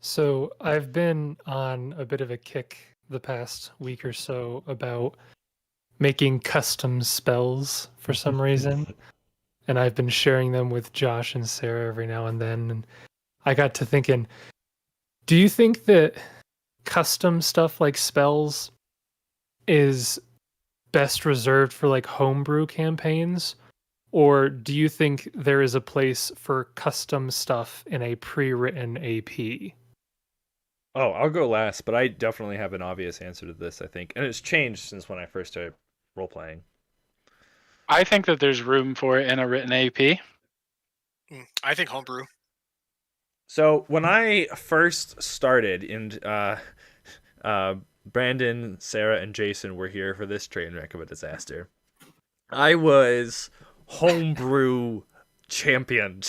So I've been on a bit of a kick the past week or so about making custom spells for some reason. And I've been sharing them with Josh and Sarah every now and then. And I got to thinking, do you think that custom stuff like spells is best reserved for like homebrew campaigns? Or do you think there is a place for custom stuff in a pre-written AP? Oh, I'll go last, but I definitely have an obvious answer to this, I think. And it's changed since when I first started role playing. I think that there's room for it in a written AP. I think homebrew. So when I first started, Brandon, Sarah, and Jason were here for this train wreck of a disaster. I was homebrew champion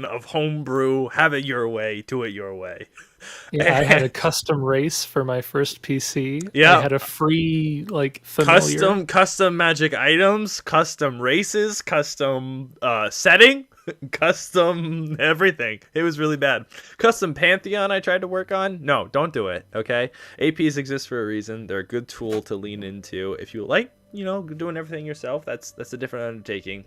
of homebrew. Have it your way, do it your way. Yeah, I had a custom race for my first PC. Yeah, I had a free familiar. custom magic items, custom races, custom setting, custom everything. It was really bad. Custom Pantheon I tried to work on. No, don't do it. Okay, APs exist for a reason. They're a good tool to lean into if you like, doing everything yourself. That's a different undertaking.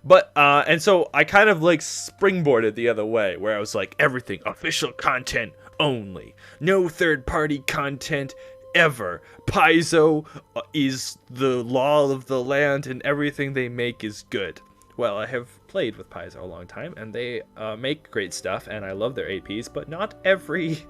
But and so I kind of springboarded the other way, where I was like, everything official content only, no third-party content ever. Paizo is the law of the land, and everything they make is good. Well, I have played with Paizo a long time, and they make great stuff, and I love their APs, but not every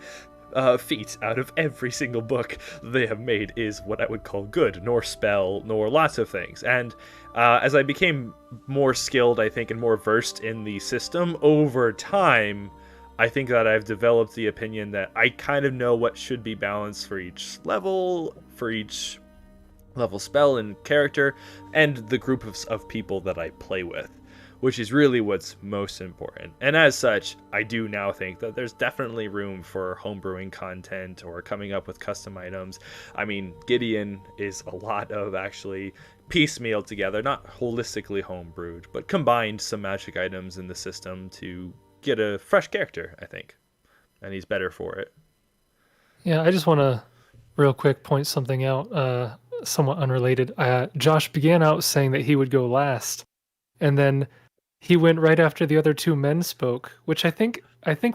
feat out of every single book they have made is what I would call good, nor spell, nor lots of things. And as I became more skilled, I think, and more versed in the system over time, I think that I've developed the opinion that I kind of know what should be balanced for each level spell and character, and the group of people that I play with, which is really what's most important. And as such, I do now think that there's definitely room for homebrewing content or coming up with custom items. I mean, Gideon is a lot of actually piecemeal together, not holistically homebrewed, but combined some magic items in the system to get a fresh character, I think. And he's better for it. Yeah, I just want to real quick point something out, somewhat unrelated. Josh began out saying that he would go last, and then he went right after the other two men spoke, which I think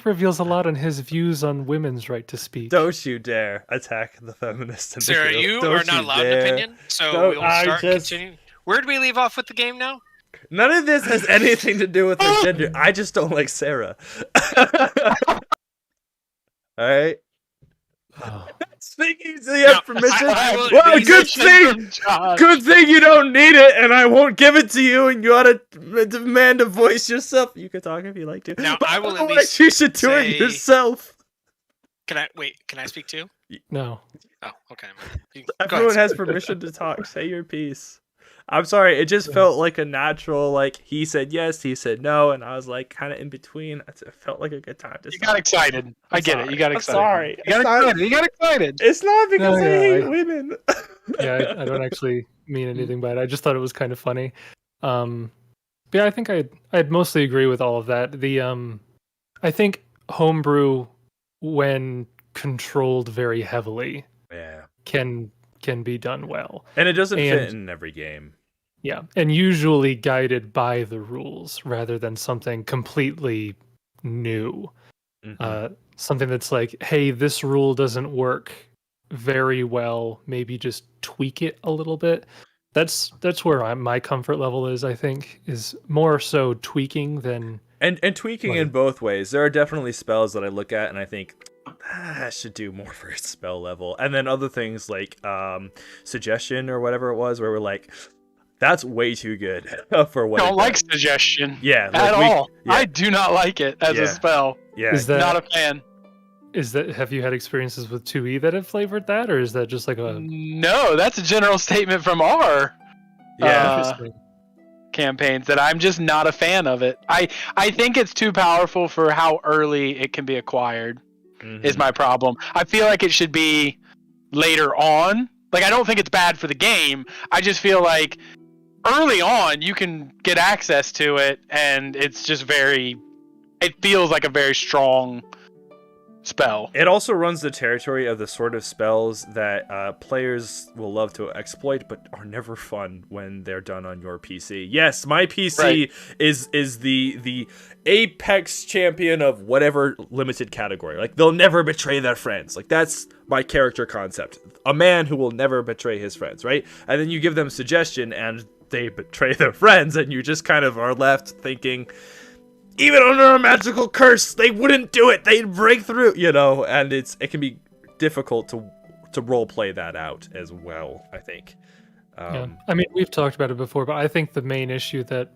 reveals a lot on his views on women's right to speak. Don't you dare attack the feminist. Sarah, you are not allowed an opinion, so we'll start continuing. Where did we leave off with the game now? None of this has anything to do with her gender. I just don't like Sarah. Alright? Oh. Speaking to the permission. Well, good thing you don't need it, and I won't give it to you, and you ought to demand to voice yourself. You can talk if you like to. Now, but I will at least you should do it yourself. Can I speak too? No. Oh, okay. Everyone has permission to talk. Say your piece. I'm sorry, it just felt like a natural, he said yes, he said no, and I was kind of in between. It felt like a good time to You got excited. I get it. You got excited. I'm sorry. You got excited. It's not because I hate women. Yeah, I don't actually mean anything by it. I just thought it was kind of funny. But yeah, I think I'd mostly agree with all of that. I think homebrew, when controlled very heavily, can be done well. And it doesn't fit in every game. Yeah, and usually guided by the rules rather than something completely new. Mm-hmm. Something that's like, hey, this rule doesn't work very well. Maybe just tweak it a little bit. That's where my comfort level is, I think, is more so tweaking than... And tweaking in both ways. There are definitely spells that I look at and I think, I should do more for its spell level. And then other things like suggestion or whatever it was, where we're like, that's way too good for what. I don't like suggestion. Yeah, at all. Yeah. I do not like it as a spell. Yeah, not a fan. Have you had experiences with 2E that have flavored that, or is that just like a? No, that's a general statement from our campaigns that I'm just not a fan of it. I think it's too powerful for how early it can be acquired. Is my problem. I feel like it should be later on. I don't think it's bad for the game. I just feel like early on you can get access to it, and it's just it feels like a very strong spell. It also runs the territory of the sort of spells that players will love to exploit, but are never fun when they're done on your PC. Yes, my PC is the apex champion of whatever limited category. Like, they'll never betray their friends. Like, that's my character concept. A man who will never betray his friends, right? And then you give them suggestion, and they betray their friends, and you just kind of are left thinking, even under a magical curse, they wouldn't do it. They'd break through, and it can be difficult to role play that out as well, I think. Yeah. I mean, we've talked about it before, but I think the main issue that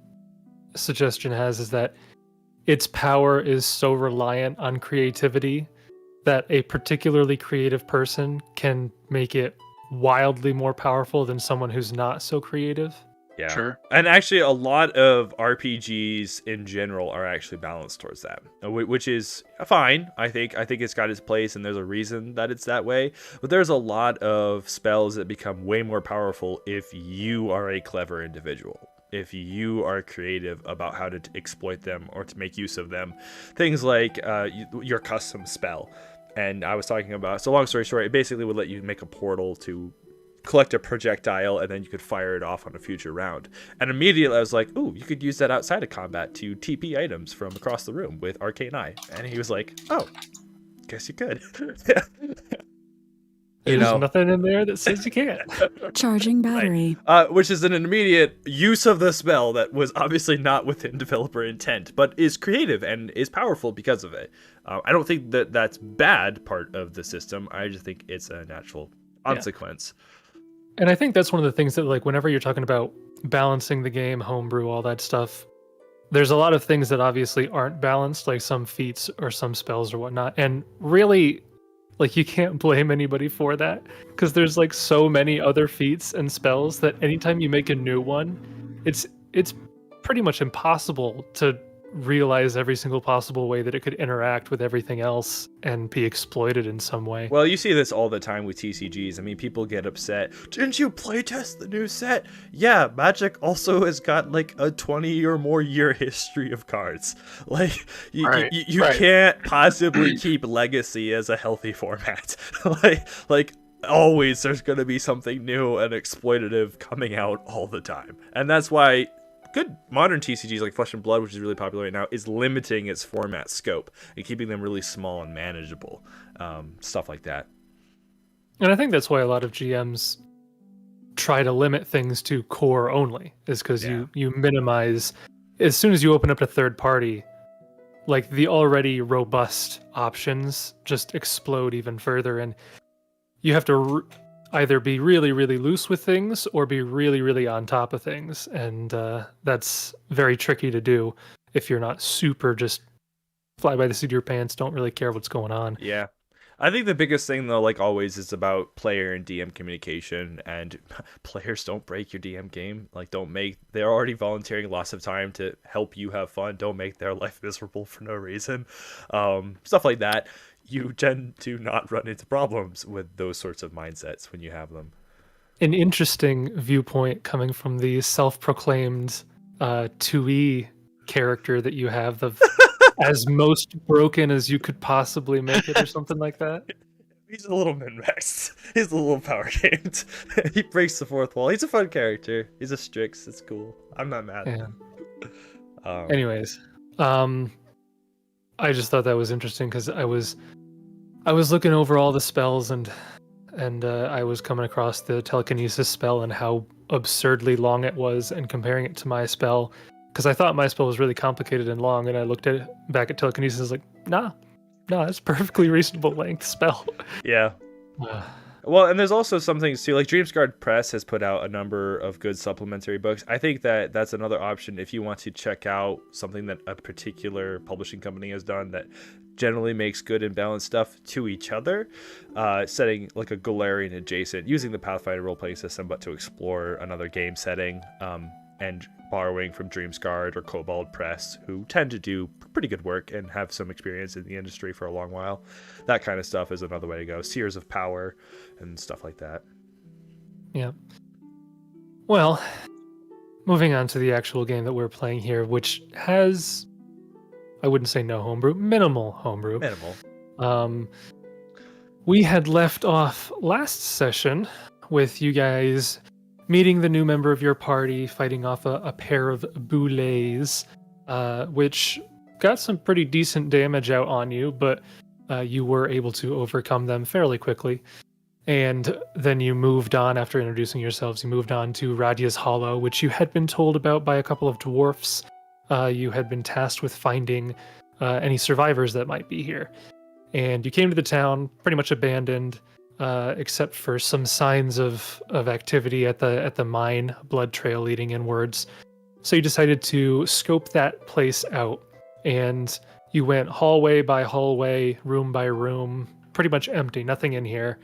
Suggestion has is that its power is so reliant on creativity that a particularly creative person can make it wildly more powerful than someone who's not so creative. Yeah. Sure. And actually, a lot of RPGs in general are actually balanced towards that, which is fine. I think it's got its place, and there's a reason that it's that way. But there's a lot of spells that become way more powerful if you are a clever individual, if you are creative about how to exploit them or to make use of them. Things like your custom spell. And I was talking about, so long story short, it basically would let you make a portal to collect a projectile, and then you could fire it off on a future round. And immediately I was like, ooh, you could use that outside of combat to TP items from across the room with Arcane Eye. And he was like, oh, guess you could. There's nothing in there that says you can't. Charging battery. Right. Which is an immediate use of the spell that was obviously not within developer intent, but is creative and is powerful because of it. I don't think that that's bad part of the system. I just think it's a natural consequence. Yeah. And I think that's one of the things that, like, whenever you're talking about balancing the game, homebrew, all that stuff, there's a lot of things that obviously aren't balanced, like some feats or some spells or whatnot. And really, like, you can't blame anybody for that, because there's like so many other feats and spells that anytime you make a new one, it's pretty much impossible to realize every single possible way that it could interact with everything else and be exploited in some way. Well, you see this all the time with TCGs. I mean, people get upset. Didn't you playtest the new set? Yeah, Magic also has got like a 20 or more year history of cards. Like, you can't possibly keep Legacy as a healthy format. like always there's going to be something new and exploitative coming out all the time. And that's why good modern TCGs like Flesh and Blood, which is really popular right now, is limiting its format scope and keeping them really small and manageable. Stuff like that. And I think that's why a lot of GMs try to limit things to core only, is because you minimize. As soon as you open up to third party, like, the already robust options just explode even further, and you have to either be really, really loose with things or be really, really on top of things. And that's very tricky to do if you're not super just fly by the seat of your pants, don't really care what's going on. Yeah. I think the biggest thing, though, like always, is about player and DM communication, and players don't break your DM game. Like, they're already volunteering lots of time to help you have fun. Don't make their life miserable for no reason. Stuff like that. You tend to not run into problems with those sorts of mindsets when you have them. An interesting viewpoint coming from the self-proclaimed 2E character that you have, the as most broken as you could possibly make it, or something like that. He's a little min-maxed. He's a little power gamed. He breaks the fourth wall. He's a fun character. He's a Strix. It's cool. I'm not mad. Yeah. Anyways, I just thought that was interesting because I was looking over all the spells and I was coming across the telekinesis spell and how absurdly long it was, and comparing it to my spell, because I thought my spell was really complicated and long, and I looked back at telekinesis and was like, nah, it's perfectly reasonable length spell. Yeah. Well, and there's also some things too, like Dreamsguard Press has put out a number of good supplementary books. I think that that's another option if you want to check out something that a particular publishing company has done that generally makes good and balanced stuff to each other, setting like a Golarion adjacent, using the Pathfinder role-playing system, but to explore another game setting, and borrowing from Dreamsguard or Kobold Press, who tend to do pretty good work and have some experience in the industry for a long while. That kind of stuff is another way to go. Seers of Power and stuff like that. Yeah. Well, moving on to the actual game that we're playing here, which has, I wouldn't say no homebrew, minimal homebrew. Minimal. We had left off last session with you guys meeting the new member of your party, fighting off a pair of boulets, which got some pretty decent damage out on you, but you were able to overcome them fairly quickly. And then you moved on, after introducing yourselves, you moved on to Radya's Hollow, which you had been told about by a couple of dwarfs. You had been tasked with finding any survivors that might be here. And you came to the town pretty much abandoned, except for some signs of activity at the mine, blood trail leading inwards. So you decided to scope that place out, and you went hallway by hallway, room by room, pretty much empty, nothing in here.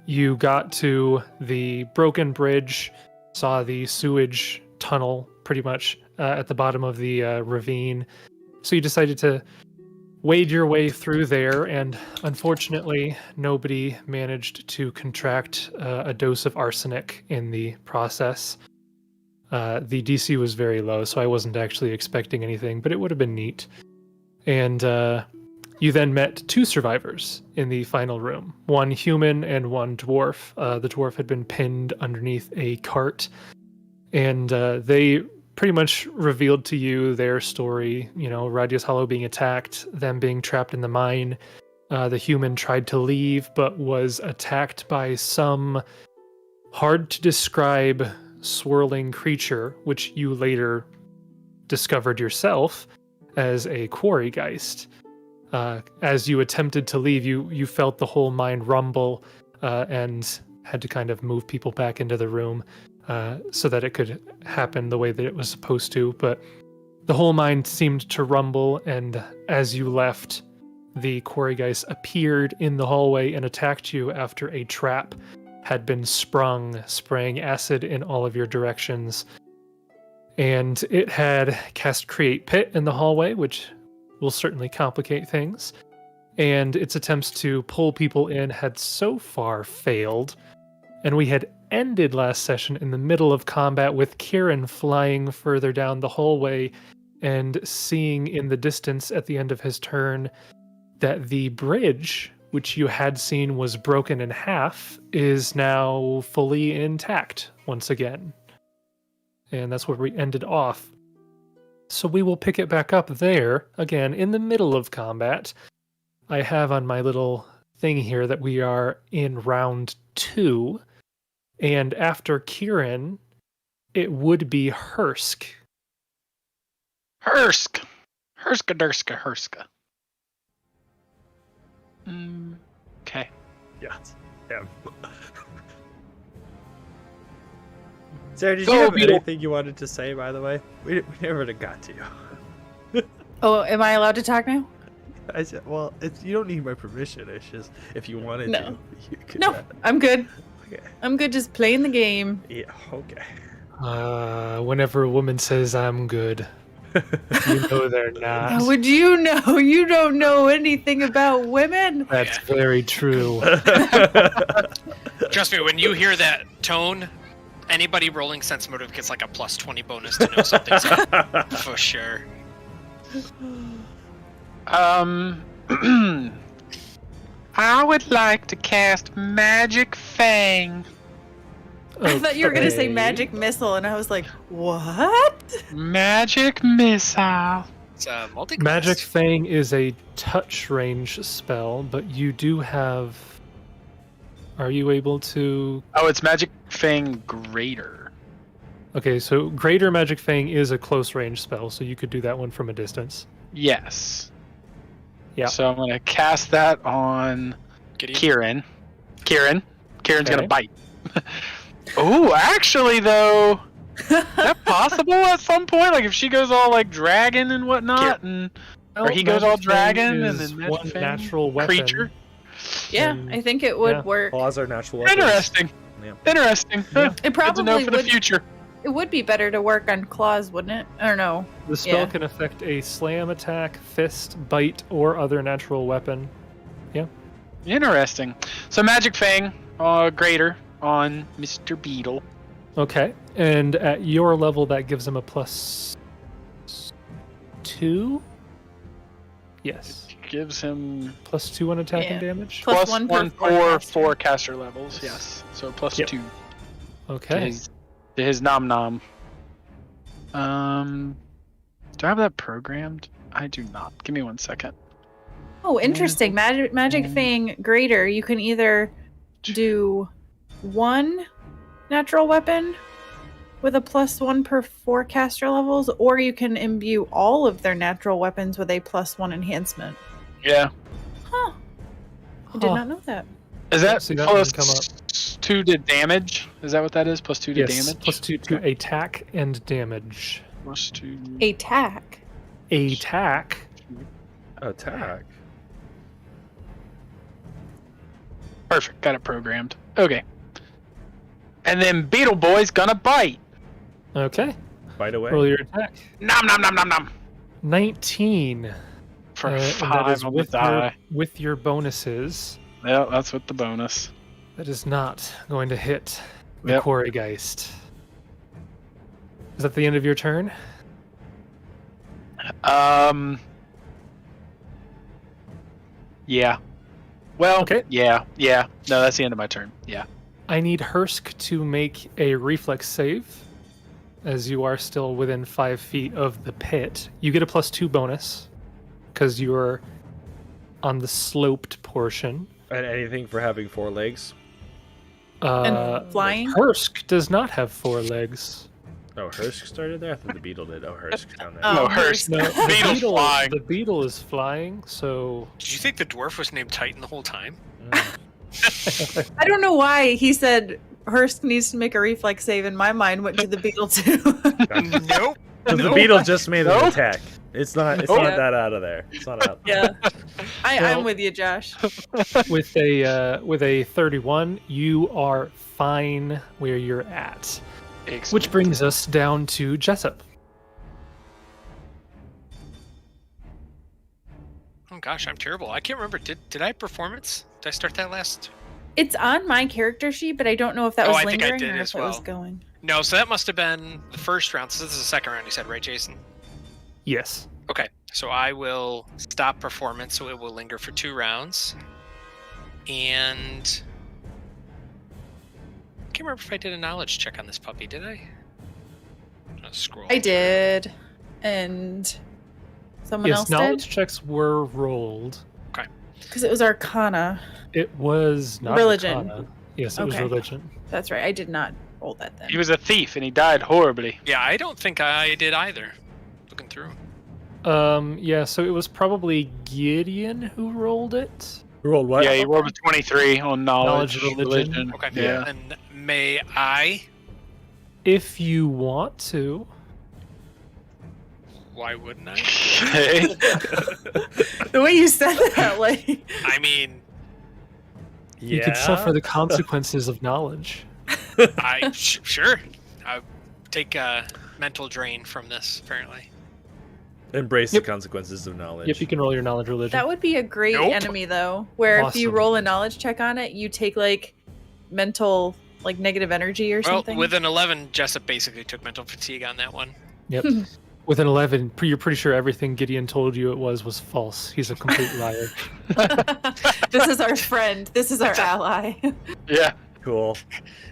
You got to the broken bridge, saw the sewage tunnel pretty much at the bottom of the ravine. So you decided to wade your way through there, and unfortunately, nobody managed to contract a dose of arsenic in the process. The DC was very low, so I wasn't actually expecting anything, but it would have been neat. And you then met two survivors in the final room, one human and one dwarf. The dwarf had been pinned underneath a cart, and they pretty much revealed to you their story. You know, Radya's Hollow being attacked, them being trapped in the mine. The human tried to leave, but was attacked by some hard-to-describe swirling creature, which you later discovered yourself as a quarry geist. As you attempted to leave, you felt the whole mine rumble and had to kind of move people back into the room so that it could happen the way that it was supposed to. But the whole mine seemed to rumble, and as you left, the quarry geist appeared in the hallway and attacked you after a trap had been sprung, spraying acid in all of your directions. And it had cast Create Pit in the hallway, which will certainly complicate things. And its attempts to pull people in had so far failed. And we had ended last session in the middle of combat with Kieran flying further down the hallway and seeing in the distance at the end of his turn that the bridge, which you had seen was broken in half, is now fully intact once again. And that's where we ended off. So we will pick it back up there, again, in the middle of combat. I have on my little thing here that we are in round 2. And after Kieran, it would be Hursk. Hursk! Hurska-durska, Hurska. Okay. Yeah. Damn. Sarah, did Go, you have Beetle. anything you wanted to say, by the way? We never got to you. Oh, am I allowed to talk now? I said, well, you don't need my permission. It's just, if you wanted to, you could. No, I'm good. Okay. I'm good just playing the game. Yeah, okay. Whenever a woman says I'm good, you know they're not. How would you know? You don't know anything about women. That's very true. Trust me, when you hear that tone, anybody rolling sense motive gets like a plus 20 bonus to know something's up. For sure. I would like to cast Magic Fang. I thought you were going to say magic missile, and I was like, what? Magic Missile. It's a multi. Magic Fang is a touch range spell, but you do have... Are you able to... Oh, it's Magic Fang Greater. Okay, so Greater Magic Fang is a close range spell, so you could do that one from a distance. Yes. Yeah. So I'm going to cast that on Gideon. Kieran's Okay. going to bite. Oh, actually, though, is that possible at some point? Like, if she goes all, like, dragon and whatnot, or he goes all Magic Fang dragon, and is then Magic one Fang natural weapon. creature? Yeah, And- I think it would yeah. work. Claws are natural weapons. Interesting. Yeah. Interesting. Yeah. Huh. It Good to know probably for the would. future. It would be better to work on claws, wouldn't it? Or no? The spell Yeah. can affect a slam attack, fist, bite, or other natural weapon. Interesting. So Magic Fang, Greater on Mr. Beetle. Okay, and at your level, that gives him a +2? Yes. gives him +2 on attack and Yeah. damage. Plus plus one one per for caster. 4 caster levels. Yes, so plus Yep. 2 Okay. to his nom nom. Do I have that programmed? I do not. Give me 1 second. Oh, interesting. Magic Fang Greater. You can either do 1 natural weapon with a +1 per 4 caster levels, or you can imbue all of their natural weapons with a +1 enhancement. Yeah. Huh. I did Huh. not know that. Is that See, that plus doesn't come 2 to damage? Is that what that is? Plus 2 to Yes, damage? +2 to attack and damage. Plus 2. Attack. Attack. Attack. Perfect. Got it programmed. Okay. And then Beetle Boy's gonna bite. Okay. Bite away. Roll your attack. Nom nom nom nom nom. 19. For And that 5 is on the with die. with your bonuses. Yeah, that's with the bonus. That is not going to hit the Yep. Quarrygeist. Is that the end of your turn? Yeah. Well, Okay. yeah. No, that's the end of my turn. Yeah. I need Hursk to make a reflex save, as you are still within 5 feet of the pit. You get a +2 bonus, because you're on the sloped portion. And anything for having 4 legs? And flying? Hursk does not have 4 legs. Oh, Hursk started there? I thought the beetle did. Oh, Hursk down there. Oh, No, Hursk. No, the Beetle's flying. The beetle is flying, so Did you think the dwarf was named Titan the whole time? I don't know why he said Hursk needs to make a reflex save, and my mind went to the beetle too. Nope. So the Nope. beetle just made an Nope. attack. It's not. It's Nope. not that out of there. It's not out. yeah. Well- I'm with you, Josh. with a 31, you are fine where you're at. Which brings us down to Jessup. Oh gosh, I'm terrible. I can't remember. Did I have performance? Did I start that last? It's on my character sheet, but I don't know if that Oh, was I think I lingering did or as if it was well. going. No, so that must have been the first round. So this is the second round, you said, right, Jason? Yes. Okay, so I will stop performance, so it will linger for 2 rounds. And I can't remember if I did a knowledge check on this puppy. Did I? I'm gonna scroll. I did, and someone Yes, else knowledge did checks were rolled. because it was Arcana. It was not Religion. Arcana. Yes, it was Okay. religion. That's right. I did not roll that then. He was a thief and he died horribly. Yeah, I don't think I did either. Looking through. Yeah, so it was probably Gideon who rolled it. Who rolled what? Yeah, he rolled a 23 on knowledge, Knowledge, religion. Okay. Yeah. And may I? If you want to. Why wouldn't I? Okay. The way you said that, like, I mean, You could suffer the consequences of knowledge. sure. I take a mental drain from this. Apparently. Embrace Yep. the consequences of knowledge. Yep, you can roll your knowledge religion. that would be a great Nope. enemy, though. Where if you Awesome. roll a knowledge check on it, you take like mental, like negative energy or Well, something. with an 11, Jessup basically took mental fatigue on that one. Yep. With an 11, you're pretty sure everything Gideon told you it was false. He's a complete liar. This is our friend. This is our ally. Yeah. Cool.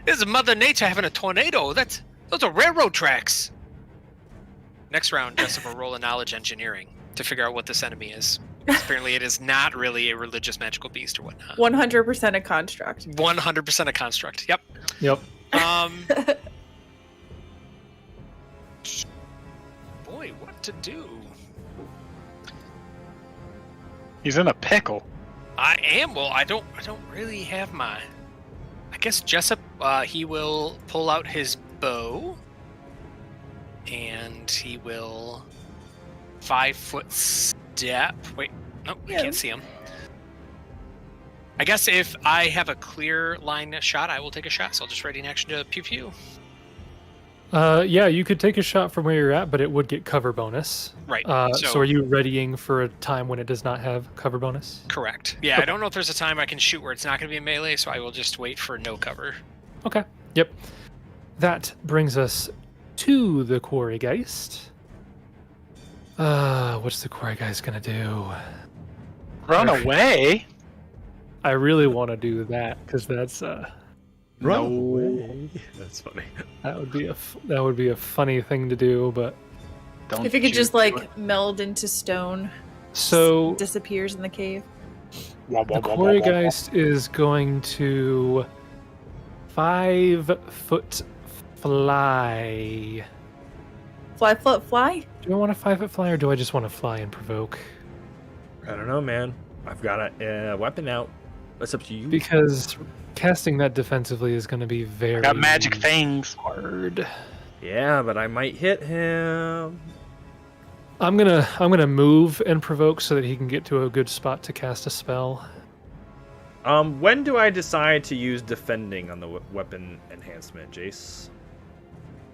This is Mother Nature having a tornado. Those are railroad tracks. Next round, Jessup will roll a knowledge engineering to figure out what this enemy is. Apparently, it is not really a religious magical beast or whatnot. 100% a construct. 100% a construct. Yep. Yep. Boy, what to do? He's in a pickle. I am. Well, I don't really have my. I guess Jessup. He will pull out his bow, and he will 5-foot step. Wait, no, I Yeah. can't see him. I guess if I have a clear line shot, I will take a shot. So I'll just ready an action to pew pew. Yeah, you could take a shot from where you're at, but it would get cover bonus. Right. So are you readying for a time when it does not have cover bonus? Correct. Yeah, I don't know if there's a time I can shoot where it's not going to be a melee, so I will just wait for no cover. Okay. Yep. That brings us to the Quarrygeist. What's the Quarrygeist gonna do? Run away? I really want to do that because that's Run away. That's funny. that would be a funny thing to do. But Don't If it could you just do it. like meld into stone, so disappears in the cave. the Quarrygeist is going to 5-foot fly. Fly, float, fly. Do I want a 5-foot fly or do I just want to fly and provoke? I don't know, man. I've got a weapon out. That's up to you. Because casting that defensively is going to be very I got magic fangs. hard. Yeah, but I might hit him. I'm gonna move and provoke so that he can get to a good spot to cast a spell. When do I decide to use defending on the weapon enhancement, Jace?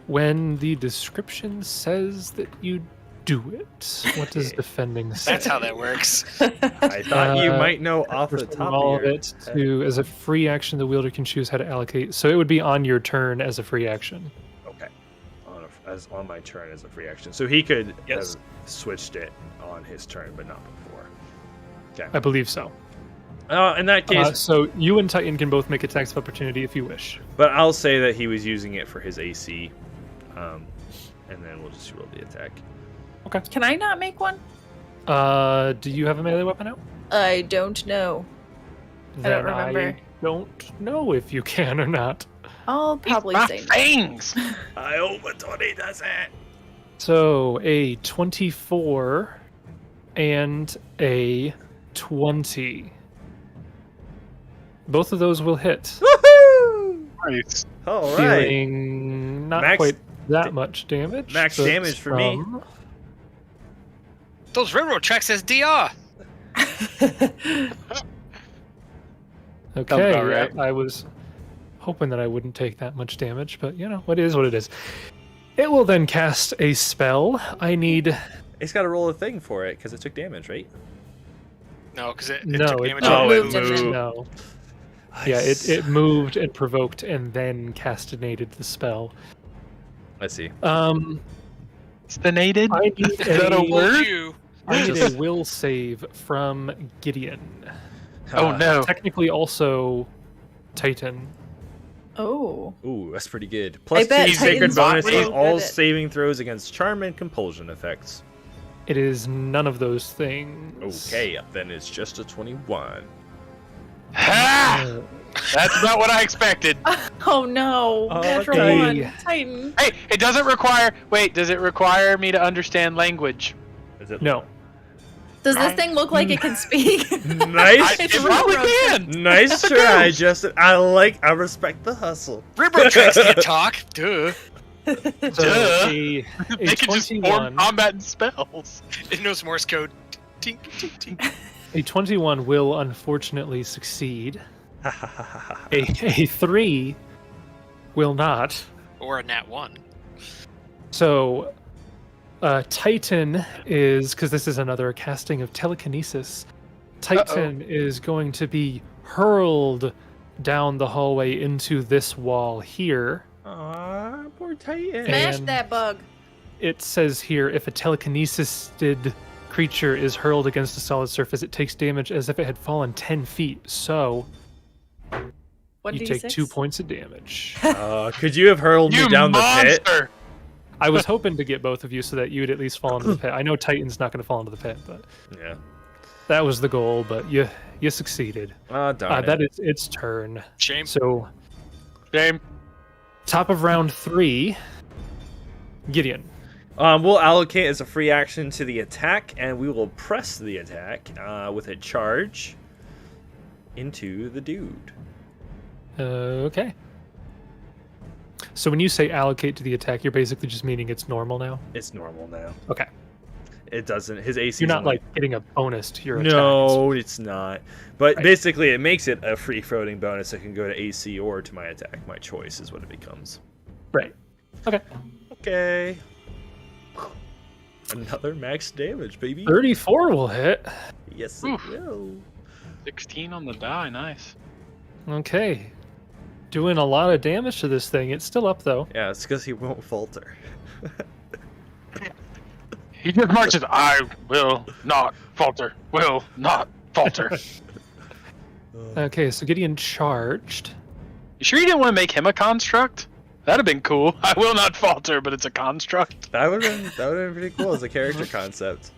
When the description says that you do it. What does defending say? That's how that works. I thought you might know off the First top all of of your it to as a free action, the wielder can choose how to allocate. So it would be on your turn as a free action. Okay. On my turn as a free action. So he could Yes. have switched it on his turn, but not before. Okay. I believe so. In that case, So you and Titan can both make attacks of opportunity if you wish. but I'll say that he was using it for his AC. And then we'll just roll the attack. Can I not make one? Do you have a melee weapon out? I don't know. I don't remember. I don't know if you can or not. I'll probably My say no. fangs. I hope Tony does it. So a 24 and a 20. Both of those will hit. Woohoo! Nice. All right. Dealing not Max quite that much damage. max but damage for me. some. Those railroad tracks says DR. Okay, about right. I was hoping that I wouldn't take that much damage, but you know, it is what it is. It will then cast a spell. I need It's got to roll a thing for it because it took damage, right? No, because it no, took it damage. Oh, moved it and moved. then- no. Yeah, it moved and provoked and then castinated the spell. Let's see. Stinated? I need Is that a a word? You. I need a will save from Gideon. Oh no. Technically also Titan. Oh. Ooh, that's pretty good. Plus bet 2 sacred Titan's not bonuses, real all good at- saving throws against charm and compulsion effects. It is none of those things. Okay, then it's just a 21. Ha! Uh, That's not what I expected. Oh no. Oh, Natural okay. one. Titan. Hey, it doesn't require. Wait, does it require me to understand language? Is it no. Does this thing look like it can speak? nice? It's It a probably railroad can. Nice try, Justin. I respect the hustle. Railroad tracks can't talk. Duh. So Duh. a They can just 21, form combat and spells. It knows Morse code. Tink, tink, tink. a 21 will unfortunately succeed. A 3 will not. Or a nat 1. So Titan is, because this is another casting of telekinesis, Titan is going to be hurled down the hallway into this wall here. Aw, poor Titan. Smash And- that bug. It says here, if a telekinesis-ed creature is hurled against a solid surface, it takes damage as if it had fallen 10 feet. So you take 1d6? 2 points of damage. Could you have hurled me You down the pit? monster! I was hoping to get both of you so that you would at least fall into the pit. I know Titan's not going to fall into the pit, but Yeah. that was the goal. But you succeeded. Oh, darn That it. is its turn. Shame. So Shame. top of round 3, Gideon. We'll allocate as a free action to the attack, and we will press the attack with a charge into the dude. Okay. So when you say allocate to the attack, you're basically just meaning it's normal now. It's normal now. Okay. It doesn't. His AC. You're not like getting a bonus to your attack. No, it's not. But Right. basically, it makes it a free floating bonus that can go to AC or to my attack. My choice is what it becomes. Right. Okay. Okay. Another max damage, baby. 34 will hit. Yes, it Oof. will. 16 on the die. Nice. Okay. Doing a lot of damage to this thing. It's still up though. Yeah, it's because he won't falter. He just marches. I will not falter. Will not Falter. Okay, so Gideon charged. You sure you didn't want to make him a construct? That'd have been cool. I will not falter, but it's a construct. That would have been pretty cool as a character concept.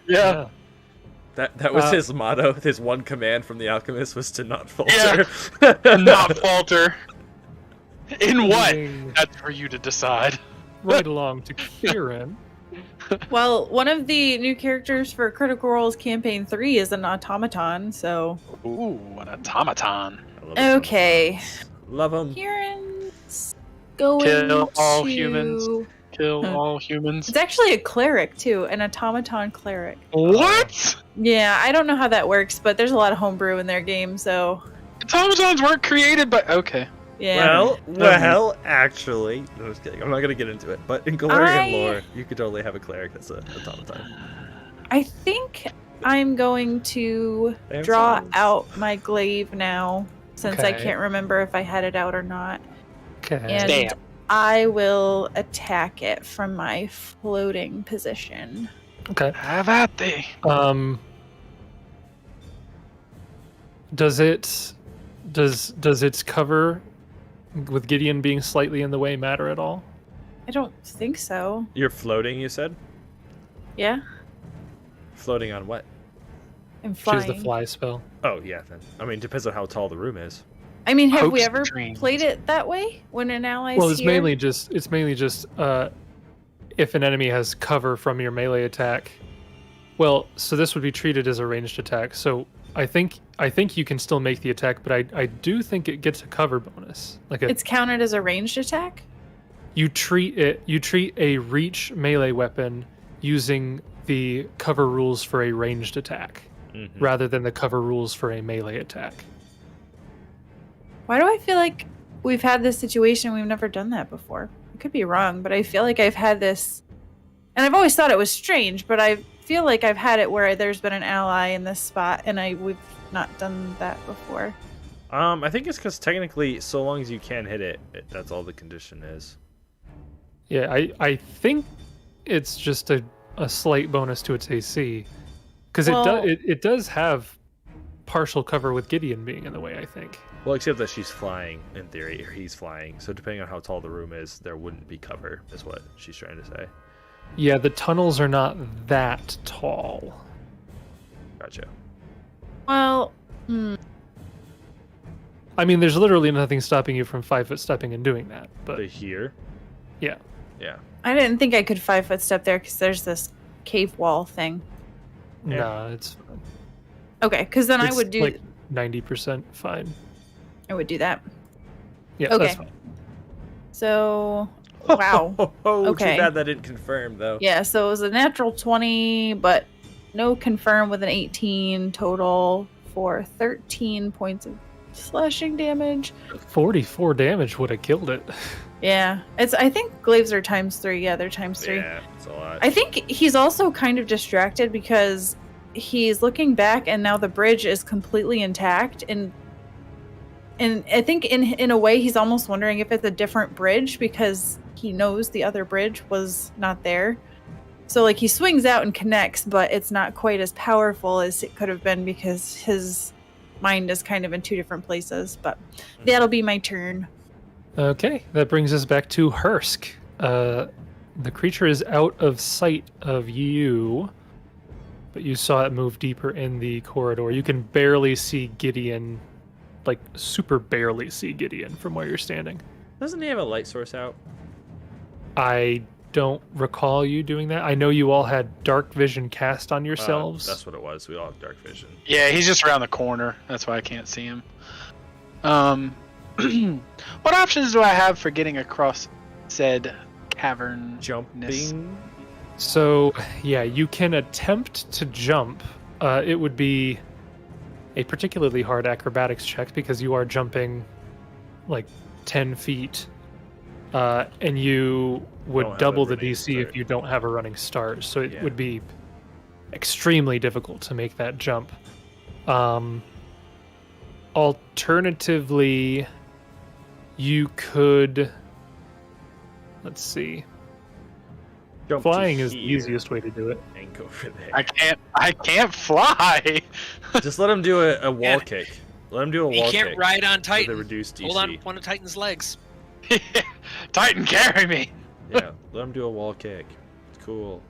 Yeah. That was his motto. His one command from the alchemist was to not falter. Yeah. Not falter. In what? Moving That's for you to decide. right along to Kieran. Well, one of the new characters for Critical Role's Campaign 3 is an automaton, so... Ooh, an automaton. I love Okay. Love him. Kieran's going Kill all to... humans. Kill all humans. It's actually a cleric, too. An automaton cleric. What? Yeah, I don't know how that works, but there's a lot of homebrew in their game, so... Automatons weren't created by... Okay. Yeah. Well, actually, no, I was kidding. I'm not gonna get into it. But in Galarian lore, you could totally have a cleric that's an automaton. I think I'm going to They have draw songs. out my glaive now, since I Okay. can't remember if I had it out or not. Okay. And Damn. I will attack it from my floating position. Okay. Have at thee. Does its cover with Gideon being slightly in the way matter at all? I don't think so. You're floating, you said? Yeah? Floating on what? I'm Choose flying. the fly spell. Oh, yeah, then. I mean, depends on how tall the room is. I mean, have we Hopes ever and dreams. played it that way? When an ally's Well, it's here? mainly just if an enemy has cover from your melee attack. Well, so this would be treated as a ranged attack. So I think you can still make the attack, but I do think it gets a cover bonus. Like It's counted as a ranged attack? you treat a reach melee weapon using the cover rules for a ranged attack Mm-hmm. rather than the cover rules for a melee attack. Why do I feel like we've had this situation? We've never done that before. I could be wrong, but I feel like I've had this, and I've always thought it was strange, but I feel like I've had it where there's been an ally in this spot, and we've not done that before. I think it's because technically, so long as you can hit it, that's all the condition is. Yeah, I think it's just a slight bonus to its AC, because Well- it does have partial cover with Gideon being in the way. I think. Well, except that she's flying, in theory, or he's flying. So depending on how tall the room is, there wouldn't be cover, is what she's trying to say. Yeah, the tunnels are not that tall. Gotcha. Well, I mean, there's literally nothing stopping you from 5-foot stepping and doing that. But But here? yeah, Yeah. I didn't think I could 5-foot step there because there's this cave wall thing. Yeah. nah, it's fine. Okay, because then I It's would do like 90% fine. I would do that. Yeah, Okay. that's fine. So wow. Okay. Too bad that didn't confirm, though. Yeah, so it was a natural 20, but no confirm with an 18 total for 13 points of slashing damage. 44 damage would have killed it. Yeah, I think glaives are ×3. Yeah, they're ×3. Yeah, it's a lot. I think he's also kind of distracted because he's looking back and now the bridge is completely intact, and I think in a way he's almost wondering if it's a different bridge because he knows the other bridge was not there. So like he swings out and connects, but it's not quite as powerful as it could have been because his mind is kind of in two different places. But that'll be my turn. Okay, that brings us back to Hursk. The creature is out of sight of you, but you saw it move deeper in the corridor. You can barely see Gideon, like super barely see Gideon from where you're standing. Doesn't he have a light source out? I don't recall you doing that. I know you all had dark vision cast on yourselves. That's what it was. We all have dark vision. Yeah, he's just around the corner. That's why I can't see him. What options do I have for getting across said cavern? Jumping? So, yeah, you can attempt to jump. It would be a particularly hard acrobatics check because you are jumping like 10 feet. And you Don't would have double a the running DC start. if you don't have a running start. So it Yeah. would be extremely difficult to make that jump. Alternatively, you could... Let's see. Jump Flying to is the here easiest way to do it. and go over there. I I can't fly. Just let him do a wall Yeah. kick. Let him do a He wall can't kick. ride on With Titan. a reduced DC. Hold on one of Titan's legs. Titan, carry me. Yeah, let him do a wall kick. It's cool.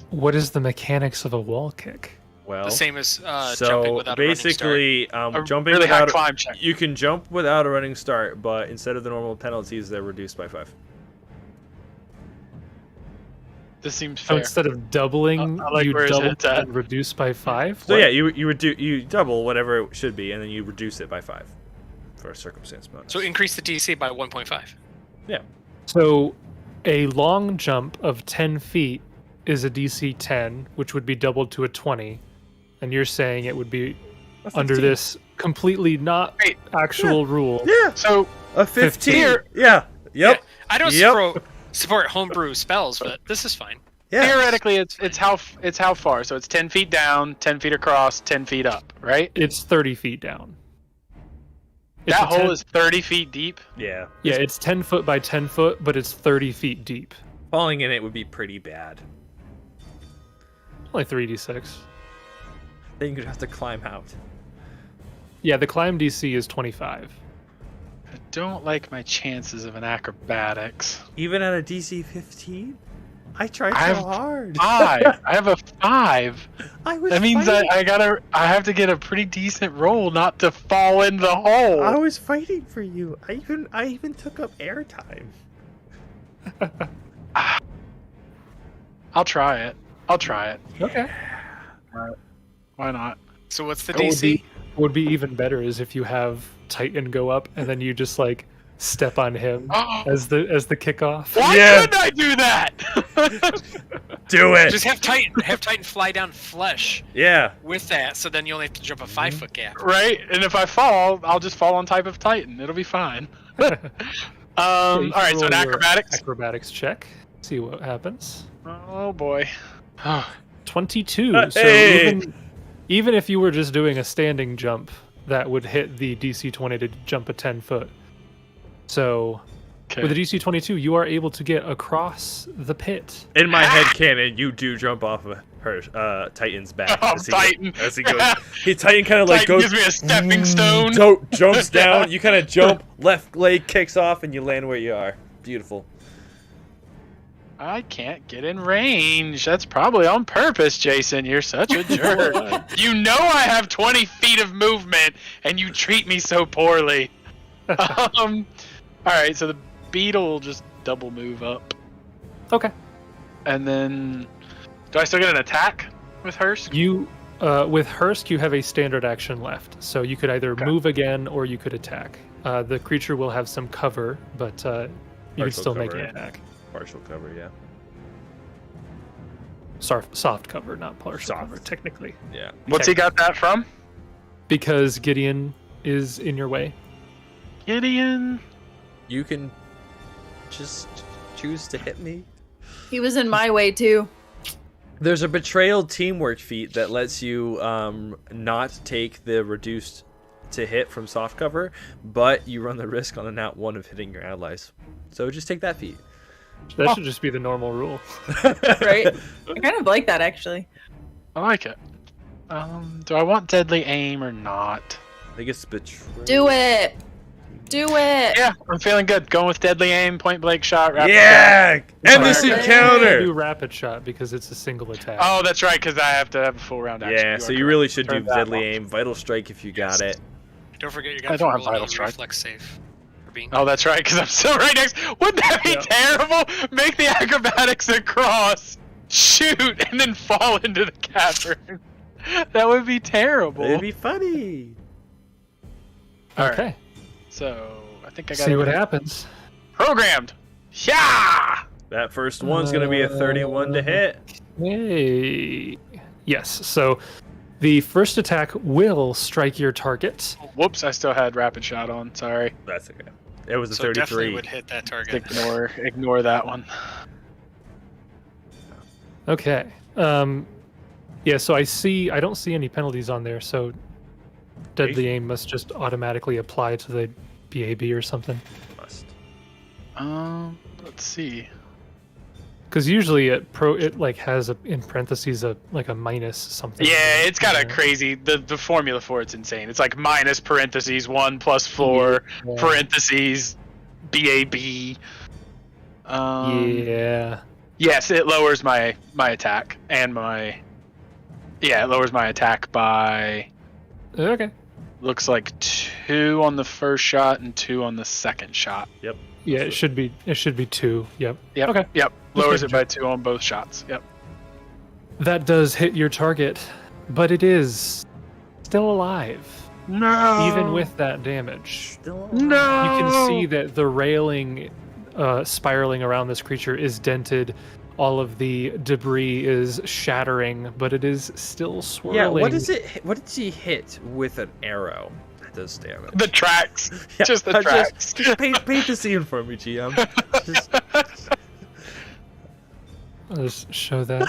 What is the mechanics of a wall kick? Well, The same as jumping so without a running start. basically, A jumping really high without climb check. you can jump without a running start, but instead of the normal penalties, they're reduced by 5. This seems So fair. instead of doubling, I like you where his double head's at. and reduce by 5? So yeah, you double whatever it should be, and then you reduce it by 5 for a circumstance bonus. So increase the DC by 1.5. So a long jump of 10 feet is a DC 10, which would be doubled to a 20. And you're saying it would be under 15. this completely not Wait. actual rule. Yeah, So a 15. 15. Yeah. Yep. I don't Yep. support homebrew spells, but this is fine. Yeah. theoretically, it's how far. So it's 10 feet down, 10 feet across, 10 feet up, right? It's 30 feet down. It's That a hole 10 is 30 feet deep. Yeah. Yeah, it's 10 foot by 10 foot, but it's 30 feet deep. Falling in it would be pretty bad. Only 3d6. Then you'd have to climb out. Yeah, the climb DC is 25. I don't like my chances of an acrobatics. Even at a DC 15? I tried I so have hard. 5. I have a 5. I was That means fighting. I have to get a pretty decent roll not to fall in the hole. I was fighting for you. I even took up airtime. I'll try it. Okay. Why not? So what's the What would DC? be, what would be even better is if you have Titan go up and then you just like step on him as the kickoff. Why Yeah. couldn't I do that? Do it. Just have Titan fly down flesh Yeah. with that, so then you only have to jump a 5-foot gap. Right? And if I fall, I'll just fall on type of Titan. It'll be fine. All right, so an acrobatics. Acrobatics check. See what happens. Oh boy. 22. So Hey! even if you were just doing a standing jump, that would hit the DC 20 to jump a 10 foot. So Okay. with a DC 22, you are able to get across the pit. In my head canon, you do jump off of her Titan's back. Oh, as he Titan. As he goes. Titan kind of like Titan goes. gives me a stepping stone. Jumps down. You kind of jump. Left leg kicks off, and you land where you are. Beautiful. I can't get in range. That's probably on purpose, Jason. You're such a jerk. You know I have 20 feet of movement, and you treat me so poorly. All right, so the beetle will just double move up, Okay. and then do I still get an attack with Hursk? You with Hursk, you have a standard action left, so you could either move again or you could attack. The creature will have some cover, but you can Partial still make cover. an attack. Partial cover, yeah. Soft cover, not partial Soft. cover, technically, Yeah. What's he got that from? because Gideon is in your way. Gideon. You can just choose to hit me. He was in my way too. There's a betrayal teamwork feat that lets you not take the reduced to hit from soft cover, but you run the risk on a nat 1 of hitting your allies. So just take that feat. That should just be the normal rule. Right? I kind of like that actually. I like it. Do I want deadly aim or not? I think it's betrayal. Do it. Do it. Yeah, I'm feeling good. Going with deadly aim, point blank shot. Rapid shot. Yeah! End this Sorry. Do encounter! rapid shot because it's a single attack. Oh, that's right, because I have to have a full round action. Yeah, are so you correct. really should do Turn that deadly off. aim, vital strike if you got it. Don't forget you're I gonna don't have have to roll vital a strike. reflex save for being. Oh, that's right, because I'm still right next. Wouldn't that be Yeah. terrible? Make the acrobatics across, shoot, and then fall into the cavern. That would be terrible. It'd be funny. All okay. right, so I think I got See what it happens. programmed. Yeah. That first one's gonna be a 31 to hit. Yay. Yes. So the first attack will strike your target. Whoops, I still had rapid shot on. Sorry. That's okay. It was a So definitely 33. would hit that target. Ignore that one. Okay. Yeah, so I don't see any penalties on there, so deadly aim must just automatically apply to the BAB or something. Must. Let's see. Because usually it like has in parentheses a minus something. Yeah, it's got a crazy. The formula for it's insane. It's like minus parentheses 1 plus 4 parentheses BAB. Yeah. Yes, it lowers my attack and my. Yeah, it lowers my attack by. Okay. Looks like 2 on the first shot and 2 on the second shot. Yep. Yeah, it should be 2. Yep. Yep. Okay. Yep. Lowers it by 2 on both shots. Yep. That does hit your target, but it is still alive. No. Even with that damage. Still No. You can see that the railing spiraling around this creature is dented. All of the debris is shattering, but it is still swirling. Yeah, what did she hit with an arrow that does damage? The tracks. Yeah, Just the tracks. Just paint the scene for me, GM. I'll just show that.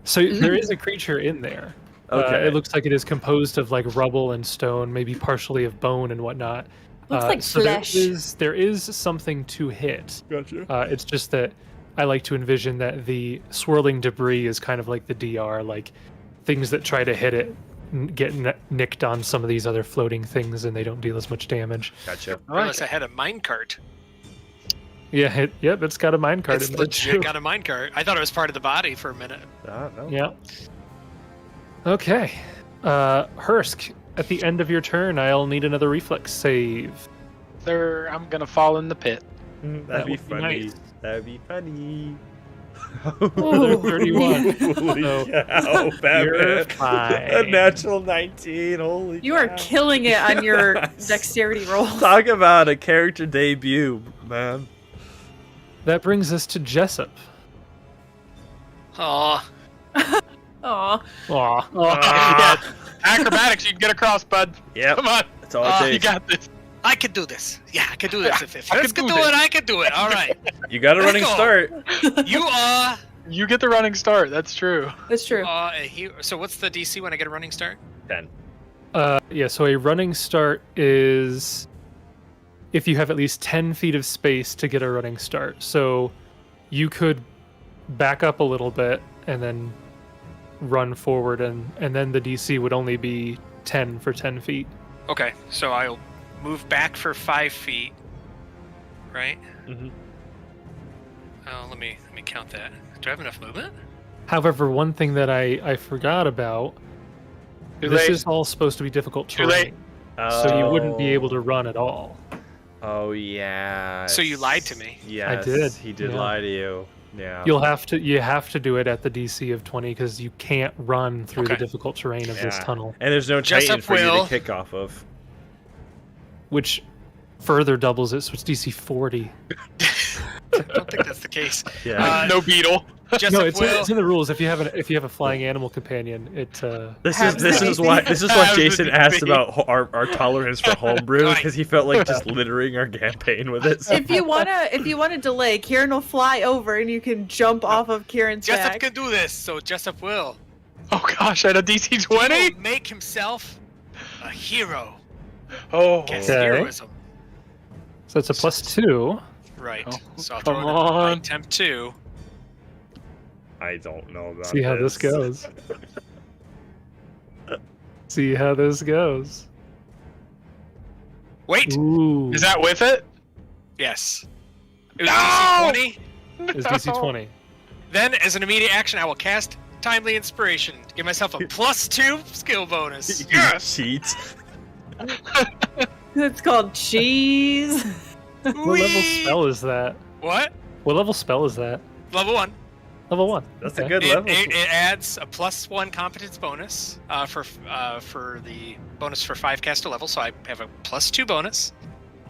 So there is a creature in there. Okay. It looks like it is composed of like rubble and stone, maybe partially of bone and whatnot. Looks like so flesh. There is something to hit. Gotcha. It's just that I like to envision that the swirling debris is kind of like the DR, like things that try to hit it get nicked on some of these other floating things and they don't deal as much damage. Gotcha. Realize I had a minecart. Yeah, yep, it's got a minecart It's in there legit too. got a minecart. I thought it was part of the body for a minute. No. Yeah. Okay. Hursk, at the end of your turn, I'll need another reflex save. Sir, I'm gonna fall in the pit. That'd That be would be funny. nice. That'd be funny. Another 31. Holy So, cow, you're Batman. A fine. natural 19. Holy You are cow. killing it on your dexterity roll. Talk about a character debut, man. That brings us to Jessup. Aw. Aw. Aw. Yeah. Acrobatics, you can get across, bud. Yep. Come on. That's all it You takes. got this. I could do this. Yeah, I could do this. If I Hursk could could do do this. it, I could do it. All right. You got a running Let's go. start. You are. You get the running start. That's true. That's true. So what's the DC when I get a running start? 10. Yeah, so a running start is if you have at least 10 feet of space to get a running start. So you could back up a little bit and then run forward, and then the DC would only be 10 for 10 feet. Okay, so I'll move back for 5 feet. Right? Mhm. Oh, let me count that. Do I have enough movement? However, one thing that I forgot about, Too this late. is all supposed to be difficult Too late. terrain, so you wouldn't be able to run at all. Oh, yeah. So you lied to me. Yes, did, He did yeah. lie to you. Yeah. You have to do it at the DC of 20 because you can't run through the Okay. difficult terrain of this Yeah. tunnel, And there's no Jessup Titan for you will. to kick off of. which further doubles it, so it's DC 40. I don't think that's the case. Yeah. No beetle. Jessup No, it's will. in the rules. If you have a flying animal companion, it This Have is the why Have Jason the asked DC. about our tolerance for homebrew Right. because he felt like just littering our campaign with it. So. If you wanna delay, Kieran will fly over and you can jump off of Kieran's Jessup back. can do this, so Jessup will. Oh gosh, at a DC He 20? will make himself a hero. Oh. Guess Okay. heroism. so it's a +2. Right. Oh, So I'll come throw in on. my temp 2. I don't know about See how this goes. See how this goes. Wait. Ooh, Is that with it? Yes. It was No! DC 20. is DC 20? Then, as an immediate action, I will cast Timely Inspiration to give myself a +2 skill bonus. You Yes. cheat. It's called cheese. What level spell is that? What? What level spell is that? Level 1. Level 1. That's Okay. a good It, level. it adds a +1 competence bonus for the bonus for 5 caster level, so I have a +2 bonus.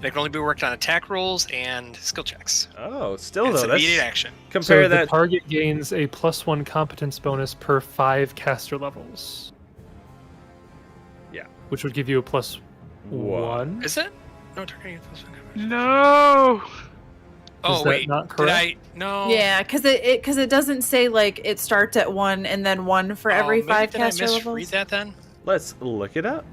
That can only be worked on attack rolls and skill checks. Oh, still It's though. an immediate That's action. compare So that. the target gains a +1 competence bonus per 5 caster levels. Yeah. Which would give you a +1. Is it? No, targeting +1. No. Oh that wait, not did correct? I? No. Yeah, because it doesn't say like it starts at 1 and then 1 for every maybe 5 did I caster misread levels. that then? Let's look it up.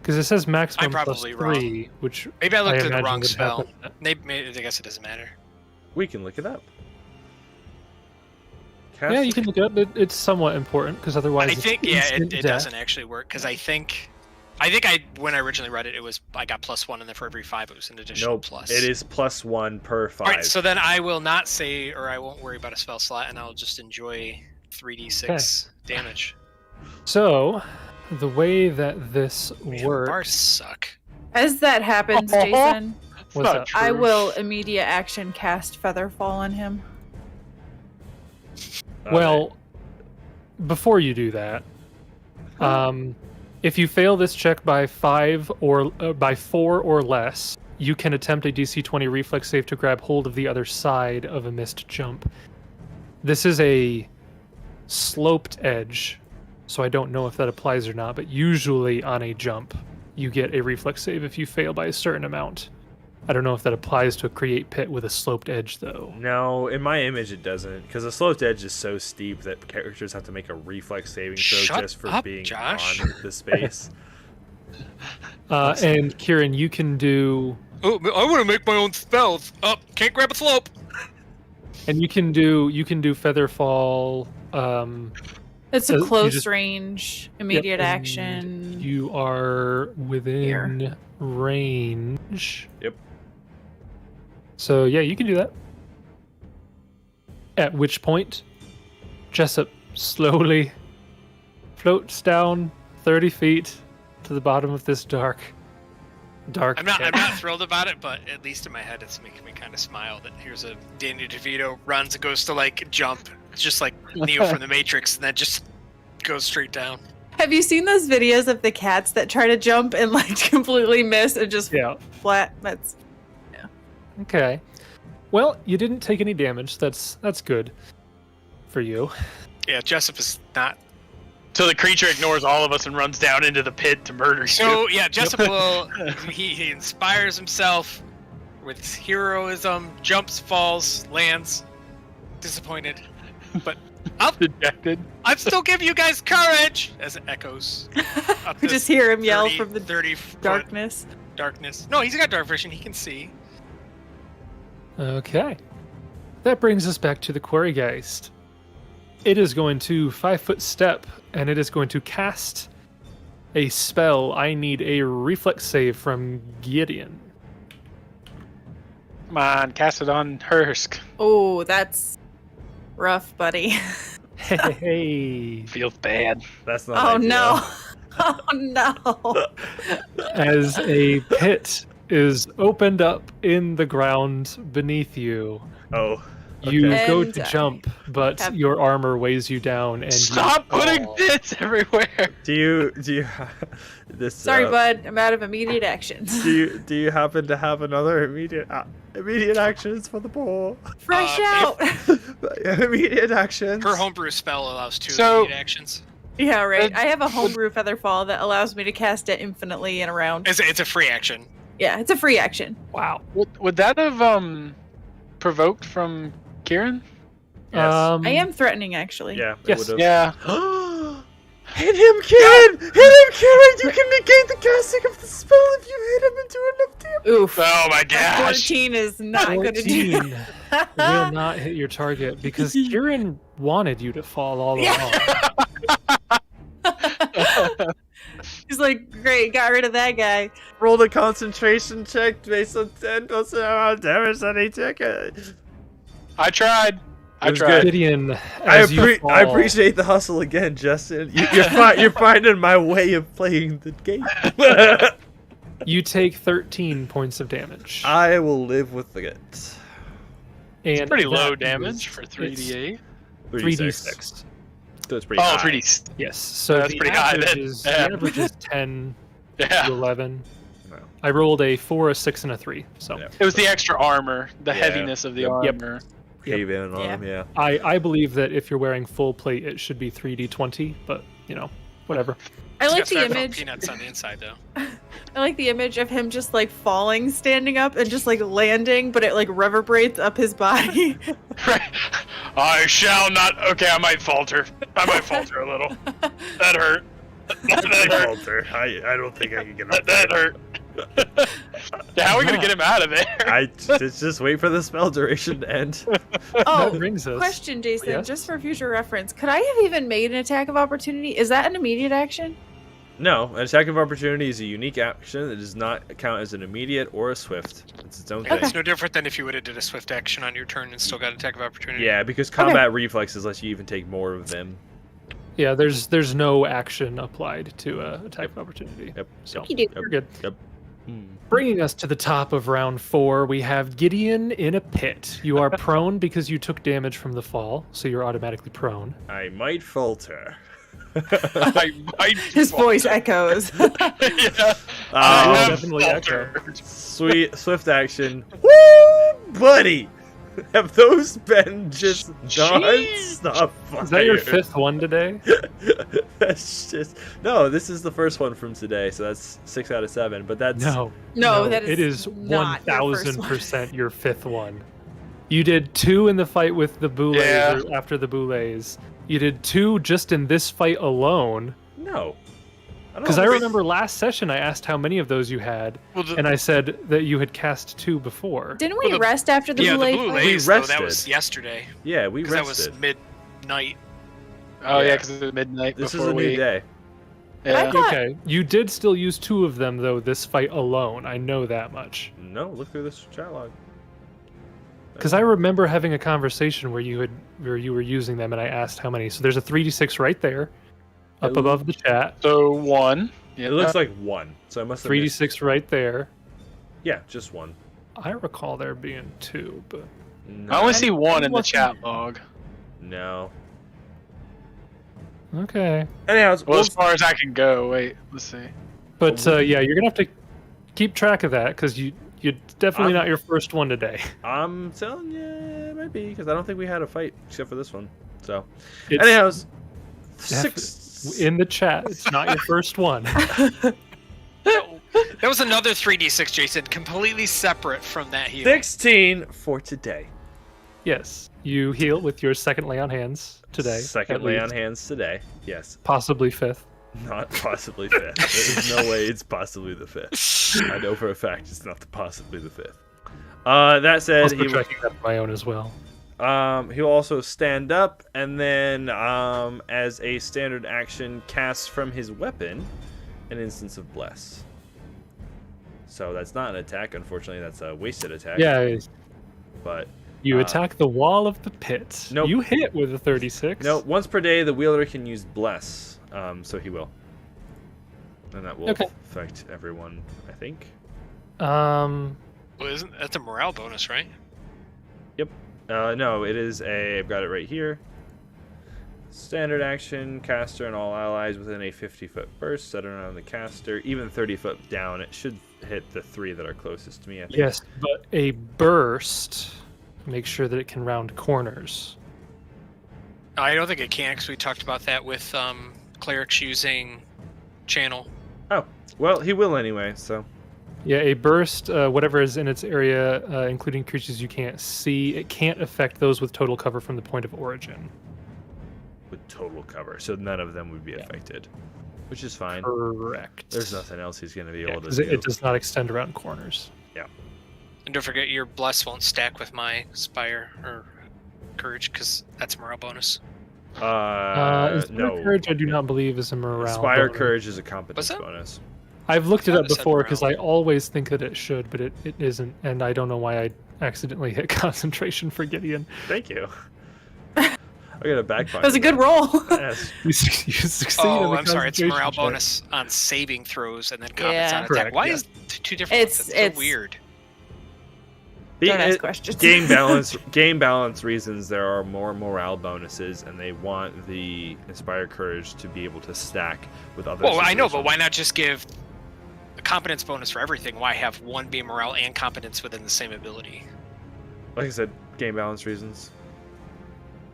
Because it says maximum I'm probably +3, which Maybe I looked at the imagine wrong would spell. happen. Maybe I guess it doesn't matter. We can look it up. Yeah, you can look it up. It's somewhat important because otherwise, I think it's instant it death. doesn't actually work because I think when I originally read it, I got +1, and then for every 5 it was an additional Nope. plus. It is +1 per 5. All right, so then I will not say, or I won't worry about a spell slot, and I'll just enjoy 3d6 damage. So, the way that this Man, works, bars suck. As that happens, Jason, It's What's not up? true. I will immediate action cast Featherfall on him. well, before you do that, if you fail this check by 5 or by 4 or less, you can attempt a DC 20 reflex save to grab hold of the other side of a missed jump. This is a sloped edge, so I don't know if that applies or not, but usually on a jump, you get a reflex save if you fail by a certain amount. I don't know if that applies to a create pit with a sloped edge, though. No, in my image it doesn't, because the sloped edge is so steep that characters have to make a reflex saving throw Shut just for up, being Josh. on the space. And Kieran, you can do... Oh, I want to make my own spells. Oh, can't grab a slope. And you can do Featherfall. It's a You close just- range, immediate and action. You are within range. Yep. So yeah, you can do that. At which point, Jessup slowly floats down 30 feet to the bottom of this dark. I'm not pit. thrilled about it, but at least in my head, it's making me kind of smile that here's a Danny DeVito runs, goes to like jump, it's just like Neo from the Matrix, and then just goes straight down. Have you seen those videos of the cats that try to jump and like completely miss and just Yeah. flat? That's Okay. Well, you didn't take any damage. That's good for you. Yeah, Jessup is not. So the creature ignores all of us and runs down into the pit to murder you. So yeah, Jessup will. He inspires himself with heroism, jumps, falls, lands, disappointed, but dejected. I'm still giving you guys courage as it echoes. Up we this just hear him yell 30 from the 30-foot darkness. darkness. No, he's got dark vision. He can see. Okay. That brings us back to the Quarrygeist. It is going to 5-foot step, and it is going to cast a spell. I need a reflex save from Gideon. Come on, cast it on Hursk. Oh, that's rough, buddy. Hey. Feels bad. That's not Oh ideal. no. Oh no. As a pit is opened up in the ground beneath you, Oh. you okay. go And to I jump, but have- your armor weighs you down, and Stop you putting fall. bits everywhere. Do you this Sorry, bud. I'm out of immediate actions. do you happen to have another immediate actions for the poor? Fresh out. Immediate actions. Her homebrew spell allows 2 So- immediate actions. Yeah, right. I have a homebrew Featherfall that allows me to cast it infinitely in a round. It's a free action. Yeah, it's a free action. Wow. Would that have provoked from Kieran? Yes. I am threatening, actually. Yeah. it Yes. would've. Yeah. Hit him, Kieran! Hit him, Kieran! You can negate the casting of the spell if you hit him and do enough damage. Oof. Oh my gosh. 14 is not going to do 14 will not hit your target because Kieran wanted you to fall all along. He's like, great, got rid of that guy. Rolled a concentration check based on 10% amount of damage that he took. I tried. It was tried. good. Gideon, I as you fall, appreciate the hustle again, Justin. You're finding my way of playing the game. you take 13 points of damage. I will live with it. And It's pretty low that damage is- for 3d8. 3d6. So it's pretty Oh, high. 3d. Yes. So That's the pretty high average then. is, Yeah. the average is 10 to Yeah. 11. No. I rolled a 4, a 6, and a 3. So Yeah. It was the extra armor, the Yeah. heaviness of the Yep. armor. Cave in on Yeah. him, yeah. I believe that if you're wearing full plate, it should be 3d20, but, you know, whatever. I like It's got the styrofoam image. peanuts on the inside though. I like the image of him just like falling, standing up, and just like landing, but it like reverberates up his body. I shall not. Okay, I might falter. I might falter a little. That hurt. That hurt. Walter, I don't think I can get up That hurt. Yeah, how are we gonna get him out of there? I just wait for the spell duration to end. Oh, That brings us. question, Jason, Yes? just for future reference. Could I have even made an attack of opportunity? Is that an immediate action? No, an attack of opportunity is a unique action that does not count as an immediate or a swift. It's its own Yeah, thing. it's no different than if you would have did a swift action on your turn and still got an attack of opportunity. Yeah, because combat reflexes lets you even take more of them. Yeah, there's no action applied to attack of opportunity. Yep. So You do. we're good. Yep. Bringing us to the top of round 4, we have Gideon in a pit. You are prone because you took damage from the fall, so you're automatically prone. I might falter. His voice echoes. Yeah. Um, have definitely faltered. Sweet swift action. Woo, buddy! Have those been just non-stop fire? Is that your 5th one today? That's just no. This is the first one from today, so that's 6 out of 7. But that's No, that is it is not your first 1000% your 5th one. You did 2 in the fight with the boulets Yeah. or after the boulets. You did 2 just in this fight alone. no. Because I remember last session I asked how many of those you had, Well, the, and I said that you had cast 2 before. Didn't we Well, rest after the yeah, Boulay the fight? Boulets, We though, that was rested. yesterday. Yeah, we Because rested. that was midnight. Oh Yeah. yeah, because it's midnight This is before a we. new day. But I Yeah. thought- Okay, you did still use 2 of them though this fight alone. I know that much. No, look through this chat log. Because I remember having a conversation where you were using them, and I asked how many. So there's a 3d6 right there, up Ooh. above the chat. So 1. Yeah. It looks like 1, so I must have missed. 3d6 right there. Yeah, just 1. I recall there being 2, but No. I only see 1 in the wasn't- chat log. No. okay. Anyhow, Well, as far as I can go. Wait, let's see. But yeah, you're gonna have to keep track of that because you're definitely not your first one today. I'm telling you, it might be because I don't think we had a fight except for this one. So, It's anyhow, def- 6 in the chat. It's not your first one. That was another 3d6, Jason, completely separate from that heal. 16 for today. Yes, you heal with your second lay on hands today. Second at lay on least. hands today. Yes, Possibly 5th. not possibly 5th. There's no way it's possibly the 5th. I know for a fact it's not possibly the 5th. That said, Also he tracking that my own as well. he'll also stand up and then, as a standard action, cast from his weapon an instance of bless. So that's not an attack, unfortunately. That's a wasted attack. Yeah, But you attack the wall of the pit. Nope. You hit with a 36. no, once per day the wielder can use bless. So he will. And that will Okay. affect everyone, I think. Um, Well, that's a morale bonus, right? No, it is I've got it right here. Standard action, caster and all allies within a 50-foot burst, set around the caster, even 30-foot down. It should hit the 3 that are closest to me, I think. yes, but a burst. Make sure that it can round corners. I don't think it can, because we talked about that with clerics using channel. Oh, well, he will anyway, so. Yeah, a burst, whatever is in its area, including creatures you can't see, it can't affect those with total cover from the point of origin. With total cover, so none of them would be affected. Which is fine. Correct. There's nothing else he's going to be Yeah, able to 'cause do. it does not extend around corners. And don't forget, your bless won't stack with my spire or courage, because that's a morale bonus. Inspire No. Courage, I do not believe is a morale. Inspire bonus. Courage is a competence that? bonus. I've looked it thought up it said before because morale. I always think that it should, but it isn't, and I don't know why I accidentally hit concentration for Gideon. Thank you. I got a backfire. That was a good roll. Yes. You succeed in Oh, the I'm sorry. It's concentration morale check. bonus on saving throws and then competence Yeah. on attack. Correct, Why yeah. is two different ones? It's It's- so weird. Don't ask It- questions. game balance reasons, there are more morale bonuses, and they want the Inspire Courage to be able to stack with other. Well, I know, but situations. why not just give a competence bonus for everything? Why have one be morale and competence within the same ability? Like I said, game balance reasons.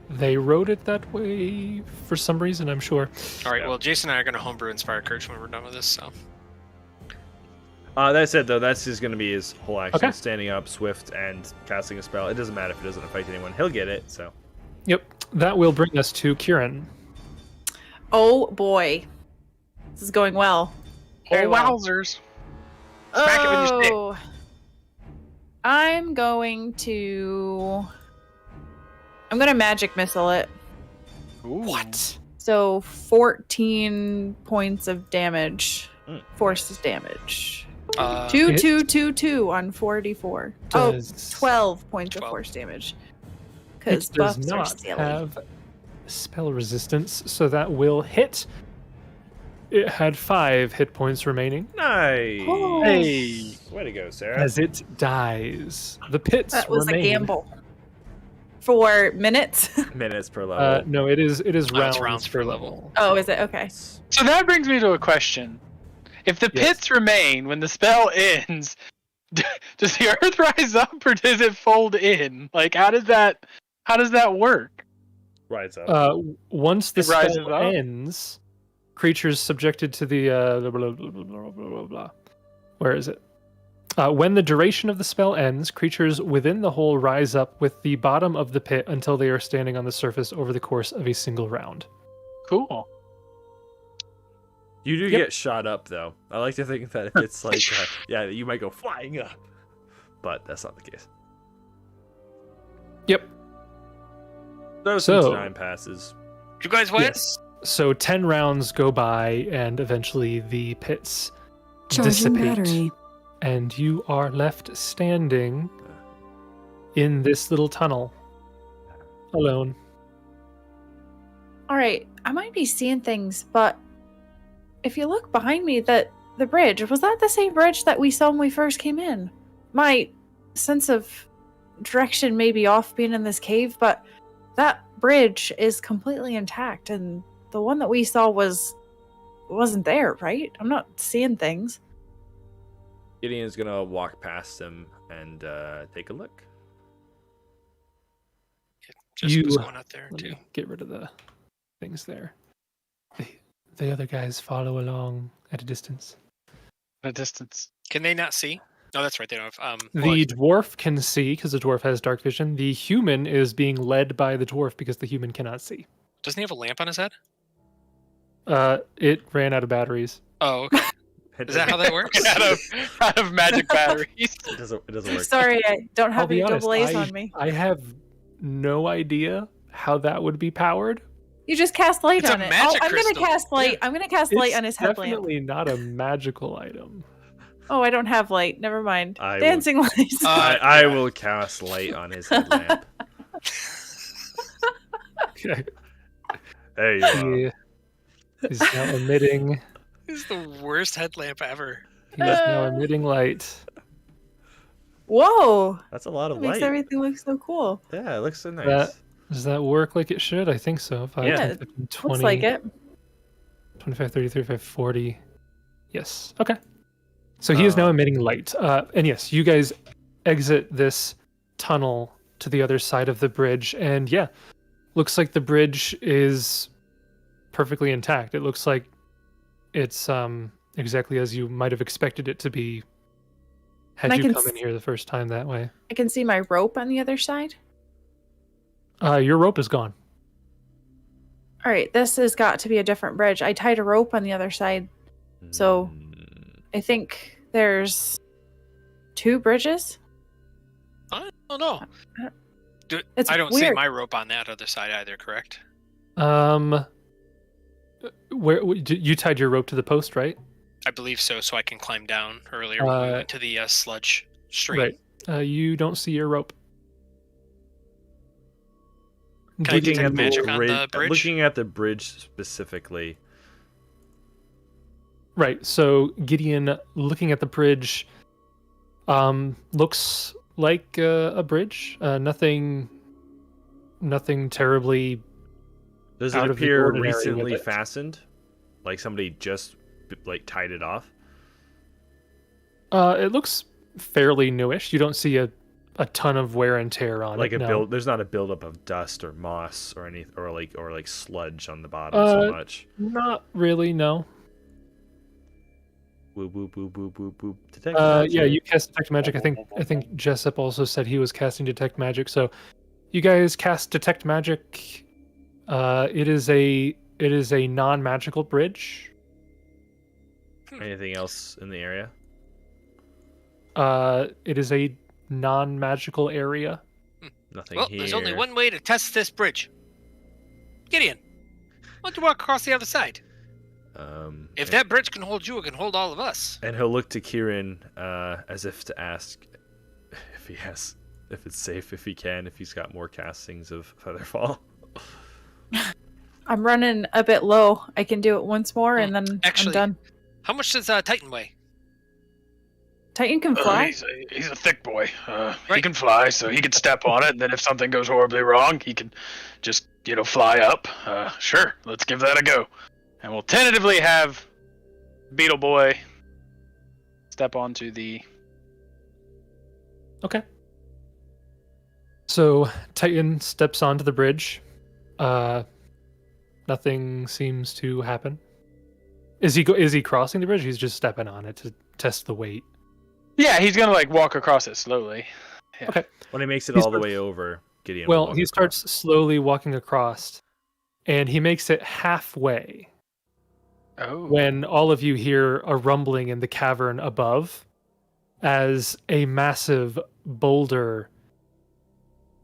They wrote it that way for some reason, I'm sure. All right. Yeah. Well, Jason and I are going to homebrew Inspire Courage when we're done with this. So That said, though, that's just going to be his whole action: Okay. standing up, swift, and casting a spell. It doesn't matter if it doesn't affect anyone; he'll get it. So, Yep, that will bring us to Kieran. Oh boy, this is going well. Very Oh, well. wowzers. Smack it with your stick. Oh, I'm going to magic missile it. What? So 14 points of damage, force damage. 2 on 4d4. Oh, 12 points of force damage. Because It does buffs are not silly. have spell resistance, so that will hit. It had 5 hit points remaining Nice. Oh. Hey. Way to go, Sarah. as it dies. The pits That was remain. a gamble. For minutes? Minutes per level. No, it is rounds, rounds per per level. Oh, is it? Okay. So that brings me to a question. If the Yes. pits remain when the spell ends, does the earth rise up or does it fold in? Like, how does that work? Rise up. Once the It rises spell up? ends, creatures subjected to the blah, blah, blah, blah, blah, blah, blah. Where is it? When the duration of the spell ends, creatures within the hole rise up with the bottom of the pit until they are standing on the surface over the course of a single round. Cool. You do Yep. get shot up, though. I like to think that it's like, yeah, you might go flying up, but that's not the case. Yep. So, time passes. You guys win? Yes. So 10 rounds go by, and eventually the pits Charging dissipate, battery. and you are left standing in this little tunnel, alone. All right. I might be seeing things, but if you look behind me, the bridge, was that the same bridge that we saw when we first came in? My sense of direction may be off being in this cave, but that bridge is completely intact, and the one that we saw wasn't there, right? I'm not seeing things. Gideon's gonna walk past him and take a look. Just was going out there Let too. me get rid of the things there. The other guys follow along at a distance. At a distance. Can they not see? No, that's right. They don't have. The dwarf can see because the dwarf has dark vision. The human is being led by the dwarf because the human cannot see. Doesn't he have a lamp on his head? It ran out of batteries. Oh, okay. Is that how that works? out of magic batteries. It doesn't work. Sorry, I don't I'll have be any honest, double A's on me. I have no idea how that would be powered. You just cast light It's a on it. magic I'm gonna crystal. cast light. Yeah. I'm gonna cast light It's on his headlamp. definitely not a magical item. Oh, I don't have light. Never mind. I will- Dancing lights. I will cast light on his headlamp. Okay. There you are. He is now emitting. This is the worst headlamp ever. He is now emitting light. Whoa! That's a lot of That makes light. everything look so cool. Yeah, it looks so nice. That does that work like it should? I think so. 5, Yeah. 10, 15, 20, Looks like it. 25, 30, 35, 40. Yes. Okay. So he is now emitting light. And yes, you guys exit this tunnel to the other side of the bridge. And yeah, looks like the bridge is perfectly intact. It looks like it's exactly as you might have expected it to be had And I you can come in here the first time that way. I can see my rope on the other side. Your rope is gone. All right, this has got to be a different bridge. I tied a rope on the other side. So- I think there's 2 bridges. I don't know. It's I don't see weird. my rope on that other side either. Correct? Where you tied your rope to the post, right? I believe so. So I can climb down earlier when we went to the sludge stream. Right. You don't see your rope. Can I looking detect at magic on the bridge? Looking at the bridge specifically. Right. So Gideon, looking at the bridge, looks like a bridge. Nothing terribly. Does Out it of the appear ordinary with recently it. fastened? Like somebody just tied it off? It looks fairly newish. You don't see a ton of wear and tear on Like it. a no. build. There's not a buildup of dust or moss or any or like sludge on the bottom so much. Not really. No. Boop boop boop boop boop boop. Detect Yeah, magic. you cast detect magic. I think Jessup also said he was casting detect magic. So, you guys cast detect magic. It is a non-magical bridge. Anything else in the area? It is a non-magical area. Nothing Well, here. there's only one way to test this bridge. Gideon, why don't you walk across the other side? If that bridge can hold you, it can hold all of us. And he'll look to Kieran as if to ask if it's safe, if he can, if he's got more castings of Featherfall. I'm running a bit low. I can do it once more, and then Actually, I'm done. How much does Titan weigh? Titan can fly. He's a thick boy. He can fly, so he can step on it, and then if something goes horribly wrong, he can just, fly up. Sure, let's give that a go. And we'll tentatively have Beetle Boy step onto the... Okay. So Titan steps onto the bridge. Nothing seems to happen. Is he crossing the bridge? He's just stepping on it to test the weight. Yeah, he's gonna walk across it slowly. Yeah. Okay. When he makes it He all the starts- way over, Gideon. will Well, walk he across. starts slowly walking across, and he makes it halfway Oh. when all of you hear a rumbling in the cavern above as a massive boulder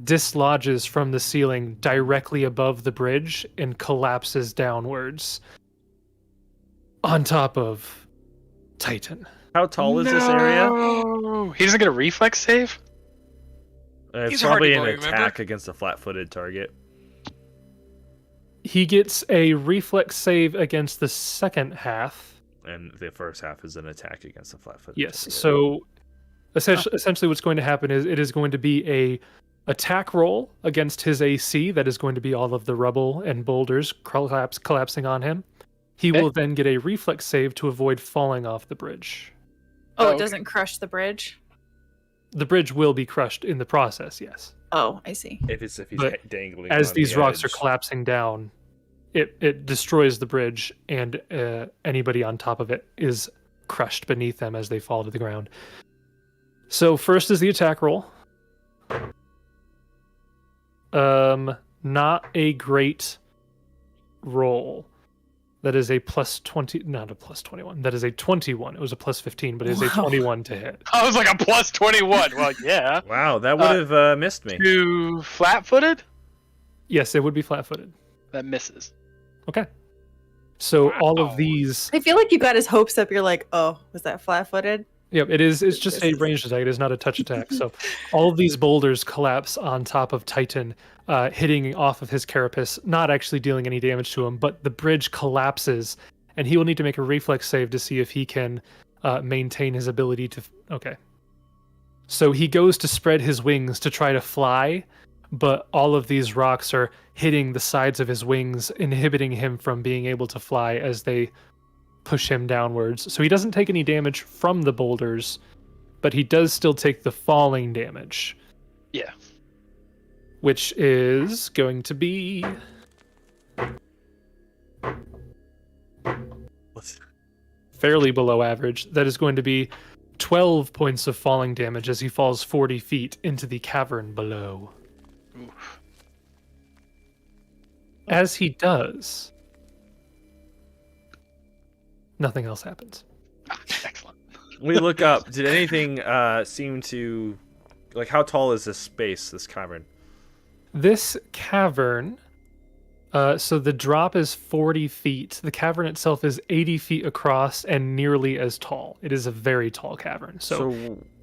dislodges from the ceiling directly above the bridge and collapses downwards on top of Titan. How tall is this area? No! He doesn't get a reflex save? It's He's a hardy probably an boy, attack remember? against a flat-footed target. He gets a reflex save against the second half. And the first half is an attack against a flat-footed Yes. target. So essentially what's going to happen is it is going to be a attack roll against his AC that is going to be all of the rubble and boulders collapsing on him. He Okay. will then get a reflex save to avoid falling off the bridge. Oh, Oh, it okay. doesn't crush the bridge. The bridge will be crushed in the process, yes. Oh, I see. if he's But dangling As on these the rocks are edge. collapsing down, it destroys the bridge, and anybody on top of it is crushed beneath them as they fall to the ground. So first is the attack roll. Not a great roll. That is a plus 20, not a plus 21. That is a 21. It was a plus 15, but it is a Wow. 21 to hit. I was like a plus 21. Well, yeah. Wow, that would have missed me. To flat-footed? Yes, it would be flat-footed. That misses. Okay. So all Wow. of these, I feel like you got his hopes up. You're like, oh, was that flat-footed? yep, it's just a ranged attack. It is not a touch attack. So all of these boulders collapse on top of Titan, hitting off of his carapace, not actually dealing any damage to him, but the bridge collapses, and he will need to make a reflex save to see if he can maintain his ability to. Okay. So he goes to spread his wings to try to fly, but all of these rocks are hitting the sides of his wings, inhibiting him from being able to fly as they push him downwards. So he doesn't take any damage from the boulders, but he does still take the falling damage. Yeah. Which is going to be fairly below average. That is going to be 12 points of falling damage as he falls 40 feet into the cavern below. Oof. As he does, nothing else happens. Excellent. We look up. Did anything seem to... Like, how tall is this space, this cavern? This cavern, so the drop is 40 feet. The cavern itself is 80 feet across and nearly as tall. It is a very tall cavern. So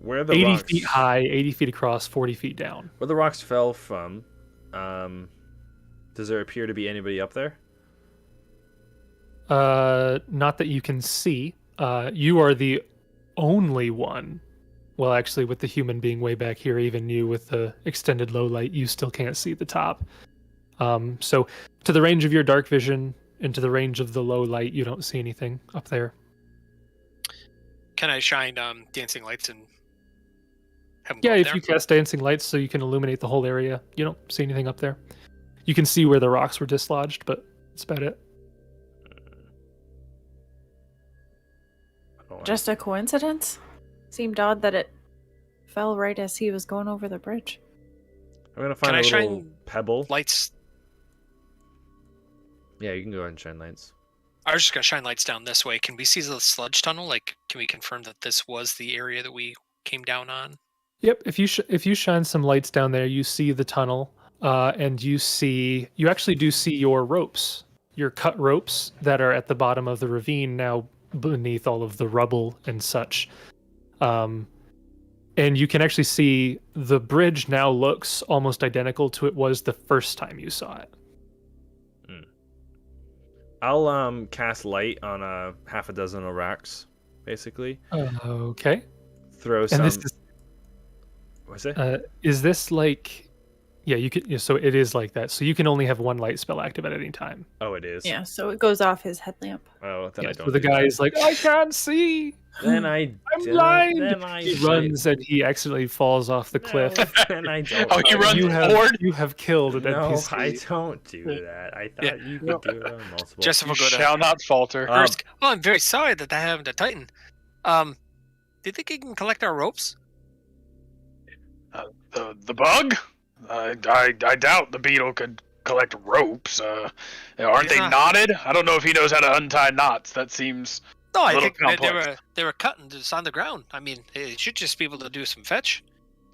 where are the 80 rocks... feet high, 80 feet across, 40 feet down. Where the rocks fell from, does there appear to be anybody up there? Not that you can see. You are the only one. Well, actually, with the human being way back here, even you with the extended low light, you still can't see the top. So to the range of your dark vision and to the range of the low light, you don't see anything up there. Can I shine dancing lights and have them Yeah, go up if there? you cast dancing lights so you can illuminate the whole area, you don't see anything up there. You can see where the rocks were dislodged, but that's about it. Oh, Just a coincidence? Seemed odd that it fell right as he was going over the bridge. I'm gonna find Can a I little shine pebble. Lights. Yeah, you can go ahead and shine lights. I was just gonna shine lights down this way. Can we see the sludge tunnel? Like, can we confirm that this was the area that we came down on. Yep. If you shine some lights down there, you see the tunnel, and you actually do see your ropes, your cut ropes that are at the bottom of the ravine now, beneath all of the rubble and such. And you can actually see the bridge now looks almost identical to it was the first time you saw it. I'll cast light on half a dozen rocks, basically. Okay. Throw And some. this is What's it? Is this like? Yeah, you could. Yeah, so it is like that. So you can only have one light spell active at any time. Oh, it is. Yeah, so it goes off his headlamp. Oh, then I Yeah, don't. so the do guy that. is like, I can't see. Then I'm blind. Then I He runs and he accidentally falls off the cliff. Then I don't. Oh, he runs forward? You have killed an No, NPC. I don't do that. I thought you could do it on multiple. Jessup will You go to shall not falter. Hursk. Oh, I'm very sorry that happened to Titan. Do you think he can collect our ropes? The bug? I doubt the beetle could collect ropes. Aren't they Yeah. knotted? I don't know if he knows how to untie knots. That seems. No, I Little think they complex. were cutting just on the ground. I mean, he should just be able to do some fetch.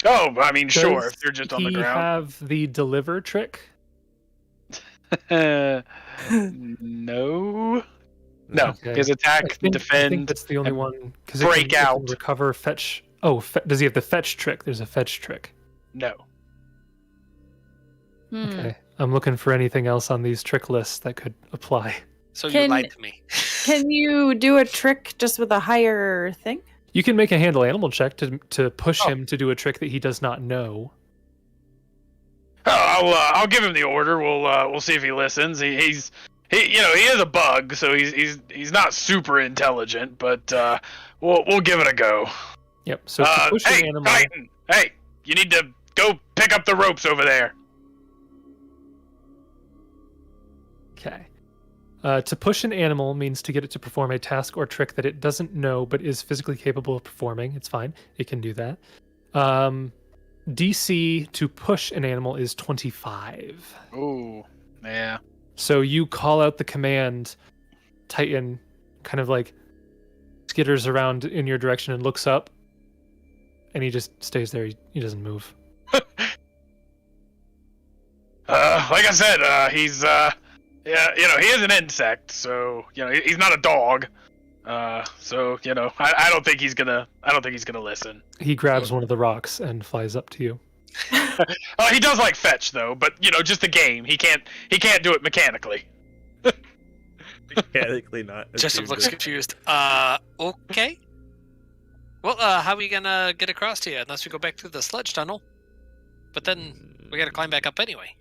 Oh, I mean, sure. Does If they're just on the he ground. have the deliver trick? No. No. Okay. His attack, I think defend. that's the only one. Because break out. recover, fetch. Oh, does he have the fetch trick? There's a fetch trick. No. Okay. I'm looking for anything else on these trick lists that could apply. So you Can- lied to me. Can you do a trick just with a higher thing? You can make a handle animal check to push him to do a trick that he does not know. Oh, I'll give him the order. We'll see if he listens. He is a bug, so he's not super intelligent, but we'll give it a go. Yep. So to push Hey, an animal. Titan! Hey, you need to go pick up the ropes over there. Okay. To push an animal means to get it to perform a task or trick that it doesn't know but is physically capable of performing. It's fine. It can do that. DC to push an animal is 25. Ooh, yeah. So you call out the command, Titan kind of like skitters around in your direction and looks up, and he just stays there. He doesn't move. Like I said, he's yeah, he is an insect, so he's not a dog. So I don't think he's gonna listen. He grabs one of the rocks and flies up to you. He does like fetch though, but just the game. He can't do it mechanically. Mechanically not. Jessup looks confused. Okay. Well, how are we gonna get across here unless we go back through the sludge tunnel? But then we gotta climb back up anyway.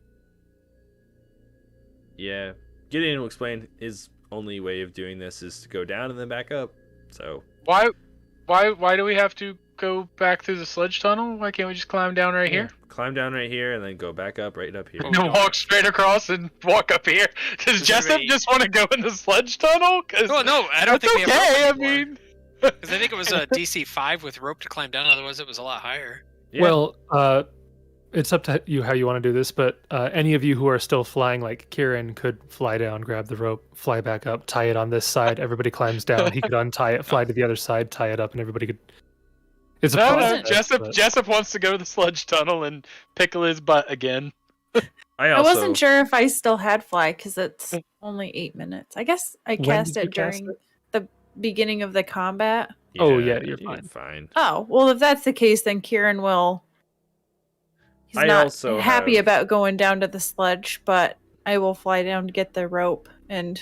Yeah, Gideon will explain his only way of doing this is to go down and then back up. So Why do we have to go back through the sludge tunnel? Why can't we just climb down right here? climb down right here and then go back up right up here. Oh, No, no. walk straight across and walk up here. Does This is Jessup very- just want to go in the sludge tunnel? Oh no, I don't That's think we have okay. I rope anymore. mean, Because I think it was a DC 5 with rope to climb down. Otherwise, it was a lot higher. Yeah. Well, it's up to you how you want to do this, but any of you who are still flying, like Kieran, could fly down, grab the rope, fly back up, tie it on this side. Everybody climbs down. He could untie it, fly to the other side, tie it up, and everybody could. It's a no. process, but- Jessup wants to go to the sludge tunnel and pickle his butt again. I I also wasn't sure if I still had fly because it's only 8 minutes. I guess I When cast did you it cast during the beginning of the combat. Oh, yeah, you're fine. fine. Oh, well, if that's the case, then Kieran will. He's I not also happy have- about going down to the sludge, but I will fly down to get the rope and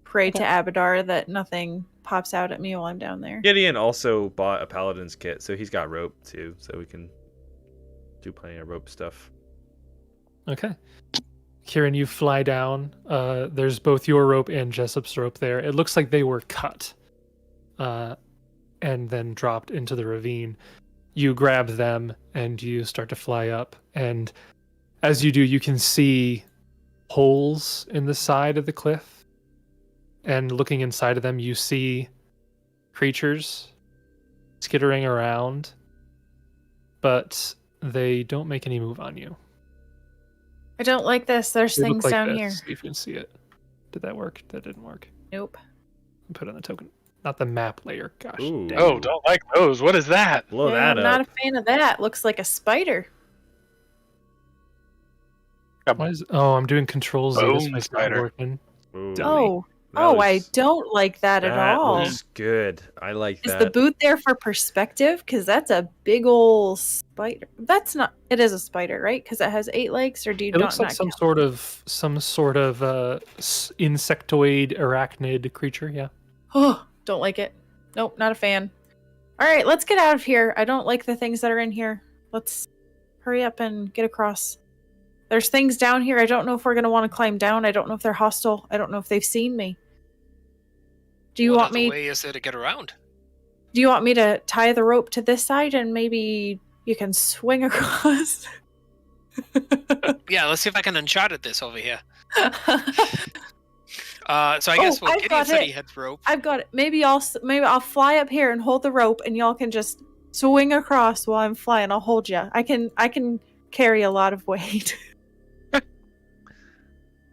pray to Abadar that nothing pops out at me while I'm down there. Gideon also bought a paladin's kit, so he's got rope too, so we can do plenty of rope stuff. Okay. Kieran, you fly down. There's both your rope and Jessup's rope there. It looks like they were cut and then dropped into the ravine. You grab them and you start to fly up. And as you do, you can see holes in the side of the cliff. And looking inside of them, you see creatures skittering around, but they don't make any move on you. I don't like this. There's They look things like down this. here. See if you can see it. Did that work? That didn't work. Nope. Put it on the token. not the map layer. Gosh. Ooh. dang. Oh, don't like those. What is that? Blow Yeah, that I'm not up. a fan of that. Looks like a spider. Why is, oh, I'm doing Control Z. That's Boom why it's not spider. working. Ooh. Oh, That I looks- don't like that at That all. looks good. I like Is that. the boot there for perspective? Because that's a big ol' spider. That's not. It is a spider, right? Because it has 8 legs, or do you It looks like not some count? sort of insectoid arachnid creature. Yeah. Oh, don't like it. Nope, not a fan. All right, let's get out of here. I don't like the things that are in here. Let's hurry up and get across. There's things down here. I don't know if we're going to want to climb down. I don't know if they're hostile. I don't know if they've seen me. Do you What want other me? way is there to get around? Do you want me to tie the rope to this side and maybe you can swing across? Yeah, let's see if I can uncharted this over here. So I guess Oh, what I've Gideon got said it. he had rope. I've got it. Maybe I'll fly up here and hold the rope, and y'all can just swing across while I'm flying. I'll hold you. I can carry a lot of weight.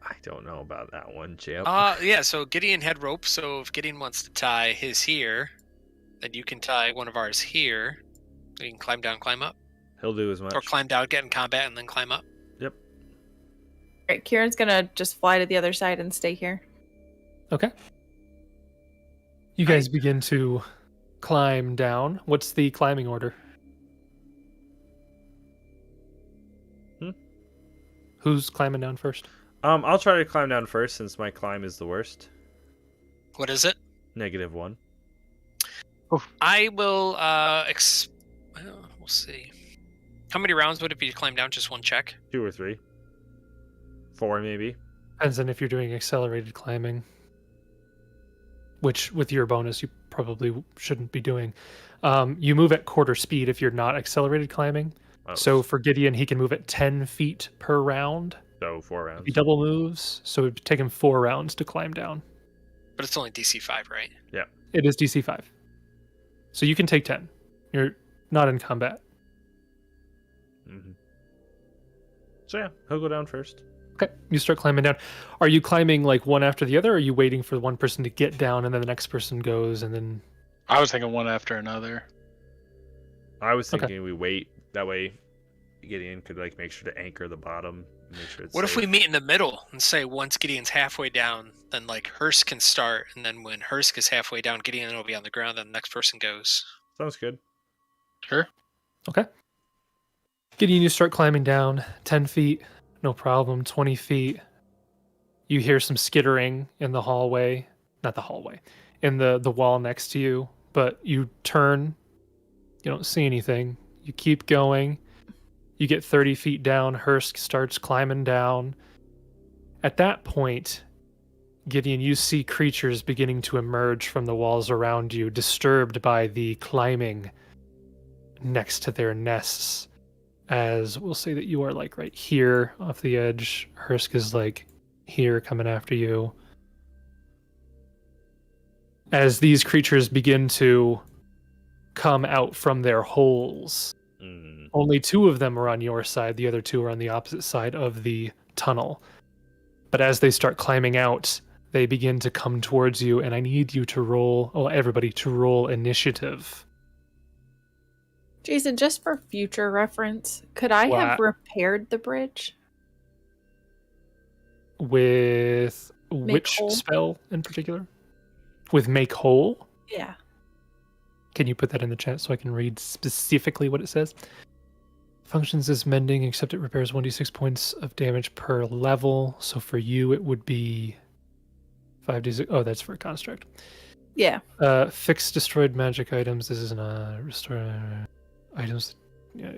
I don't know about that one, champ. Yeah, so Gideon had rope, so if Gideon wants to tie his here, then you can tie one of ours here. You can climb down, climb up. He'll do as much. Or climb down, get in combat, and then climb up. Yep. Right, Kieran's gonna just fly to the other side and stay here. Okay. You guys begin to climb down. What's the climbing order? Who's climbing down first? I'll try to climb down first since my climb is the worst. What is it? -1. I will, well, we'll see. How many rounds would it be to climb down? Just one check? 2 or 3. 4 maybe. Depends on if you're doing accelerated climbing, which with your bonus you probably shouldn't be doing. You move at quarter speed if you're not accelerated climbing. Oh, So for Gideon, he can move at 10 feet per round. so 4 rounds. He double moves, so it'd take him 4 rounds to climb down. But it's only DC 5, right? It is DC 5. So you can take 10. You're not in combat. Mm-hmm. So yeah, he'll go down first. Okay, you start climbing down. Are you climbing like one after the other, or are you waiting for one person to get down and then the next person goes and then... I was thinking one after another. I was Okay. thinking we wait. That way Gideon could like make sure to anchor the bottom. Make sure it's What if safe. we meet in the middle and say once Gideon's halfway down, then like Hursk can start, and then when Hursk is halfway down, Gideon will be on the ground, then the next person goes. Sounds good. Sure. Okay. Gideon, you start climbing down 10 feet, no problem. 20 feet. You hear some skittering in the hallway. Not the hallway. In the wall next to you. But you turn. You don't see anything. You keep going. You get 30 feet down. Hursk starts climbing down. At that point, Gideon, you see creatures beginning to emerge from the walls around you, disturbed by the climbing next to their nests. As we'll say that you are like right here off the edge. Hursk is like here coming after you. As these creatures begin to come out from their holes, only 2 of them are on your side. The other 2 are on the opposite side of the tunnel. But as they start climbing out, they begin to come towards you, and I need you to roll, everybody to roll initiative. Jason, just for future reference, could I have repaired the bridge? With Make which whole? spell in particular? With make whole? Yeah. Can you put that in the chat so I can read specifically what it says? Functions as mending, except it repairs 1d6 points of damage per level. So for you, it would be 5d6. Oh, that's for a construct. Yeah. Fix destroyed magic items. This is not restore items. Yeah.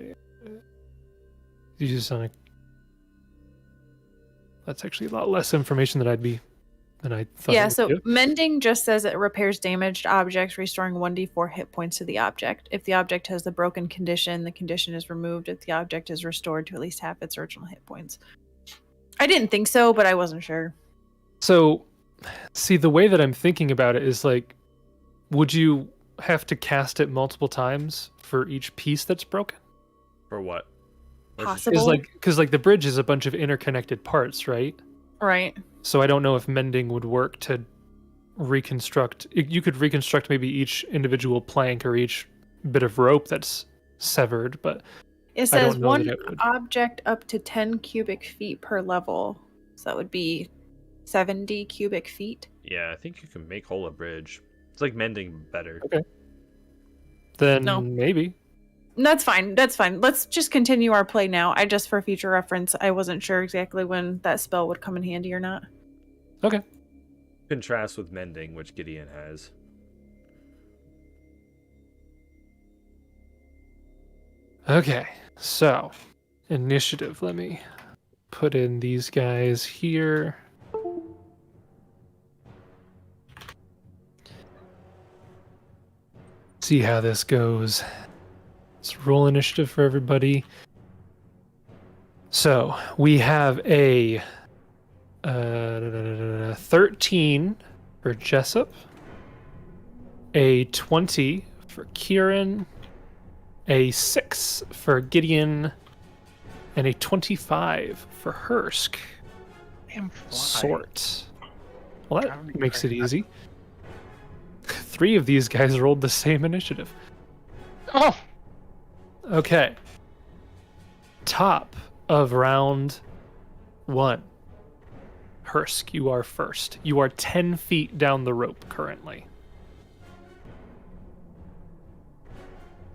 You just on a. That's actually a lot less information than I thought. Yeah, it so would give. mending just says it repairs damaged objects, restoring 1d4 hit points to the object. If the object has the broken condition, the condition is removed. If the object is restored to at least half its original hit points. I didn't think so, but I wasn't sure. So, see, the way that I'm thinking about it is like, would you have to cast it multiple times for each piece that's broken? For what? Possible. Because like the bridge is a bunch of interconnected parts, right? Right. So I don't know if mending would work to reconstruct. You could reconstruct maybe each individual plank or each bit of rope that's severed, but It I says don't know one that it would. object up to 10 cubic feet per level. So that would be 70 cubic feet. Yeah, I think you can make whole a bridge. It's like mending better. Okay. Then No. maybe. That's fine. That's fine. Let's just continue our play now. I just, for future reference, I wasn't sure exactly when that spell would come in handy or not. Okay. Contrast with mending, which Gideon has. Okay. So, initiative. Let me put in these guys here. See how this goes. Let's roll initiative for everybody. So we have a 13 for Jessup, a 20 for Kieran, a 6 for Gideon, and a 25 for Hursk. Damn fly. Sort. Well, that Driving me makes it crazy. easy. 3 of these guys rolled the same initiative. Oh, Okay. Top of round 1. Hursk, you are first. You are 10 feet down the rope currently.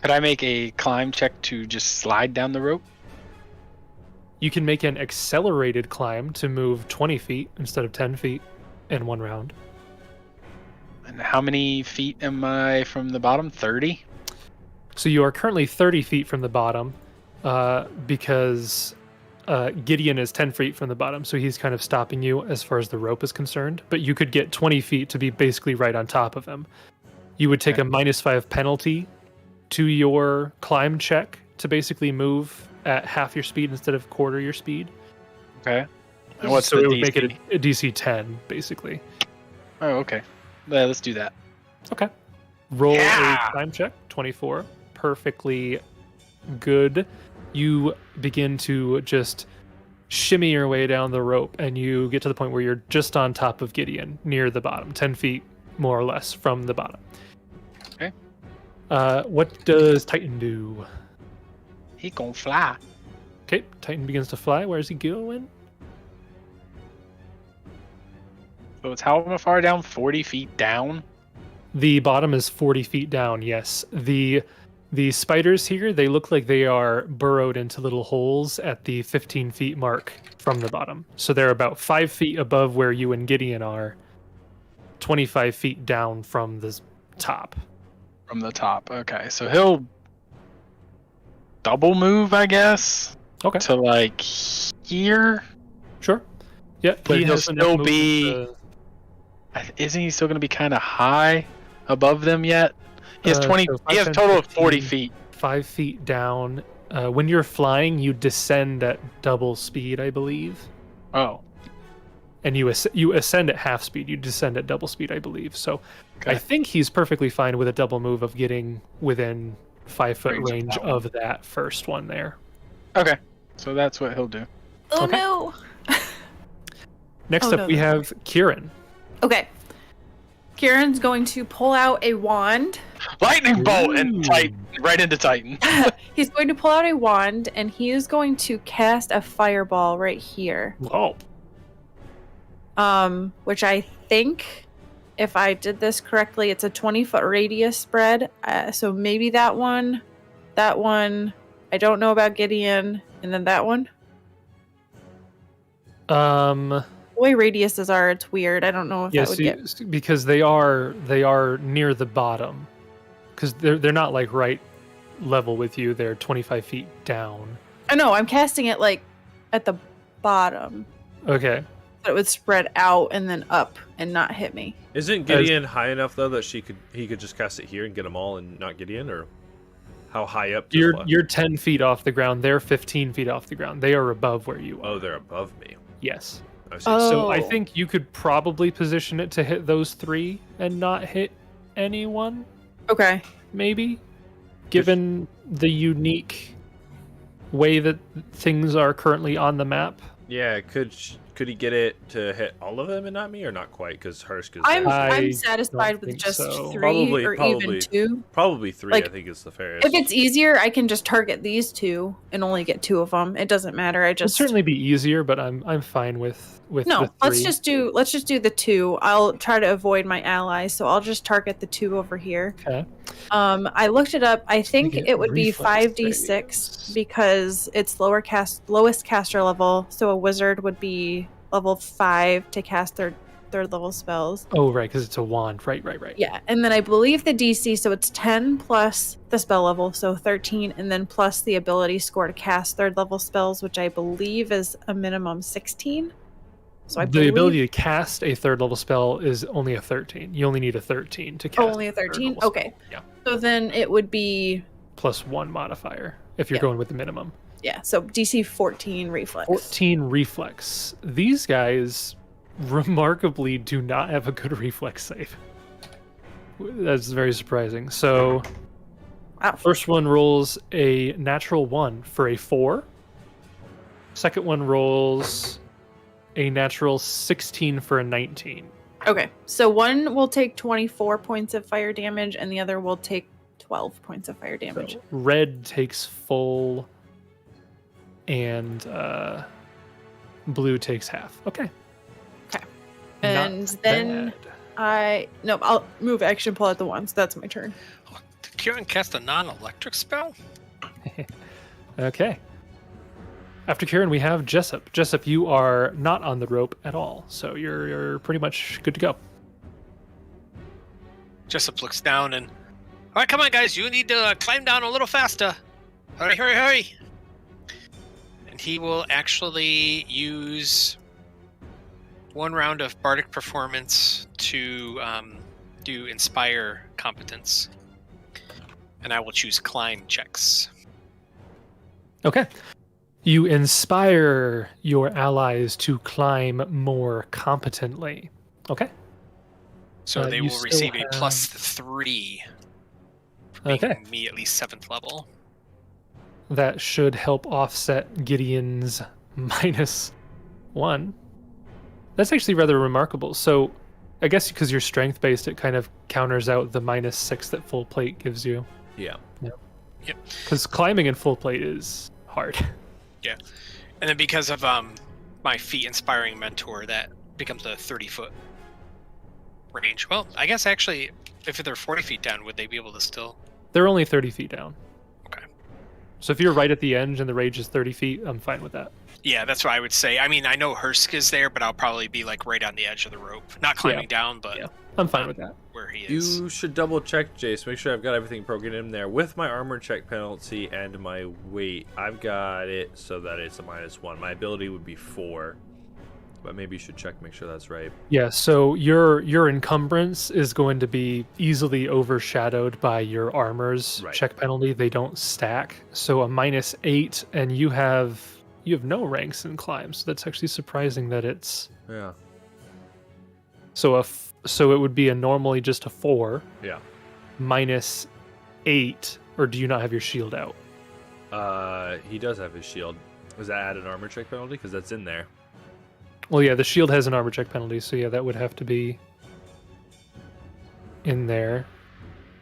could I make a climb check to just slide down the rope? You can make an accelerated climb to move 20 feet instead of 10 feet in one round. And how many feet am I from the bottom? 30? So you are currently 30 feet from the bottom because Gideon is 10 feet from the bottom, so he's kind of stopping you as far as the rope is concerned. But you could get 20 feet to be basically right on top of him. You would take a -5 penalty to your climb check to basically move at half your speed instead of quarter your speed. Okay. And what's so the it would DC? make it a DC 10, basically. Oh, okay. Yeah, let's do that. Okay. Roll Yeah! a climb check, 24. Perfectly good. You begin to just shimmy your way down the rope, and you get to the point where you're just on top of Gideon, near the bottom, 10 feet more or less from the bottom. Okay. What does Titan do? He gonna fly. Okay, Titan begins to fly. Where's he going? So it's how far down? 40 feet down? The bottom is 40 feet down, yes. The spiders here, they look like they are burrowed into little holes at the 15 feet mark from the bottom. So they're about 5 feet above where you and Gideon are, 25 feet down from the top. From the top. Okay, so he'll double move, I guess, Okay, to like here. sure. Yeah, But he he'll has enough still movement be- to- Isn't he still going to be kind of high above them yet? He has 20. so He has 5, a total of 40 10, feet. 5 feet down. When you're flying, you descend at double speed, I believe. Oh, And you ascend at half speed. You descend at double speed, I believe. So okay. I think he's perfectly fine with a double move of getting within 5 foot Range of range that one. of that first one there. Okay, so that's what he'll do. Oh Okay. no! Next Oh, up, no, we no. have Kieran. Okay. Kieran's going to pull out a wand. Lightning bolt and Ooh. Titan right into Titan. He's going to pull out a wand and he is going to cast a fireball right here. Whoa. Which I think, if I did this correctly, it's a 20-foot radius spread. So maybe that one. I don't know about Gideon, and then that one. The way radiuses are, it's weird. I don't know if that Yes, would get. because they are near the bottom, because they're not like right level with you. They're 25 feet down. I know. I'm casting it like at the bottom, Okay. so it would spread out and then up and not hit me. Isn't Gideon high enough though that he could just cast it here and get them all and not Gideon, or how high up? to fly? You're 10 feet off the ground. They're 15 feet off the ground. They are above where you are. Oh, they're above me. Yes. I see. So I Oh. think you could probably position it to hit those 3 and not hit anyone, Okay. maybe, given the unique way that things are currently on the map. Yeah, could Could he get it to hit all of them and not me, or not quite? Because Hursk is. I'm I satisfied don't with think just so. 3 Probably- or probably. even 2. Probably 3. Like, I think is the fairest. If it's easier, I can just target these 2 and only get 2 of them. It doesn't matter. I It'd just certainly be easier, but I'm fine with the no. 3. Let's just do the 2. I'll try to avoid my allies, so I'll just target the 2 over here. Okay. I looked it up. I think get it would be reflex 5d6 saves. because it's lowest caster level. So a wizard would be level 5 to cast their third level spells. Oh, right, because it's a wand. Right. Yeah, and then I believe the DC, so it's 10 plus the spell level, so 13, and then plus the ability score to cast third level spells, which I believe is a minimum 16. So The ability to cast a third level spell is only a 13. You only need a 13 to cast. only a third 13. level Okay. spell. Yeah. So then it would be Plus 1 modifier if you're Yeah. going with the minimum. so DC 14 reflex. 14 reflex. These guys remarkably do not have a good reflex save. That's very surprising. So, Wow. first one rolls a natural 1 for a 4. Second one rolls a natural 16 for a 19. Okay, so one will take 24 points of fire damage, and the other will take 12 points of fire damage. So red takes full, and blue takes half. Okay. And Not then I'll move action, pull out the ones. That's my turn. Did Kieran cast a non-electric spell? bad. Okay. After Kieran, we have Jessup. Jessup, you are not on the rope at all, so you're pretty much good to go. Jessup looks down and, all right, come on, guys, you need to climb down a little faster. Hurry. And he will actually use 1 round of bardic performance to do inspire competence. And I will choose climb checks. Okay. You inspire your allies to climb more competently. Okay. So they you will still receive a have- plus 3 for being Okay. me at least 7th level. That should help offset Gideon's -1. That's actually rather remarkable. So, I guess because you're strength based, it kind of counters out the -6 that full plate gives you. Yeah. Because climbing in full plate is hard. And then because of my feat inspiring mentor, that becomes a 30-foot range. Well, I guess actually, if they're 40 feet down, would they be able to still? They're only 30 feet down. Okay. So if you're right at the edge and the range is 30 feet, I'm fine with that. Yeah, that's what I would say. I mean, I know Hursk is there, but I'll probably be like right on the edge of the rope, not climbing down, but Yeah. I'm fine with that. where he is. You should double check, Jace. Make sure I've got everything programmed in there with my armor check penalty and my weight. I've got it so that it's a -1. My ability would be 4, but maybe you should check, make sure that's right. Yeah, so your encumbrance is going to be easily overshadowed by your armor's Right. check penalty. They don't stack. So a -8, and you have no ranks in climb. So that's actually surprising that it's Yeah. so so it would be a normally just a 4 Yeah. -8, or do you not have your shield out? He does have his shield. Was that add an armor check penalty? Because that's in there. Well, yeah, the shield has an armor check penalty, so yeah, that would have to be in there.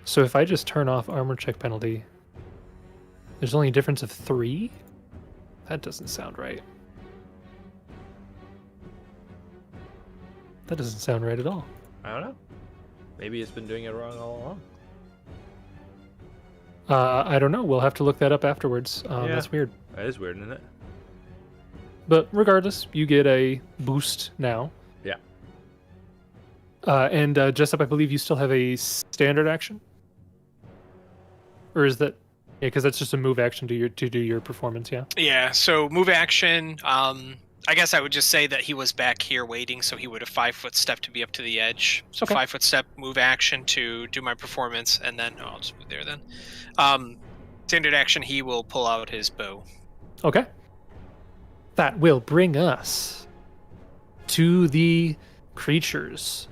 So if I just turn off armor check penalty, there's only a difference of 3? That doesn't sound right. That doesn't sound right at all. I don't know. Maybe it's been doing it wrong all along. I don't know. We'll have to look that up afterwards. Yeah. That's weird. That is weird, isn't it? But regardless, you get a boost now. Yeah. And Jessup, I believe you still have a standard action? Or is that... Yeah, because that's just a move action to do your performance, yeah? Yeah, so move action. I guess I would just say that he was back here waiting, so he would have 5-foot step to be up to the edge. So Okay. 5-foot step, move action to do my performance, and then I'll just move there then. Standard action, he will pull out his bow. Okay. That will bring us to the creatures.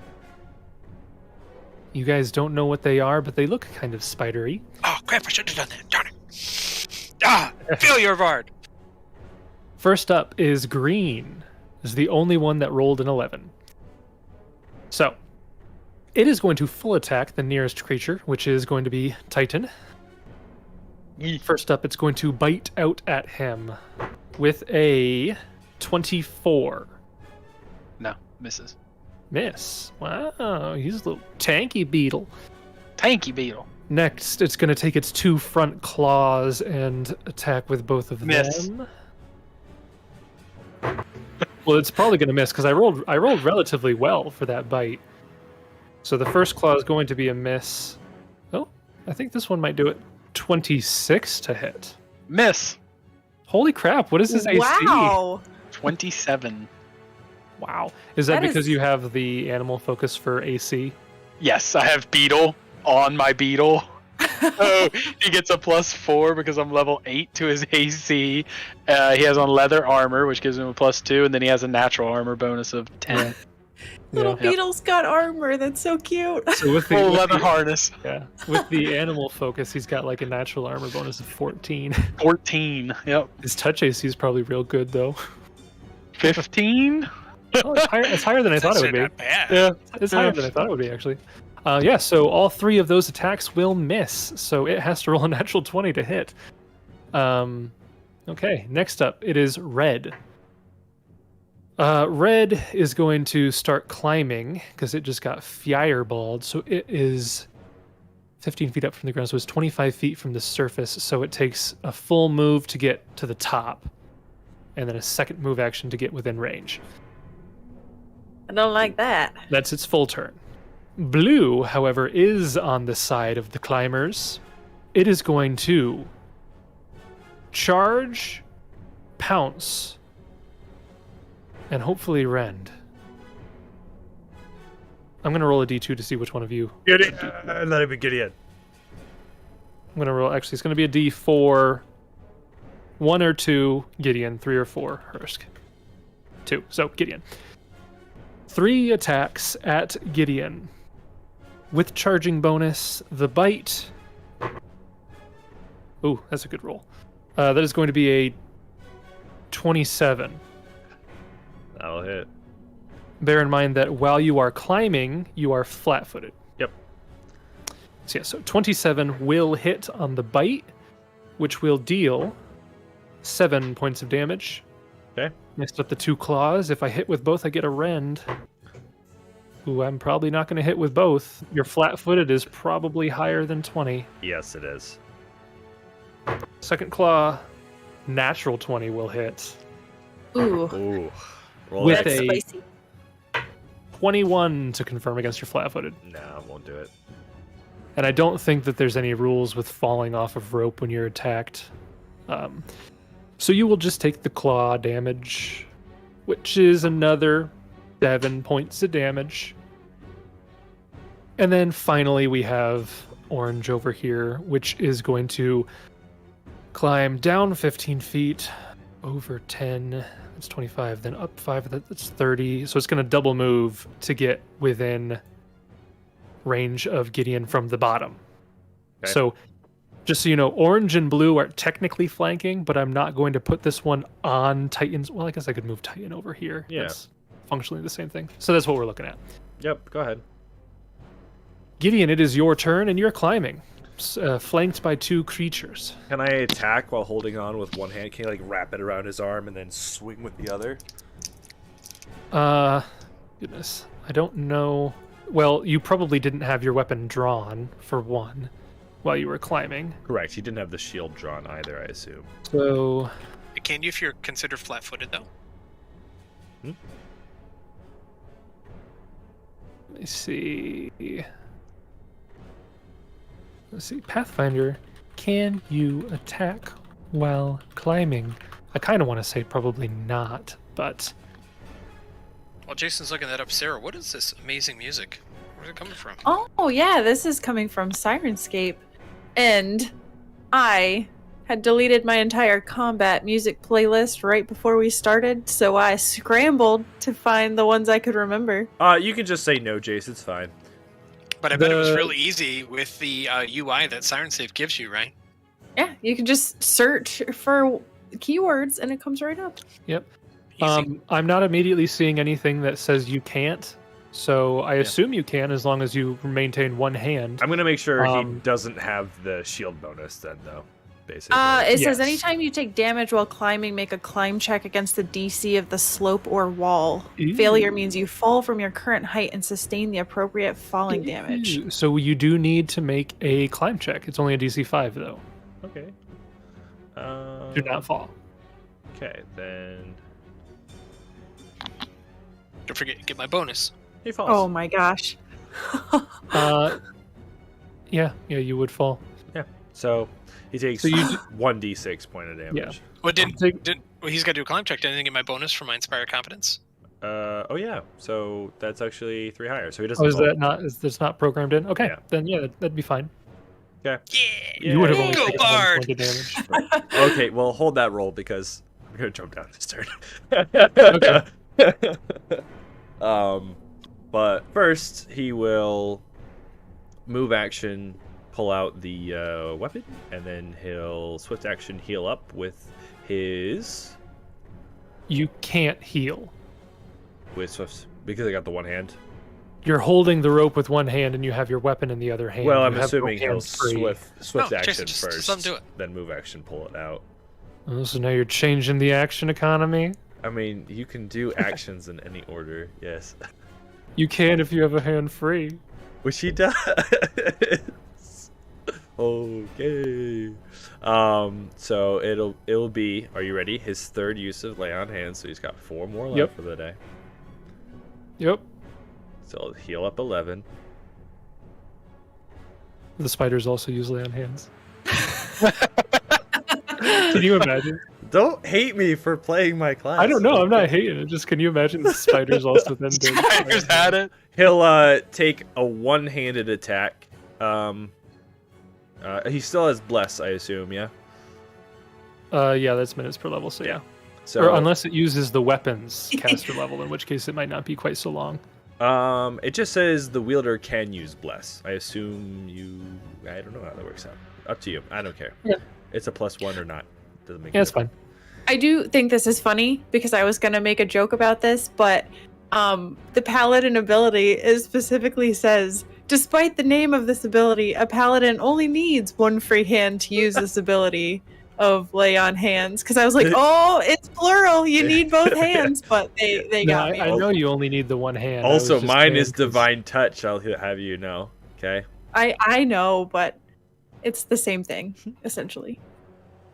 You guys don't know what they are, but they look kind of spidery. Oh crap! I should have done that. Darn it! Failure of art. First up is green. This is the only one that rolled an 11. So, it is going to full attack the nearest creature, which is going to be Titan. First up, it's going to bite out at him with a 24. No, misses. Miss. Wow, he's a little tanky beetle. Tanky beetle. Next, it's going to take its 2 front claws and attack with both of Miss. them. Well, it's probably going to miss because I rolled relatively well for that bite. So the first claw is going to be a miss. Oh, I think this one might do it. 26 to hit. Miss. Holy crap! What is his AC? Wow. 27. Wow. Is that That because is- you have the animal focus for AC? Yes, I have beetle on my beetle. So he gets a +4 because I'm level 8 to his AC. He has on leather armor, which gives him a +2, and then he has a natural armor bonus of 10. Little Yeah. beetle's got armor. That's so cute. So with the, Full with leather the- harness. yeah, with the animal focus, he's got like a natural armor bonus of 14. 14. Yep. His touch AC is probably real good though. 15. Oh, it's higher than I thought it would be. Not bad. Yeah. It's higher than I thought it would be, actually. Yeah, so all 3 of those attacks will miss, so it has to roll a natural 20 to hit. Okay, next up, it is Red. Red is going to start climbing, because it just got fireballed, so it is 15 feet up from the ground, so it's 25 feet from the surface, so it takes a full move to get to the top, and then a second move action to get within range. I don't like that. That's its full turn. Blue, however, is on the side of the climbers. It is going to charge, pounce, and hopefully rend. I'm going to roll a d2 to see which one of you. Gideon. Let it be Gideon. I'm going to roll, actually, it's going to be a d4. 1 or 2, Gideon. 3 or 4, Hursk. 2, so Gideon. 3 attacks at Gideon. With charging bonus, the bite. Ooh, that's a good roll. That is going to be a 27. That'll hit. Bear in mind that while you are climbing, you are flat-footed. Yep. So yeah, so 27 will hit on the bite, which will deal 7 points of damage. Okay. Next up, the 2 claws. If I hit with both, I get a rend. Ooh, I'm probably not going to hit with both. Your flat-footed is probably higher than 20. Yes, it is. Second claw, natural 20 will hit. Ooh. Ooh. Roll With that. That's a- spicy. 21 to confirm against your flat-footed. Nah, won't do it. And I don't think that there's any rules with falling off of rope when you're attacked. So you will just take the claw damage, which is another 7 points of damage. And then finally we have Orange over here, which is going to climb down 15 feet, over 10, that's 25, then up 5, that's 30. So it's going to double move to get within range of Gideon from the bottom. Okay. So just so you know, orange and blue are technically flanking, but I'm not going to put this one on Titan's. Well, I guess I could move Titan over here. Yeah. It's functionally the same thing. So that's what we're looking at. Yep, go ahead. Gideon, it is your turn, and you're climbing, flanked by 2 creatures. Can I attack while holding on with one hand? Can you, like, wrap it around his arm and then swing with the other? Goodness. I don't know. Well, you probably didn't have your weapon drawn, for one, while you were climbing. Correct. He didn't have the shield drawn either, I assume. So, Can you if you're considered flat-footed though? let me see. Let's see. Pathfinder, can you attack while climbing? I kind of want to say probably not, but While Jason's looking that up, Sarah, what is this amazing music? Where's it coming from? Oh, yeah, this is coming from Sirenscape. And I had deleted my entire combat music playlist right before we started, so I scrambled to find the ones I could remember. You can just say no, Jace. It's fine. But I bet it was The- really easy with the UI that Sirenscape gives you, right? Yeah, you can just search for keywords and it comes right up. yep. Easy. I'm not immediately seeing anything that says you can't, so I assume you can as long as you maintain one hand. I'm gonna make sure he Um, doesn't have the shield bonus then, though. Basically. It says Yes. anytime you take damage while climbing, make a climb check against the DC of the slope or wall. Ooh. Failure means you fall from your current height and sustain the appropriate falling damage. Ooh, so you do need to make a climb check. It's only a DC 5 though. Okay. Do not fall. Okay, then Don't forget, get my bonus. he falls. Oh my gosh. Yeah, you would fall. So he takes So you d- 1d6 point of damage. Yeah. Well, Take- well, he's got to do a climb check. Didn't I get my bonus for my inspired competence? Oh yeah. So that's actually 3 higher. So he doesn't. Oh, is fall. that not? Is this not programmed in? Okay, Yeah. then that'd be fine. Okay. Yeah. You would have only Go taken 1 Bard! point of damage. Okay. Well, hold that roll because I'm gonna jump down this turn. Okay. But first he will move action, pull out the weapon, and then he'll swift action heal up with his You can't heal. swift because I got the one hand. You're holding the rope with one hand, and you have your weapon in the other hand. Well, You I'm have no assuming he'll hands free. swift No, action Jason, just first, let him do it. then move action, pull it out. Oh, so now you're changing the action economy. I mean, you can do actions in any order, yes. You can if you have a hand free. Which he does. Okay. So it'll be. Are you ready? His third use of lay on hands, so he's got 4 more left Yep. for the day. Yep. So he'll heal up 11. The spiders also use lay on hands. Can you imagine? Don't hate me for playing my class. I don't know. I'm not hating it. Just can you imagine the spiders also then doing Spiders had it. He'll take a one-handed attack. He still has bless, I assume. Yeah. Yeah, that's minutes per level. So yeah. So Or unless it uses the weapons caster level, in which case it might not be quite so long. it just says the wielder can use bless. I assume you. I don't know how that works out. Up to you. I don't care. Yeah. It's a +1 or not. Doesn't make. Yeah, it's fine. I do think this is funny because I was gonna make a joke about this, but the paladin ability specifically says, despite the name of this ability, a paladin only needs 1 free hand to use this ability of lay on hands. Because I was like, oh, it's plural. You need both hands, but they No, got me. I know you only need the one hand. I Also, was just mine saying is 'cause- divine touch. I'll have you know. Okay. I know, but it's the same thing essentially.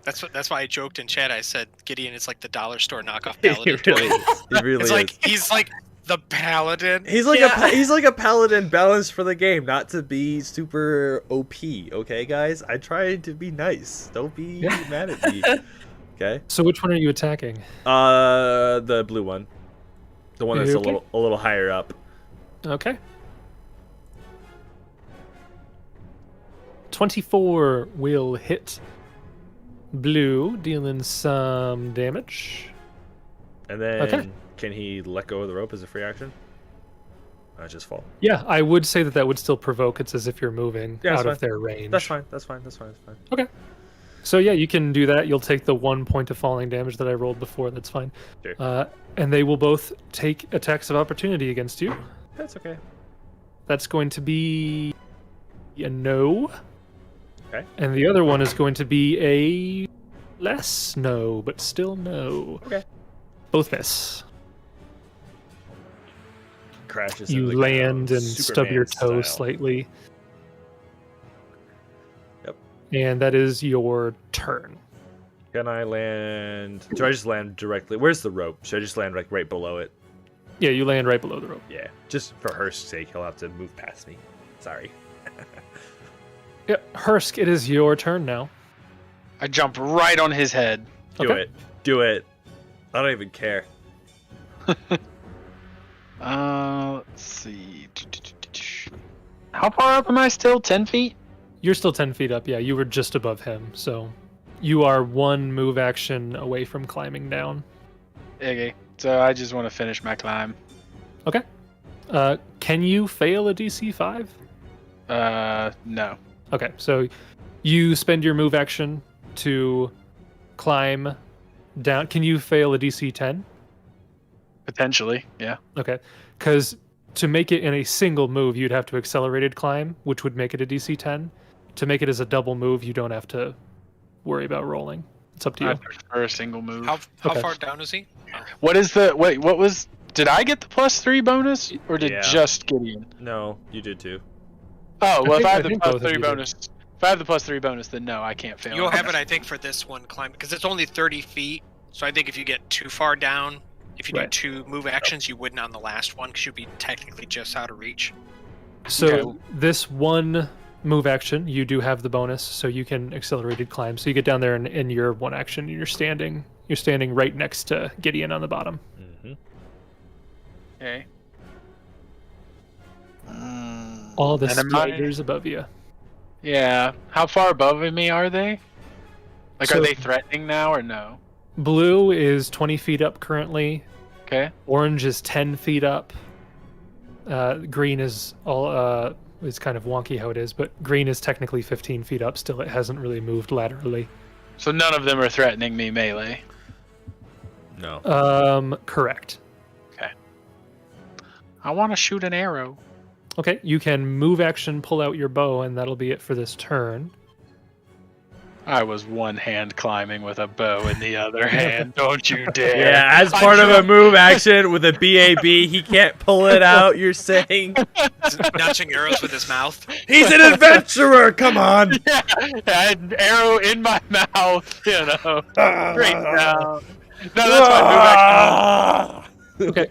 That's why I joked in chat. I said Gideon is like the dollar store knockoff He paladin really toy. is. He really It's is. like he's like the paladin. He's like Yeah. he's like a paladin balanced for the game, not to be super OP. Okay, guys. I tried to be nice. Don't be mad at me. Okay. So which one are you attacking? The blue one, the one that's Okay. a little higher up. Okay. 24 will hit blue, dealing some damage. And then Okay. can he let go of the rope as a free action? Just fall. Yeah, I would say that would still provoke. It's as if you're moving Yeah, that's out of fine. their range. That's fine. That's fine. That's fine. That's fine. Okay. So yeah, you can do that. You'll take the 1 point of falling damage that I rolled before. That's fine. Sure. And they will both take attacks of opportunity against you. That's okay. That's going to be a no. Okay. And the other one is going to be a less no, but still no. Okay. Both miss. Crashes. You into the land ground, and stub your toe Superman style. slightly. Yep. And that is your turn. Can I land? Do I just land directly? Where's the rope? Should I just land like right below it? Yeah, you land right below the rope. Yeah. Just for Hursk's sake, he'll have to move past me. Sorry. Yeah, Hursk, it is your turn now. I jump right on his head. Do Okay. it. Do it. I don't even care. Let's see. How far up am I still? 10 feet? You're still 10 feet up. Yeah, you were just above him. So you are 1 move action away from climbing down. Okay. So I just want to finish my climb. Okay. Can you fail a DC 5? No. Okay, so you spend your move action to climb down. Can you fail a DC 10? Potentially, yeah. Okay, because to make it in a single move, you'd have to accelerated climb, which would make it a DC 10. To make it as a double move, you don't have to worry about rolling. It's up to you. I prefer a single move. How Okay. far down is he? What is the wait? What was? Did I get the +3 bonus, or did Yeah. just Gideon? No, you did too. Oh well, if I have the think both of +3 you did. bonus, if I have the +3 bonus, then no, I can't fail. You'll on have it, that. I think, for this one climb because it's only 30 feet. So I think if you get too far down, if you do Right. 2 move actions, you wouldn't on the last one because you'd be technically just out of reach. So Okay. this one move action, you do have the bonus, so you can accelerated climb. So you get down there in your one action, and you're standing right next to Gideon on the bottom. Mm-hmm. Okay. All the And am I- spiders above you. Yeah. How far above me are they? Like, So- are they threatening now or no? Blue is 20 feet up currently. Okay. Orange is 10 feet up. Green is all it's kind of wonky how it is, but green is technically 15 feet up still. It hasn't really moved laterally. So none of them are threatening me melee. No. Correct. I want to shoot an arrow. Okay, you can move action, pull out your bow, and that'll be it for this turn. I was one hand climbing with a bow in the other hand. Don't you dare. Yeah, as part of a move action with a BAB, he can't pull it out. You're saying Notching arrows with his mouth. he's an adventurer. Come on. Yeah, I had an arrow in my mouth, you know. Straight down. No, that's my move action. Okay,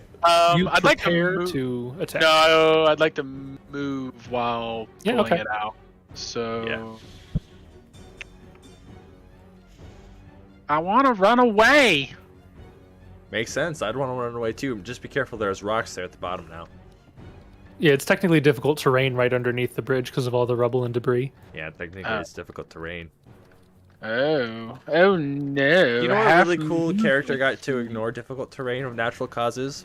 you I'd like to prepare move. to attack. No, I'd like to move while Yeah, pulling okay. it out. So Yeah. I want to run away. Makes sense. I'd want to run away too. Just be careful. There's rocks there at the bottom now. Yeah, it's technically difficult terrain right underneath the bridge because of all the rubble and debris. Yeah, technically it's difficult terrain. Oh no! You know what Half really cool me- character got to ignore difficult terrain of natural causes?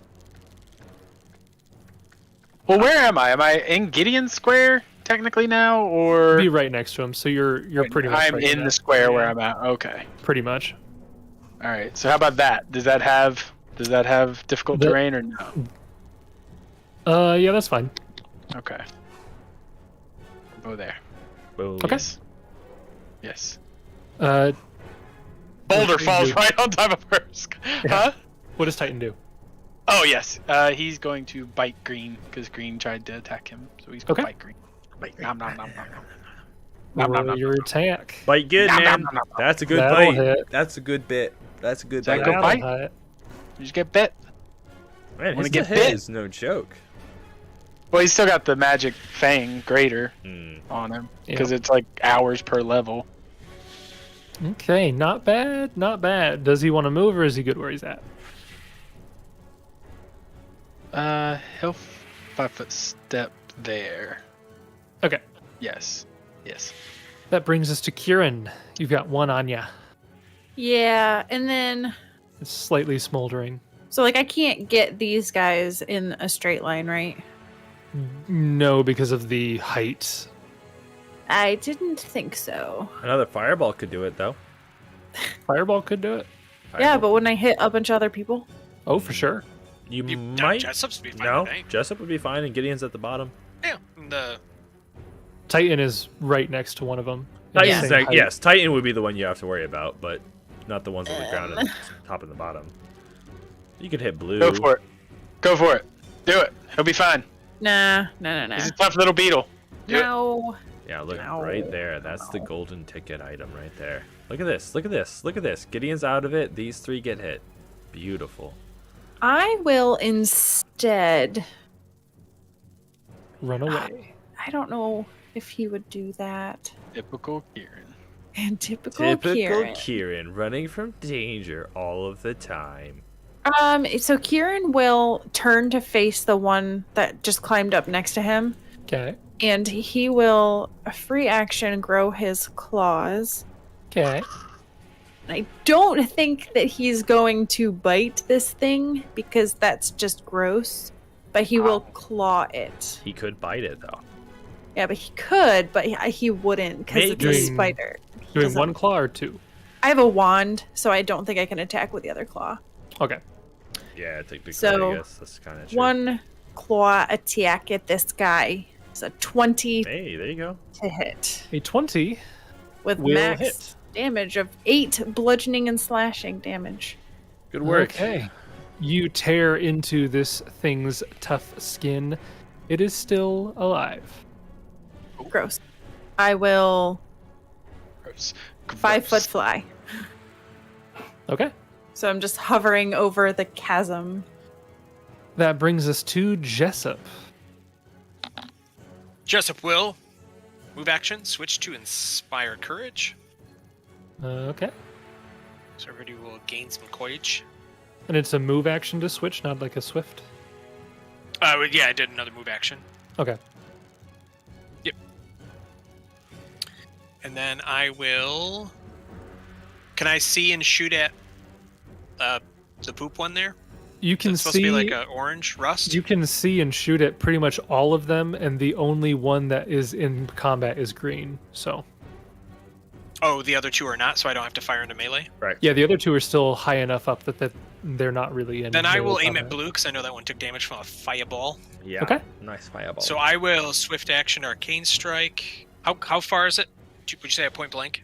Well, where am I? Am I in Gideon Square technically now, or Be right next to him, so you're pretty much. I'm right in there. the square where Yeah, I'm at? Okay. Pretty much. All right. So how about that? Does that have difficult The- terrain or no? Yeah, that's fine. Okay. Go there. Boom. Okay. Yes. Uh, Boulder What do you falls do? right on top of Hursk. Yeah. Huh? what does Titan do? Oh yes. He's going to bite Green because Green tried to attack him, so he's going to Okay. bite Green. Nom nom nom nom nom. Nom, nom, Roll nom, your nom. attack. Bite good, Nom, nom, man. nom, nom, nom. That's a good That'll bite. hit. That's a good bit. That's a good Is that bite. good That'll bite? hit. You just get bit. Man, Wanna his get hit bit? is no joke. Well, he's still got the magic fang greater Hmm. on him Yeah. because it's like hours per level. Okay, not bad, not bad. Does he want to move or is he good where he's at? He'll 5-foot step there. Okay, Yes. Yes. that brings us to Kieran. You've got one on ya. Yeah, and then It's slightly smoldering. so like I can't get these guys in a straight line, right? No, because of the height. I didn't think so. Another fireball could do it though. Fireball could do it. Yeah, Fireball. but wouldn't I hit a bunch of other people? Oh, for sure. You Yeah, might. Jessup's be fine No, today. Jessup would be fine, and Gideon's at the bottom. Yeah, the Titan is right next to one of them. Titan's Yeah. like, yes, Titan would be the one you have to worry about, but not the ones on the ground and top and the bottom. You could hit blue. Go for it. Go for it. Do it. He'll be fine. Nah, no. He's a tough little beetle. Do it. No. Yeah, look No. right there. That's the golden ticket item right there. Look at this. Look at this. Look at this. Gideon's out of it. These three get hit. Beautiful. I will instead. Run away. I don't know if he would do that. Typical Kieran. And typical Kieran. Kieran running from danger all of the time. So Kieran will turn to face the one that just climbed up next to him, Okay. and he will a free action grow his claws. Okay. I don't think that he's going to bite this thing because that's just gross, but he will claw it. He could bite it though. Yeah, but he could, but he wouldn't because it's a Maybe. spider. He Doing doesn't- one claw or two? I have a wand, so I don't think I can attack with the other claw. Okay. Yeah, technically, So, I guess that's kind of true. One claw attack at this guy. It's a 20 Hey, there you go. to hit A 20 with will max hit. damage of 8 bludgeoning and slashing damage. Good work. Okay. You tear into this thing's tough skin. It is still alive. Gross. I will Gross. 5 foot fly. Okay. So I'm just hovering over the chasm. That brings us to Jessup. Jessup will move action, switch to Inspire Courage. Okay. So everybody will gain some courage. And it's a move action to switch, not like a swift. Yeah, I did another move action. Okay. And then I will... Can I see and shoot at the poop one there? You can It's supposed see to be like an orange rust? you can see and shoot at pretty much all of them, and the only one that is in combat is green. So Oh, the other two are not, so I don't have to fire into melee? yeah, the other two are still high enough up that they're not really in. Then I melee will aim combat. at blue, because I know that one took damage from a fireball. Yeah. Okay. Nice fireball. So I will swift action Arcane Strike. How far is it? Would you say at point blank?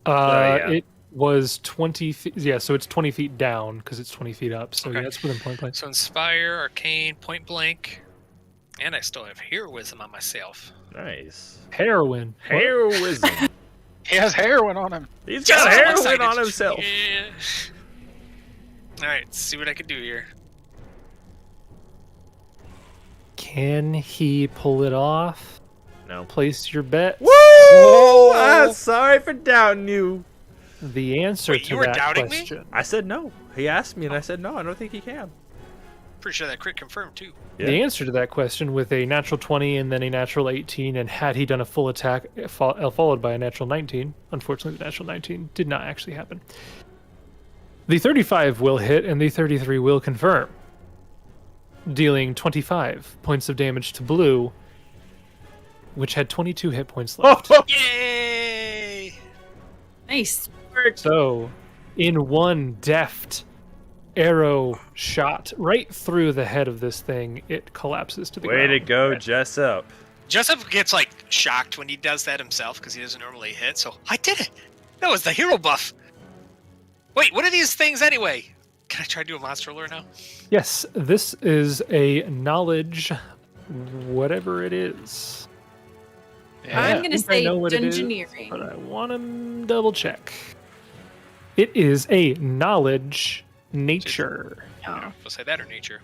Yeah. It was 20 feet. Yeah, so it's 20 feet down because it's 20 feet up. So Okay. yeah, it's within point blank. So Inspire, Arcane, point blank. And I still have Heroism on myself. Nice. Heroin. What? Heroism. He has heroin on him. He's Just got so heroin excited. on himself. Yeah. Alright, let's see what I can do here. Can he pull it off? No. Place your bet. Woo! I'm sorry for doubting you. The answer Wait, to you were that doubting me? question. I said no. He asked me, and I said no. I don't think he can. Pretty sure that crit confirmed too. Yeah. The answer to that question with a natural 20 and then a natural 18, and had he done a full attack followed by a natural 19, unfortunately the natural 19 did not actually happen. The 35 will hit and the 33 will confirm, dealing 25 points of damage to blue, which had 22 hit points left. Yay! Nice. So, in one deft arrow shot right through the head of this thing, it collapses to the Way ground. to go, Jessup. Jessup gets like shocked when he does that himself because he doesn't normally hit. So I did it. That was the hero buff. Wait, what are these things anyway? Can I try to do a monster lore now? Yes, this is a knowledge, whatever it is. I'm going to think I say know what it is, engineering. but I want to double check. It is a knowledge nature. I don't know if I'll say that or nature.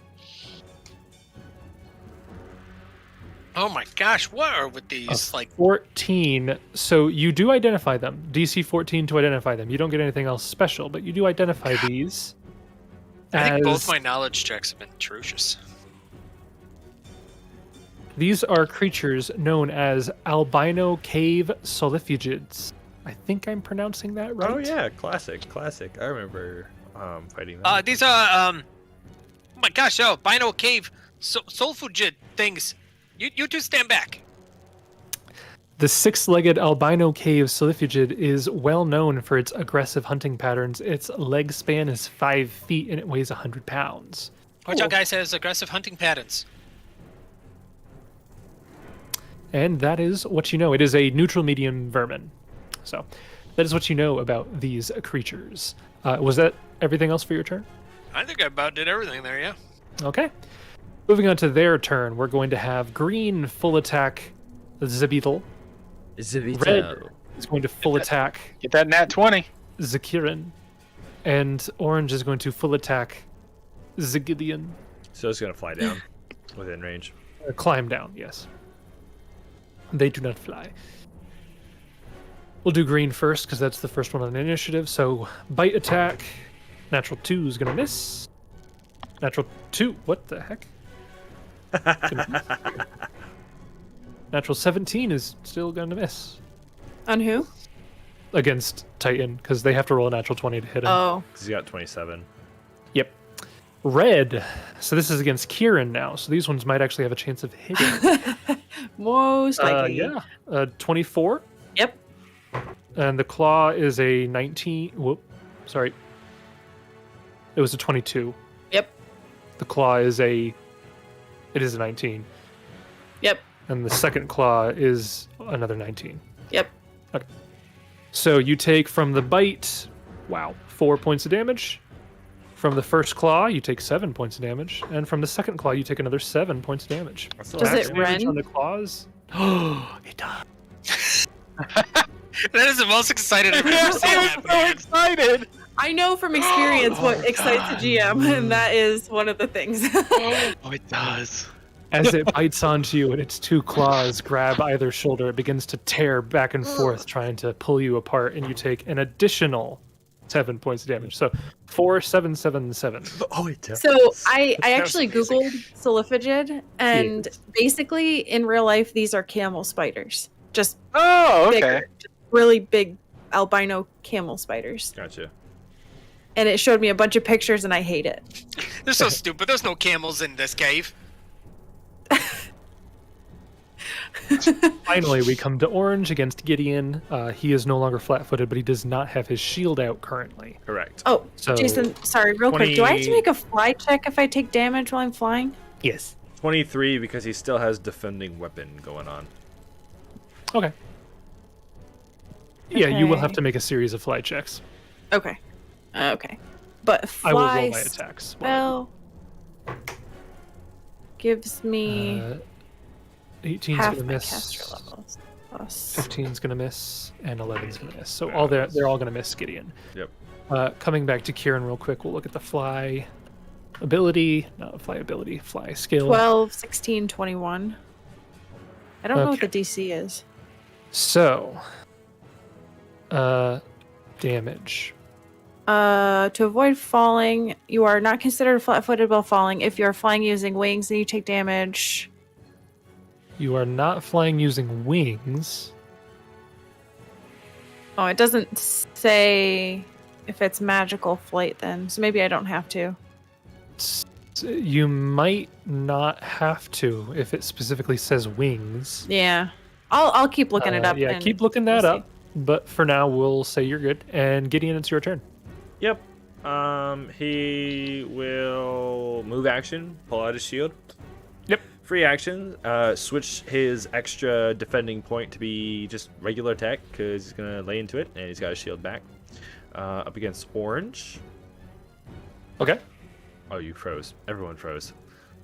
Oh my gosh, what are with these? Like, 14. So you do identify them. DC 14 to identify them. You don't get anything else special, but you do identify these. I think both as- my knowledge checks have been atrocious. These are creatures known as albino cave solifugids. I think I'm pronouncing that right. Oh yeah, classic. I remember fighting them. These are oh my gosh, albino cave sulfugid things. You two stand back. The six-legged albino cave solifugid is well known for its aggressive hunting patterns. Its leg span is 5 feet and it weighs 100 pounds. Watch out, guys, has aggressive hunting patterns. And that is what you know. It is a neutral medium vermin. So that is what you know about these creatures. Was that everything else for your turn? I think I about did everything there, yeah. Okay. Moving on to their turn, we're going to have green full attack Zabeetle. Red is going to full attack Get that nat 20. Zakirin. And orange is going to full attack Gideon. So it's gonna fly down within range. Climb down, yes. They do not fly. We'll do green first because that's the first one on the initiative. So bite attack. Natural 2 is going to miss. Natural 2. What the heck? Natural 17 is still going to miss On who? against Titan because they have to roll a natural 20 to hit him. Oh. 'Cause he's got 27. Yep. Red. So this is against Kieran now. So these ones might actually have a chance of hitting. Most likely. Yeah. 24. Yep. And the claw is a 19. Whoop. Sorry. It was a 22. Yep. The claw is a 19. Yep. And the second claw is another 19. Yep. Okay. So you take from the bite, 4 points of damage. From the first claw, you take 7 points of damage, and from the second claw, you take another 7 points of damage. Does it Damage on rend? the claws? Oh, it does. That is the most excited I've ever seen that, man. excited. I know from experience what excites a GM, and that is one of the things. Oh, it does. As it bites onto you and its 2 claws grab either shoulder, it begins to tear back and forth, trying to pull you apart, and you take an additional 7 points of damage. So 4, 7, 7, 7. Oh, it does. So I actually amazing. Googled Soliphigid, and basically in real life, these are camel spiders. Just Oh, okay. bigger, just really big albino camel spiders. Gotcha. And it showed me a bunch of pictures, and I hate it. They're so stupid. There's no camels in this cave. Finally, we come to Orange against Gideon. He is no longer flat-footed, but he does not have his shield out currently. Correct. Oh, So Jason, sorry, real quick. Do I have to 20 make a fly check if I take damage while I'm flying? yes. 23 because he still has defending weapon going on. Okay. Yeah, you will have Okay. to make a series of fly checks. Okay. Okay. But I will roll fly my attacks. spell gives me 18's half gonna my miss. caster levels. Plus. 15's gonna miss, and 11's gonna miss. So all they're all gonna miss Gideon. Yep. Coming back to Kieran real quick, we'll look at the fly ability, fly skill. 12, 16, 21. I don't know what Okay. the DC is. So, damage. To avoid falling, you are not considered flat-footed while falling. If you are flying using wings, then you take damage. You are not flying using wings. Oh, it doesn't say if it's magical flight then, so maybe I don't have to. You might not have to if it specifically says wings. Yeah, I'll keep looking it up. Yeah, and keep looking that we'll see. up. But for now, we'll say you're good. And Gideon, it's your turn. Yep. He will move action, pull out his shield. Yep. Free action, switch his extra defending point to be just regular attack because he's gonna lay into it, and he's got his shield back. Up against Orange. Okay. Oh, you froze. Everyone froze.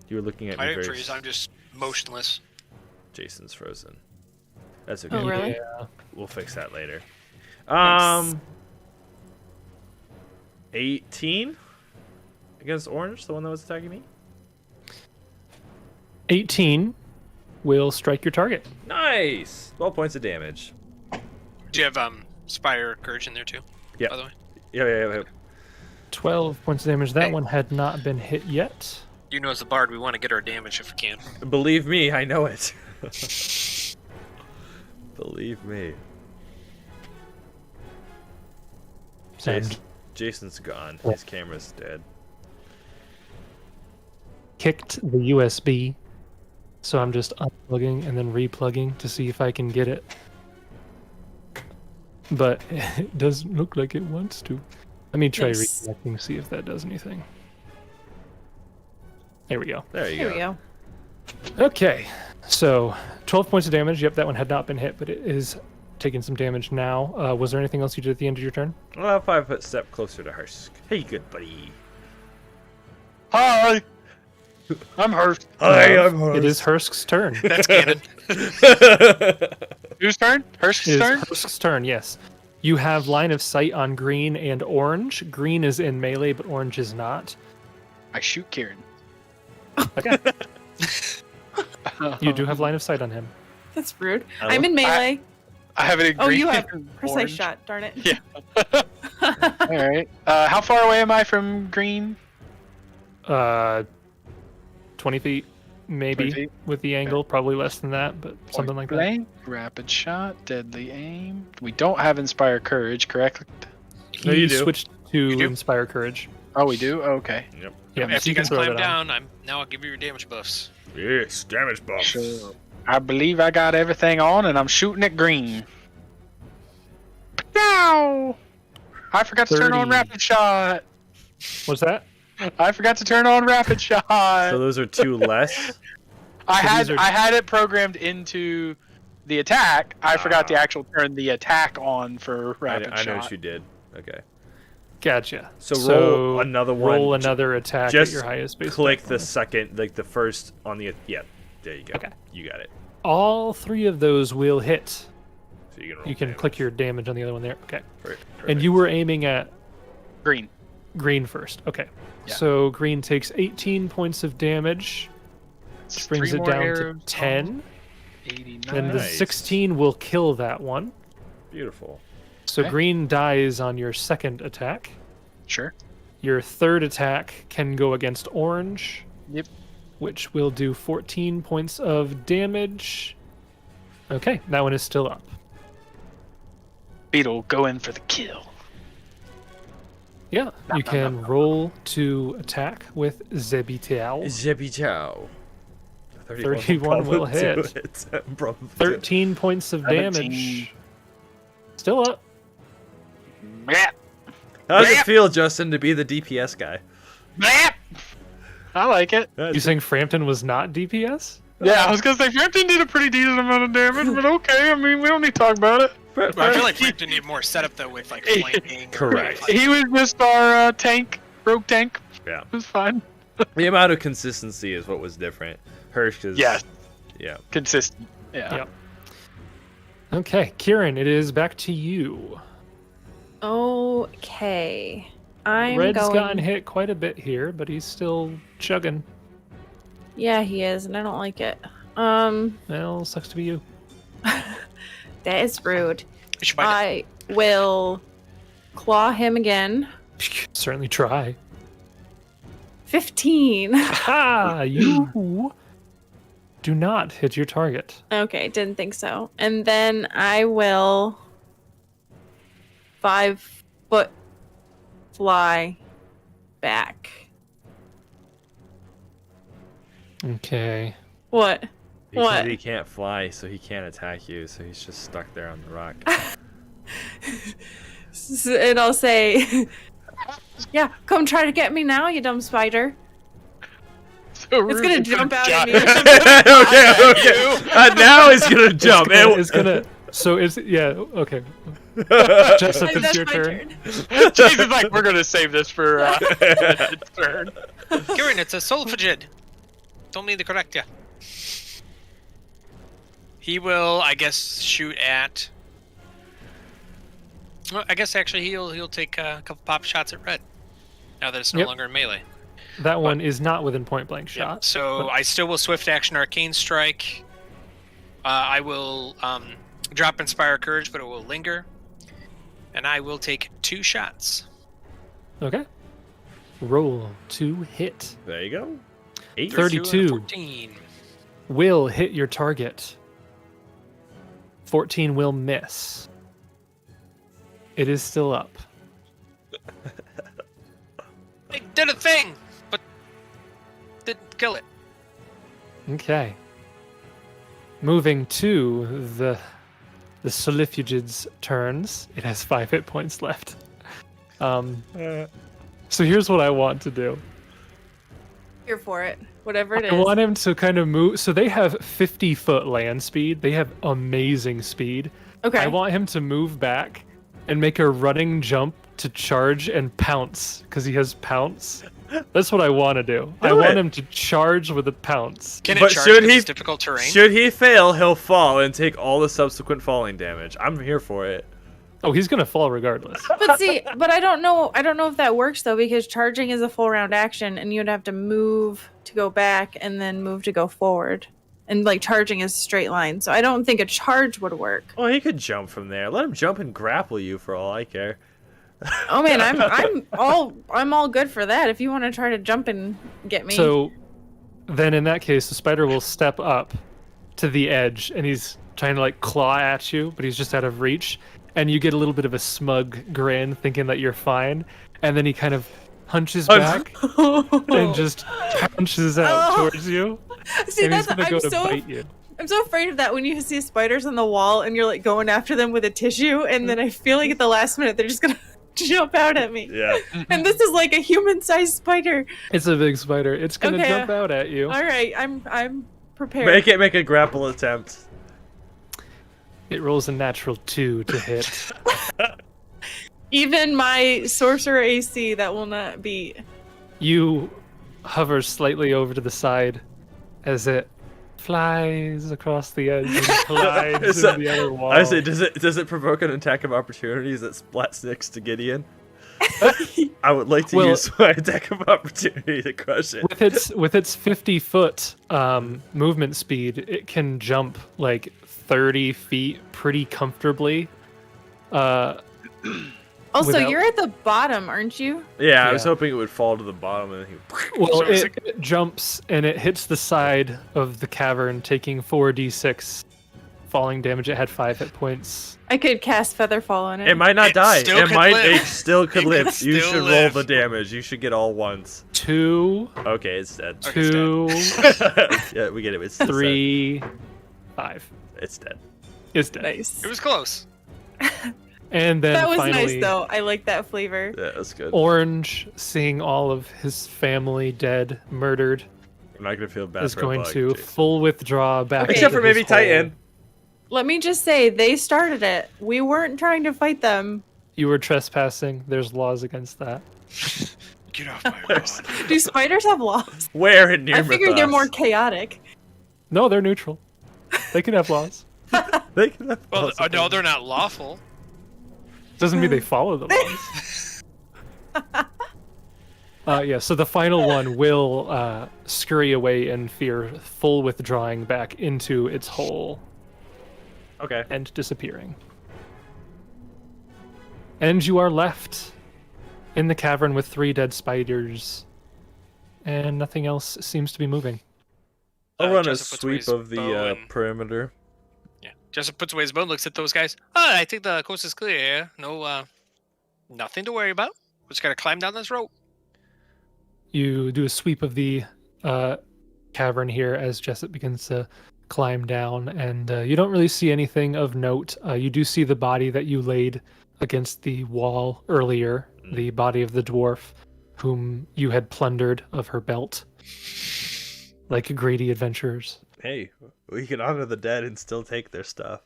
You were looking at me I didn't very. freeze. I'm just motionless. Jason's frozen. That's okay. Oh, really? Yeah. We'll fix that later. Nice. 18 against Orange, the one that was attacking me. 18 will strike your target. Nice. 12 points of damage. Do you have Spire Courage in there too? Yeah. By the way, Yeah. 12 points of damage. That Hey. one had not been hit yet. you know as the bard, we want to get our damage if we can. Believe me, I know it. Believe me. And Jason's gone. His camera's dead. kicked the USB. So I'm just unplugging and then replugging to see if I can get it. But it doesn't look like it wants to. Let me try Nice. reconnecting, see if that does anything. There we go. There you Here go. we go. Okay, so 12 points of damage. Yep, that one had not been hit, but it is taking some damage now. Was there anything else you did at the end of your turn? Well, 5 foot step closer to Hursk. Hey, good buddy. Hi. I'm Hursk. It is Hursk's turn. That's canon. Whose turn? Hursk's It is turn? Hursk's turn, yes. You have line of sight on green and orange. Green is in melee, but orange is not. I shoot Kieran. Okay. You do have line of sight on him. That's rude. Hello? I'm in melee. I have it in Oh, green. you have and precise orange. shot. Darn it. Yeah. All right. How far away am I from green? 20 feet, maybe, 20 feet? with the angle. Probably less than that, but something like that. Blank, rapid shot, deadly aim. We don't have Inspire Courage, correct? No, you do. switched to You do? Inspire Courage. Oh, we do? Okay. Yep. Yep, After so you can guys throw climb that on. down, now I'll give you your damage buffs. Yes, damage buff. So, I believe I got everything on, and I'm shooting at green. Now, I forgot to turn on 30. rapid shot. What's that? I forgot to turn on rapid shot. So those are 2 less. I these are- had it programmed into the attack. I forgot to actually turn the attack on for rapid I shot. know what you did. Okay. Gotcha. So roll another one. Roll another attack Just at your highest base. click attack the bonus. second, like the first on the. Yeah, there you go. Okay. You got it. All 3 of those will hit. So you can. Roll You can damage. click your damage on the other one there. Okay. Perfect. And you were aiming at Green. green first. Okay. Yeah. So green takes 18 points of damage, which brings 3 it more down arrows. to 10. 89. And the Nice. 16 will kill that one. Beautiful. So Okay. green dies on your second attack. Sure. Your third attack can go against orange. Yep. Which will do 14 points of damage. Okay, that one is still up. Beetle, go in for the kill. Yeah, you can roll to attack with Zebitiao. Zebi Chow. 31 will hit. 13 points of 17. damage. Still up. Blap, How does it Blap. feel, Justin, to be the DPS guy? blap. I like it. You saying Frampton was not DPS? Yeah, I was gonna say Frampton did a pretty decent amount of damage, but okay. I mean, we don't need to talk about it. I feel like Frampton need more setup though with like flanking. Correct. Or, He was just our tank, rogue tank. Yeah. It was fine. The amount of consistency is what was different. Hursk is. Yeah, Yeah. consistent. Yeah. Yep. Okay, Kieran, it is back to you. Okay. I'm Red's going. gotten hit quite a bit here, but he's still chugging. Yeah, he is, and I don't like it. Well, sucks to be you. That is rude. You should bite it. I will claw him again. Certainly try. 15. Ha! You do not hit your target. Okay, didn't think so. And then I will 5-foot fly back. Okay. What? Because What? he can't fly, so he can't attack you, so he's just stuck there on the rock. And I'll say, yeah, come try to get me now, you dumb spider. So It's gonna rude. jump out Yeah. at me. okay. Now he's gonna jump. It's gonna. So it's yeah. Okay. Jessup, it's That's your my turn. Chase is like, we're gonna save this for its turn. Kieran, it's a Solfagid. Don't mean to correct ya. He will, I guess, shoot at. Well, I guess actually he'll take a couple pop shots at red. Now that it's no Yep. longer in melee. That one is not within point blank Yep. shot. So I still will swift action arcane strike. I will drop inspire courage, but it will linger. And I will take 2 shots. Okay. Roll to hit. There you go. 8. 32. 14. Will hit your target. 14 will miss. It is still up. I did a thing, but didn't kill it. Okay. Moving to the Solifugid's turns. It has 5 hit points left. So here's what I want to do. Here for it. Whatever it I is. want him to kind of move. So they have 50-foot land speed. They have amazing speed. Okay. I want him to move back and make a running jump to charge and pounce because he has pounce. That's what I want to do. I want it. him to charge with a pounce. Can it But charge should if he- it's difficult terrain? Should he fail, he'll fall and take all the subsequent falling damage. I'm here for it. Oh, he's gonna fall regardless. But see, but I don't know if that works though, because charging is a full round action and you'd have to move to go back and then move to go forward. And like charging is a straight line. So I don't think a charge would work. Well, he could jump from there. Let him jump and grapple you for all I care. Oh man, I'm all good for that. If you want to try to jump and get me. So then in that case, the spider will step up to the edge and he's trying to like claw at you, but he's just out of reach. And you get a little bit of a smug grin thinking that you're fine. And then he kind of hunches back and just punches out Oh. towards you. See, And he's that's gonna go to so bite you. I'm so afraid of that when you see spiders on the wall and you're like going after them with a tissue, and then I feel like at the last minute they're just gonna jump out at me. Yeah. And this is like a human-sized spider. It's a big spider. It's gonna Okay. jump out at you. All right, I'm prepared. Make a grapple attempt. It rolls a natural 2 to hit. Even my sorcerer AC, that will not beat. You hover slightly over to the side as it flies across the edge and collides in the other wall. I say, does it provoke an attack of opportunities that splats next to Gideon? I would like to use my attack of opportunity to crush it. With its 50-foot movement speed, it can jump like 30 feet pretty comfortably. Also, without- you're at the bottom, aren't you? Yeah, I was Yeah. hoping it would fall to the bottom and he. Well, Sorry, it jumps and it hits the side of the cavern, taking 4d6 falling damage. It had 5 hit points. I could cast Featherfall on it. It might not It die. still It could might. live. It still could It could live. You still should live. roll the damage. You should get all ones. 2, Okay, it's dead. Okay, it's 2, Yeah, we get it. It's still 3, 5. dead. It's dead. It's dead. Nice. It was close. And then That was finally, nice, though. I like that flavor. Yeah, that's good. Orange, seeing all of his family dead, murdered, I'm not gonna feel bad. is for a going bug, to Jason. full withdraw back. Okay. Except for into his maybe Titan. hole. Let me just say, they started it. We weren't trying to fight them. You were trespassing. There's laws against that. Get off my lawn. Do spiders have laws? Where in near I figured they're Mythos? more chaotic. No, they're neutral. They can have laws. They can have Well, laws. no, they're not lawful. Doesn't mean they follow the laws. Yeah, so the final one will scurry away in fear, full withdrawing back into its hole Okay. and disappearing. And you are left in the cavern with 3 dead spiders, and nothing else seems to be moving. I'll run a Jessup puts away sweep his of the bow and- perimeter. Yeah. Jessup puts away his bow and looks at those guys. Oh, I think the coast is clear. No, nothing to worry about. We just gotta climb down this rope. You do a sweep of the cavern here as Jessup begins to climb down, and you don't really see anything of note. You do see the body that you laid against the wall earlier, the body of the dwarf whom you had plundered of her belt, like greedy adventurers. Hey, we can honor the dead and still take their stuff.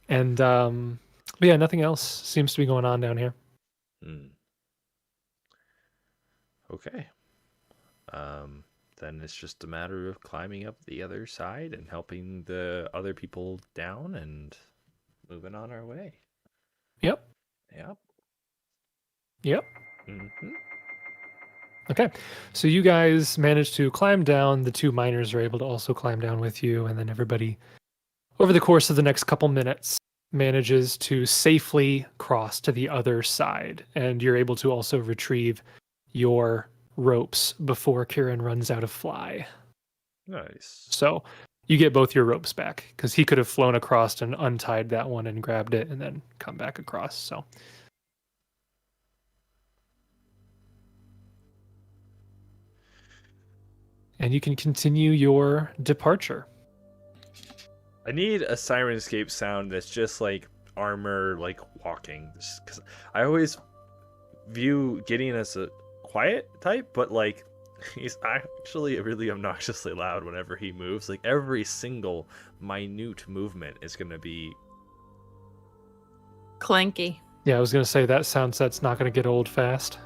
And but yeah, nothing else seems to be going on down here. Hmm. Okay. Then it's just a matter of climbing up the other side and helping the other people down and moving on our way. Yep. Yep. Yep. Mm-hmm. Okay, so you guys manage to climb down. The 2 miners are able to also climb down with you, and then everybody, over the course of the next couple minutes, manages to safely cross to the other side. And you're able to also retrieve your ropes before Kieran runs out of fly. Nice. So you get both your ropes back, because he could have flown across and untied that one and grabbed it and then come back across. So and you can continue your departure. I need a Sirenscape sound that's just like armor, like walking. Because I always view Gideon as a quiet type, but like he's actually really obnoxiously loud whenever he moves. Like every single minute movement is going to be. Clanky. Yeah, I was going to say that sound set's not going to get old fast.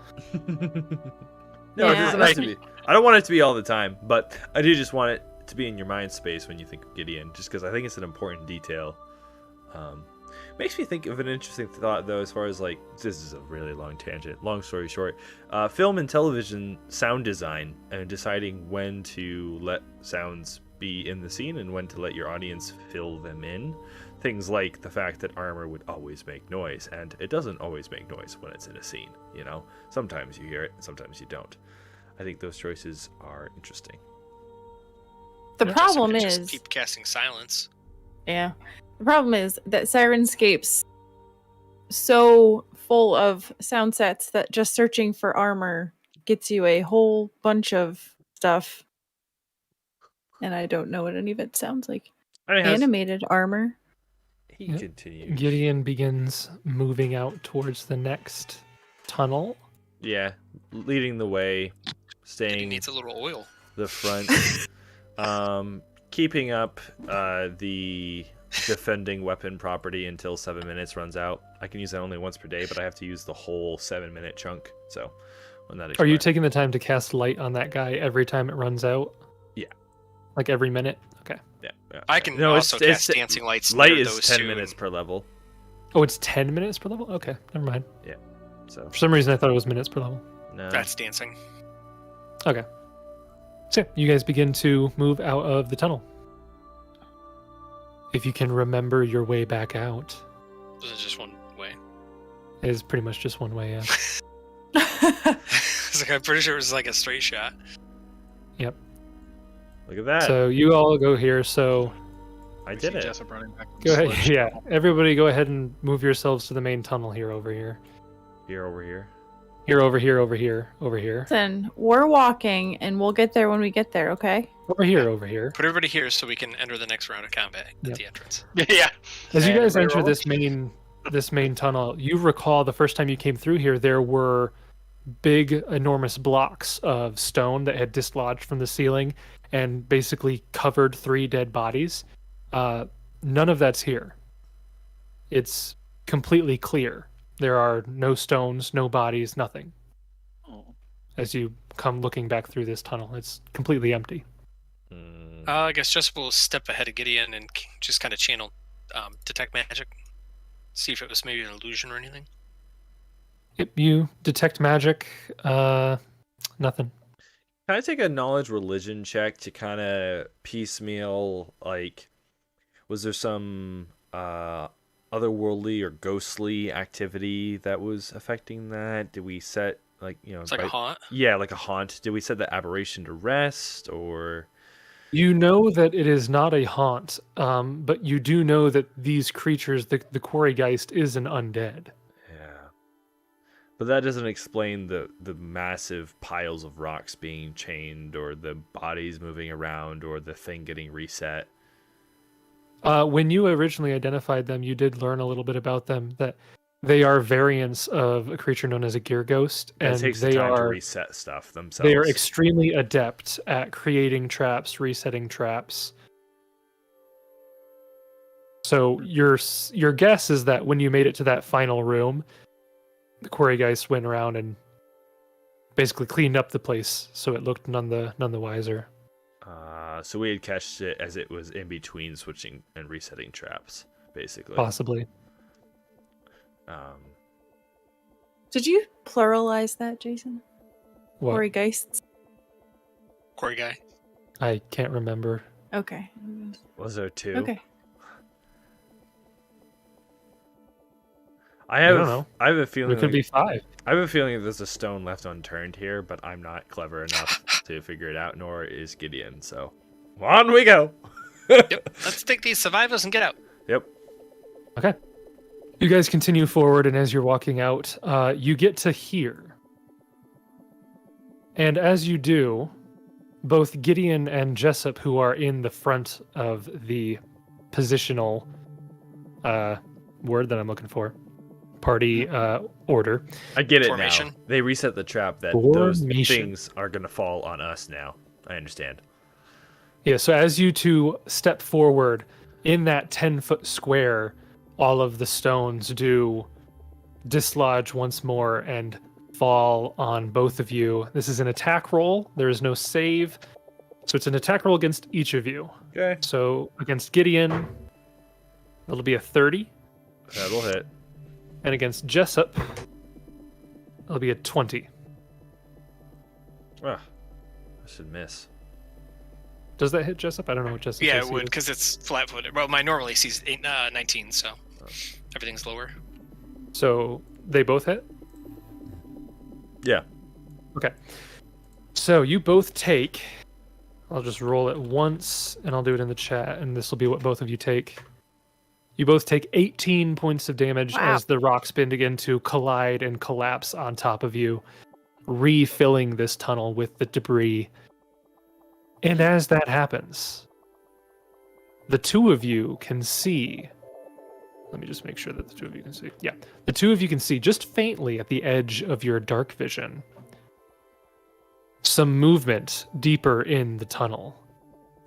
No, it Yeah, doesn't have to be. I don't want it to be all the time, but I do just want it to be in your mind space when you think of Gideon, just because I think it's an important detail. Makes me think of an interesting thought, though, as far as like, this is a really long tangent. Long story short, film and television sound design and deciding when to let sounds be in the scene and when to let your audience fill them in. Things like the fact that armor would always make noise, and it doesn't always make noise when it's in a scene, you know? Sometimes you hear it, and sometimes you don't. I think those choices are interesting. The Yeah. problem Jessup could just is, keep casting silence. yeah, the problem is that Sirenscape's so full of sound sets that just searching for armor gets you a whole bunch of stuff, and I don't know what any of it sounds like. I mean, Animated armor. he Yeah. continues. Gideon begins moving out towards the next tunnel. Yeah, leading the way, He staying needs a little oil. the front, keeping up the defending weapon property until 7 minutes runs out. I can use that only once per day, but I have to use the whole 7-minute chunk. So when that Are you expires- taking the time to cast light on that guy every time it runs out? Yeah. Like every minute? Okay. Yeah. I can No, also cast dancing lights. Light near is those 10 two minutes and- per level. Oh, it's 10 minutes per level? Okay, never mind. So For some reason, I thought it was minutes per level. no. That's dancing. Okay. So yeah, you guys begin to move out of the tunnel. If you can remember your way back out, Was it just one way? it is pretty much just one way, yeah. It's like, I'm pretty sure it was like a straight shot. Look at that. So you all go here, so I We did see it. Jessup running back from go ahead. sludge. Yeah, everybody go ahead and move yourselves to the main tunnel here, over here. Here, over here. Here, over here, over here, over here. Listen, we're walking, and we'll get there when we get there. Okay. Over here, over here. Put everybody here so we can enter the next round of combat at Yep. the entrance. Yeah. As you And guys reroll. enter this main tunnel, you recall the first time you came through here, there were big, enormous blocks of stone that had dislodged from the ceiling and basically covered 3 dead bodies. None of that's here. It's completely clear. There are no stones, no bodies, nothing. Oh. As you come looking back through this tunnel, it's completely empty. I guess Jessup will step ahead of Gideon and just kind of channel detect magic. See if it was maybe an illusion or anything. Yep, you detect magic. Nothing. Can I take a knowledge religion check to kind of piecemeal, like, was there some otherworldly or ghostly activity that was affecting that? Did we set, like, It's like a haunt. Yeah, like a haunt. Did we set the aberration to rest, or? You know that it is not a haunt, but you do know that these creatures, the quarry geist, is an undead. Yeah. But that doesn't explain the massive piles of rocks being chained, or the bodies moving around, or the thing getting reset. When you originally identified them, you did learn a little bit about them, that they are variants of a creature known as a gear ghost, And and it takes the they time to are reset stuff themselves. they are extremely adept at creating traps, resetting traps. So your guess is that when you made it to that final room, the quarry geist went around and basically cleaned up the place, so it looked none the wiser. So we had catched it as it was in between switching and resetting traps, basically. Possibly. Did you pluralize that, Jason? What? Quarry geists. Quarry guy. I can't remember. Okay. Was there 2? Okay. I have don't know. I have a feeling It could like- be 5. I have a feeling there's a stone left unturned here, but I'm not clever enough to figure it out, nor is Gideon, so on we go. Yep. Let's take these survivors and get out. Yep. Okay. You guys continue forward, and as you're walking out, you get to here. And as you do, both Gideon and Jessup, who are in the front of the positional word that I'm looking for, party order. I get it Formation. now. They reset the trap that those Formation. things are going to fall on us now. I understand. Yeah, so as you two step forward in that 10-foot square, all of the stones do dislodge once more and fall on both of you. This is an attack roll. There is no save. So it's an attack roll against each of you. Okay. So against Gideon, it'll be a 30. That'll hit. And against Jessup, it'll be a 20. Ah, I should miss. Does that hit Jessup? I don't know what Jessup Yeah, AC it would is. because it's flat-footed. Well, my normal AC is 19, so everything's lower. So they both hit? Yeah. Okay. So you both take. I'll just roll it once and I'll do it in the chat, and this will be what both of you take. You both take 18 points of damage Wow. as the rocks begin to collide and collapse on top of you, refilling this tunnel with the debris. And as that happens, the two of you can see Let me just make sure that the two of you can see. Yeah, the two of you can see just faintly at the edge of your dark vision some movement deeper in the tunnel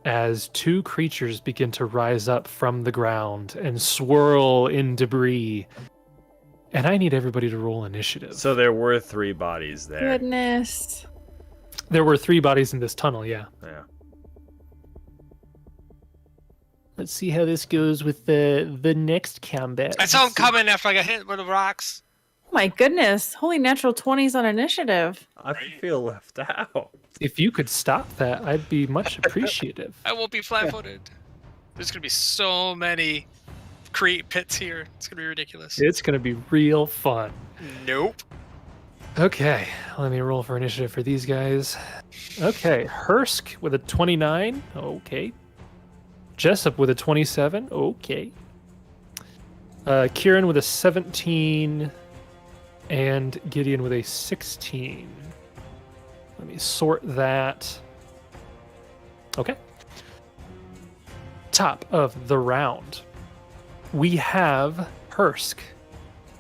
as two creatures begin to rise up from the ground and swirl in debris. And I need everybody to roll initiative. So there were 3 bodies there. Goodness. There were 3 bodies in this tunnel, yeah. Yeah. Let's see how this goes with the next combat. I saw him coming after I got hit with the rocks. Oh my goodness. Holy natural 20s on initiative. I feel left out. If you could stop that, I'd be much appreciative. I won't be flat-footed. There's gonna be so many create pits here. It's gonna be ridiculous. It's going to be real fun. Nope. Okay, let me roll for initiative for these guys. Okay, Hursk with a 29. Okay. Jessup with a 27. Okay. Kieran with a 17. And Gideon with a 16. Let me sort that. Okay. Top of the round. We have Hursk.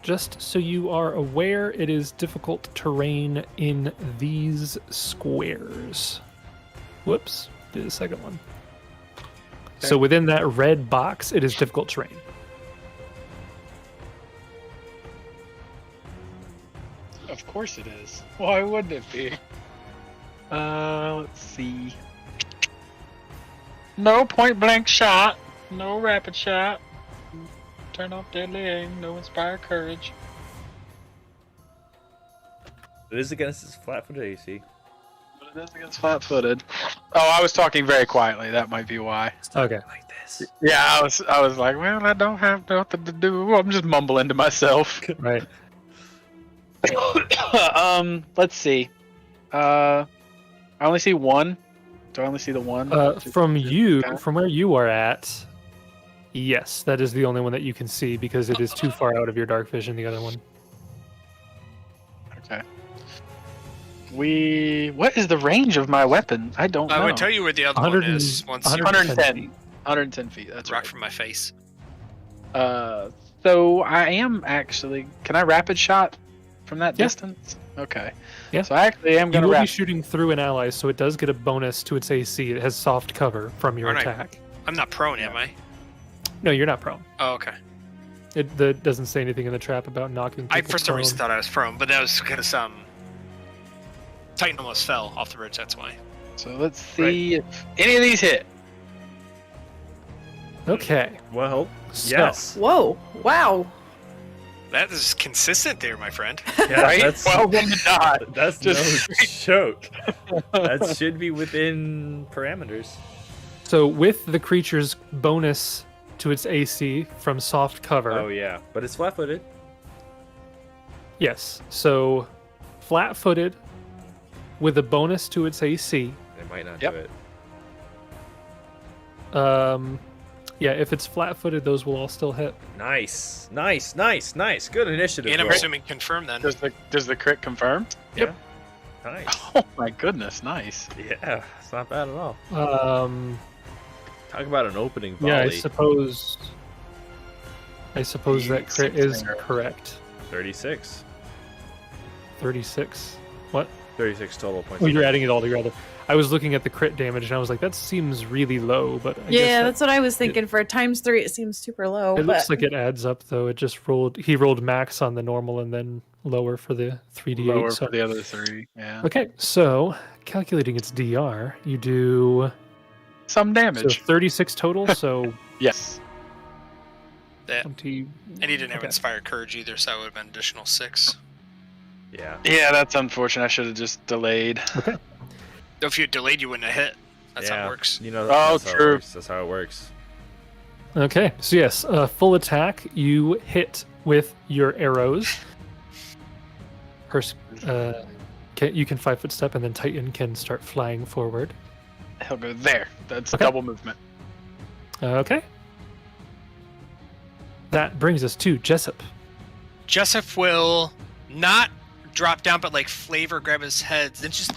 Just so you are aware, it is difficult terrain in these squares. Whoops, did the second one. Okay. So within that red box, it is difficult terrain. Of course it is. Why wouldn't it be? Let's see. No point blank shot. No rapid shot. Turn off deadly aim. No inspire courage. It is against his flat-footed AC. But it is against flat-footed. Oh, I was talking very quietly. That might be why. Okay. Like this. Yeah, I was like, well, I don't have nothing to do. I'm just mumbling to myself. Right. Let's see. I only see one. Do I only see the one? From you, Okay. from where you are at, yes, that is the only one that you can see because it is too far out of your dark vision, the other one. Okay. What is the range of my weapon? I don't know. I would tell you where the other one 100 is once you 110. feet. 110 feet. That's rock right. from my face. So I am actually. Can I rapid shot from that Yeah. distance? Okay. Yeah. So I actually am You going to will be rapid. shooting through an ally, so it does get a bonus to its AC. It has soft cover from your Aren't I- attack. I'm not prone, am I? No, you're not prone. Oh, okay. It doesn't say anything in the trap about knocking people I for some prone. reason thought I was prone, but that was because Titan almost fell off the bridge. That's why. So let's see if any of these hit. Okay. Well, So, yes. Whoa. Wow. That is consistent there, my friend. Yeah, Right? that's, Well, then not. that's Just- no joke. That should be within parameters. So with the creature's bonus to its AC from soft cover, Oh, yeah. But it's flat-footed. yes. So flat-footed with a bonus to its AC. They might not Yep. do it. Yeah, if it's flat-footed, those will all still hit. Nice. Nice, nice, nice. Good initiative. And I'm roll. assuming confirm then. Does the crit confirm? Nice. Oh my goodness, nice. Yeah, it's not bad at all. Talk about an opening volley. Yeah, I suppose that crit is 36 correct. 36. 36. What? 36 total points. Oh, you're adding it all together. I was looking at the crit damage and I was like, that seems really low, but I guess Yeah, that- that's what I was thinking. For times 3, it seems super low. it but looks like it adds up though. It just rolled. He rolled max on the normal and then lower for the 3d8. Lower so. for the other three. Yeah. Okay, so calculating its DR, you do Some so damage. 36 total. So Yes. That, 20. and he didn't have okay. inspire courage either, so that would have been additional 6. Yeah. Yeah, that's unfortunate. I should have just delayed. If you had delayed, you wouldn't have hit. That's how Yeah. it works. You know, Oh, that's how it true. works. That's how it works. Okay, so yes, full attack. You hit with your arrows. Hursk, you can 5-foot step, and then Titan can start flying forward. He'll go there. That's Okay. double movement. Okay. That brings us to Jessup. Jessup will not drop down, but like flavor grab his head. Then just,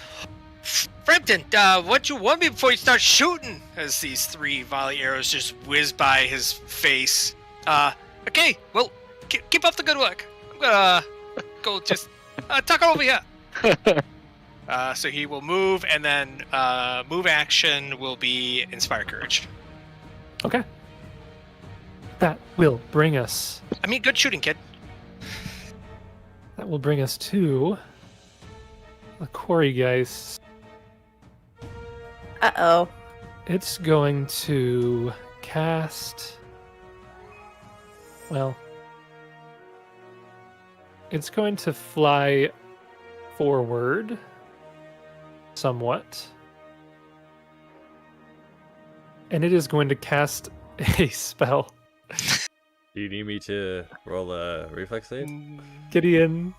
Frampton, what you want me before you start shooting? As these 3 volley arrows just whiz by his face. Okay, well, keep up the good work. I'm gonna go just tuck over here. So he will move, and then move action will be Inspire Courage. Okay. That will bring us. I mean, good shooting, kid. That will bring us to the quarry geist. Uh-oh. It's going to cast. Well, it's going to fly forward somewhat. And it is going to cast a spell. Do you need me to roll a reflex save? Gideon,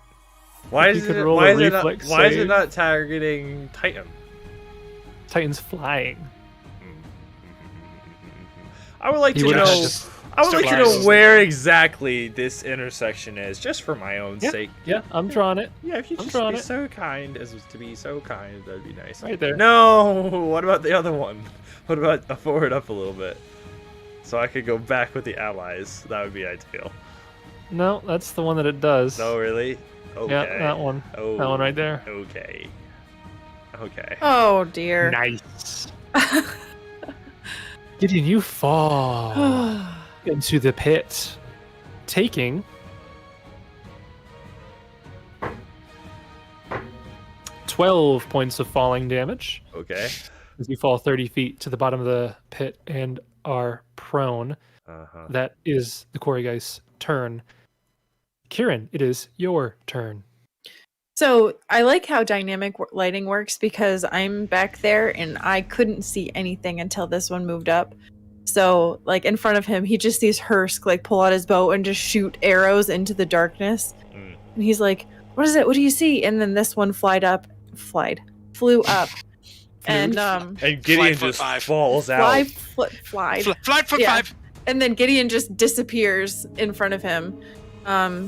Why if is you could it roll why a is it not reflex why is it save. not targeting Titan? Titan's flying. I would like You to would know. have just I would like to know flies. where exactly this intersection is, just for my own sake. Yeah, I'm drawing it. Yeah, if you I'm just drawing be it. so kind as to be so kind, that'd be nice. Right there. No, what about the other one? What about a forward up a little bit, so I could go back with the allies? That would be ideal. No, that's the one that it does. No, really? Okay. Yeah, that one. Oh, That one right there. Okay. Okay. Oh, dear. Nice. Gideon, you fall into the pit, taking 12 points of falling damage Okay. as you fall 30 feet to the bottom of the pit and are prone. Uh-huh. That is the quarry guy's turn. Kieran, it is your turn. So I like how dynamic lighting works because I'm back there and I couldn't see anything until this one moved up. So like in front of him, he just sees Hursk like pull out his bow and just shoot arrows into the darkness. Mm. And he's like, "What is it? What do you see?" And then this one flew up, and And Gideon foot just five. falls out. flied. Flight foot Yeah. 5. And then Gideon just disappears in front of him.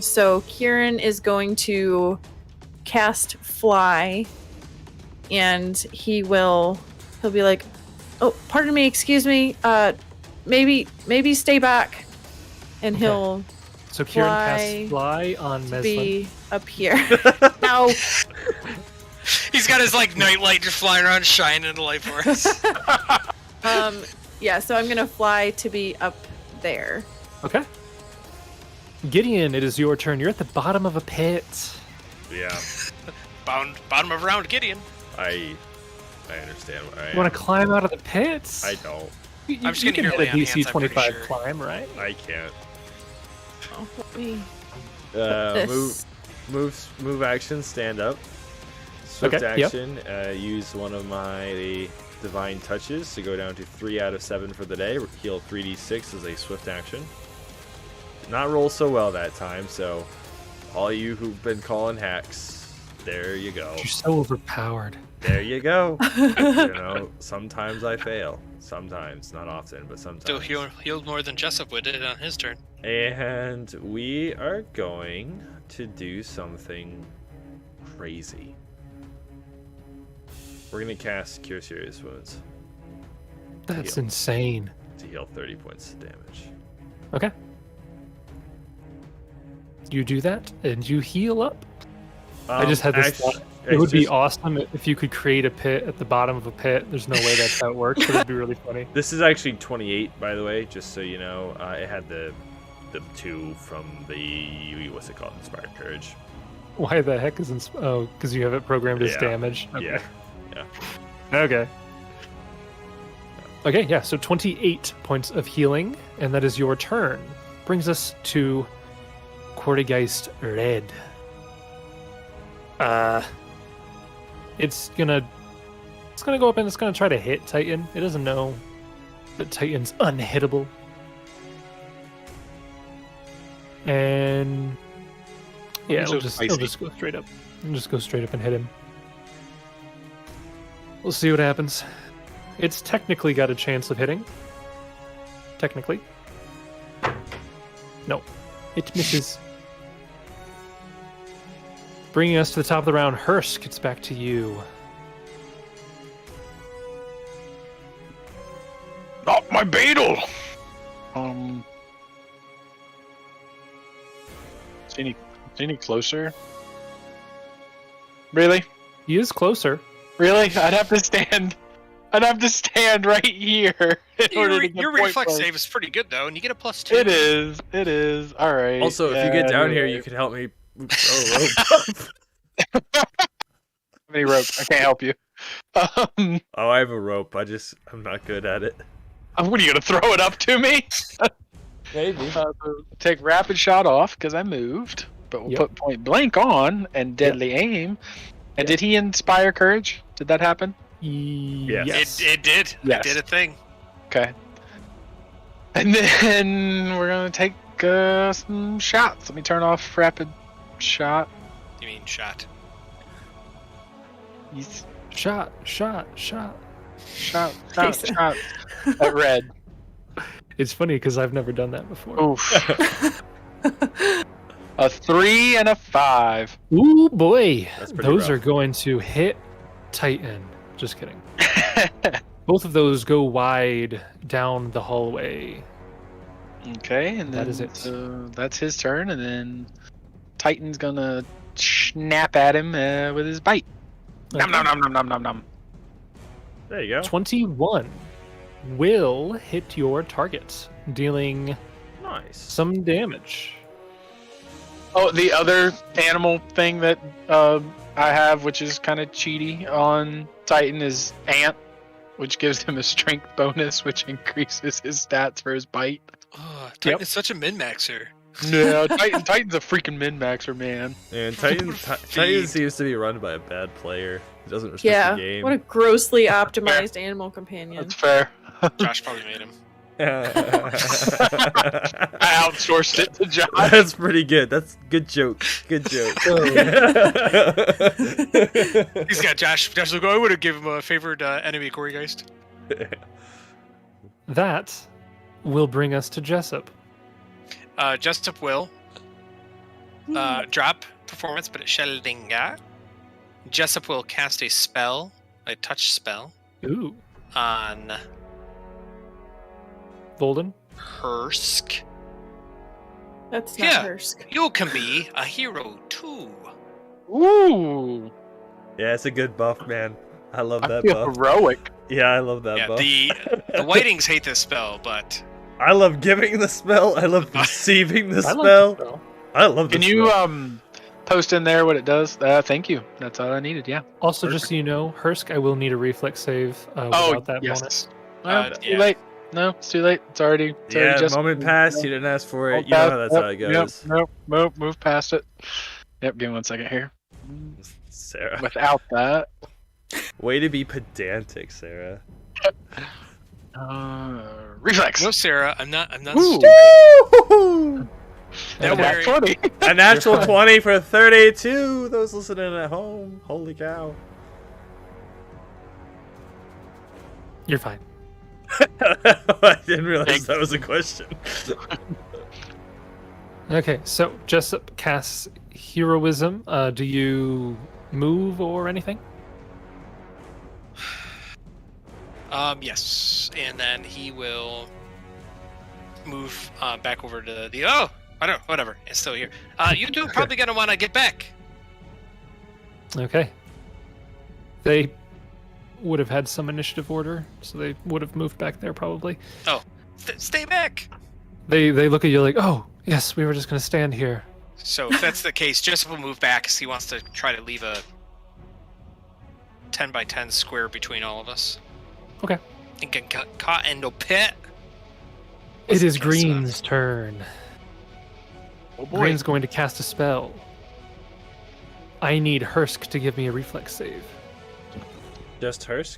So Kieran is going to cast Fly, and he'll be like, "Oh, pardon me, excuse me. Maybe stay back," and Okay. he'll So Kieran Fly casts fly on Meslin. be up here. No. He's got his like nightlight just flying around, shining the light for us. Yeah. So I'm gonna fly to be up there. Okay. Gideon, it is your turn. You're at the bottom of a pit. Yeah, Bottom of round, Gideon. I understand what I am. You want to climb out of the pits? I don't. I'm just you gonna can hear hit a lay on DC hands, I'm pretty 25 sure. climb, right? I can't. Oh, let me Move, this. move action, stand up. Swift Okay, yep. action, use one of my divine touches to go down to 3 out of 7 for the day. Heal 3d6 as a swift action. Did not roll so well that time, so all you who've been calling hacks, there you go. You're so overpowered. There you go. You know, sometimes I fail. Sometimes, not often, but sometimes. Still healed more than Jessup did on his turn. And we are going to do something crazy. We're going to cast Cure Serious Wounds That's Heal. insane. to heal 30 points of damage. Okay. You do that, and you heal up. I just had this thought. It would be awesome if you could create a pit at the bottom of a pit. There's no way that's how it works, but it'd be really funny. This is actually 28, by the way, just so you know. It had the 2 from the, what's it called, Inspired Courage. Why the heck is oh, because you have it programmed as Yeah. damage. Yeah. Okay. Okay, yeah, so 28 points of healing, and that is your turn. Brings us to Quartergeist Red. It's gonna go up and it's gonna try to hit Titan. It doesn't know that Titan's unhittable. And yeah, I'm so it'll spicy. just go straight up. It'll just go straight up and hit him. We'll see what happens. It's technically got a chance of hitting. Technically. No. It misses. Bringing us to the top of the round, Hursk, it's back to you. Not my beetle. Any closer? Really? He is closer. Really? I'd have to stand right here in order to get Your point reflex blank. save is pretty good though, and you get a +2. It is. All right. Also, if you get down here, you can help me throw a rope. How many rope? I can't help you. Oh, I have a rope. I'm not good at it. What are you gonna throw it up to me? Maybe. Take rapid shot off because I moved, but we'll Yep. put point blank on and deadly aim. And did he inspire courage? Did that happen? Yes. It did. Yes. It did a thing. Okay. And then we're gonna take some shots. Let me turn off rapid shot. You mean shot? Yes. Shot. Shot. At red. It's funny because I've never done that before. Oof. A 3 and a 5. Ooh boy, That's pretty those rough. are going to hit Titan. Just kidding. Both of those go wide down the hallway. Okay, and then That is it. So that's his turn, and then Titan's gonna snap at him with his bite. Nom nom nom nom nom nom nom. There you go. 21 will hit your target, dealing Nice. some damage. Oh, the other animal thing that I have, which is kind of cheaty on Titan, is Ant, which gives him a strength bonus, which increases his stats for his bite. Oh, Titan is such a min-maxer. No, Titan's a freaking min-maxer, man. And Titan seems to be run by a bad player. He doesn't respect Yeah. the game. What a grossly optimized animal companion. That's fair. Josh probably made him. I outsourced it to Josh. That's pretty good. That's good joke. Good joke. He's got Josh. Josh like, I would have given him a favored enemy, Corey Geist. That will bring us to Jessup. Jessup will drop performance, but it shall dinga. Jessup will cast a spell, a touch spell, Ooh. on Volden? Hursk. That's not Yeah. Hursk. You can be a hero too. Ooh, Yeah, it's a good buff, man. I love I that feel buff. heroic. Yeah, I love that Yeah, buff. the Whitings hate this spell, but I love giving the spell. I love receiving the I like spell. the spell. I love the Can you spell. post in there what it does? Thank you. That's all I needed. Yeah. Also, just so you know, Hursk, I will need a reflex save without that bonus. Well, it's too yeah. late. No, it's too late. It's already Yeah, just moment passed. You didn't ask for it. Moment You know how passed. that's how it goes. Nope, move past it. Yep, give me 1 second here. Sarah. Without that, Way to be pedantic, Sarah. reflex. no, Sarah, I'm not Ooh. stupid. Woo! Don't Nat worry. 20. A natural fine. 20 for 32. Those listening at home. Holy cow. You're fine. I didn't realize Thanks. that was a question. Okay, so Jessup casts Heroism. Do you move or anything? Yes, and then he will move back over to the. Oh, I don't. Whatever, it's still here. You two probably gonna want to get back. Okay. They would have had some initiative order, so they would have moved back there probably. Stay back. They look at you like, oh, yes, we were just going to stand here. So if that's the case, Jessup will move back because he wants to try to leave a 10 by 10 square between all of us. Okay. And get caught in the pit. It is Jessup? Green's turn. Oh boy. Green's going to cast a spell. I need Hursk to give me a reflex save. Just Hursk?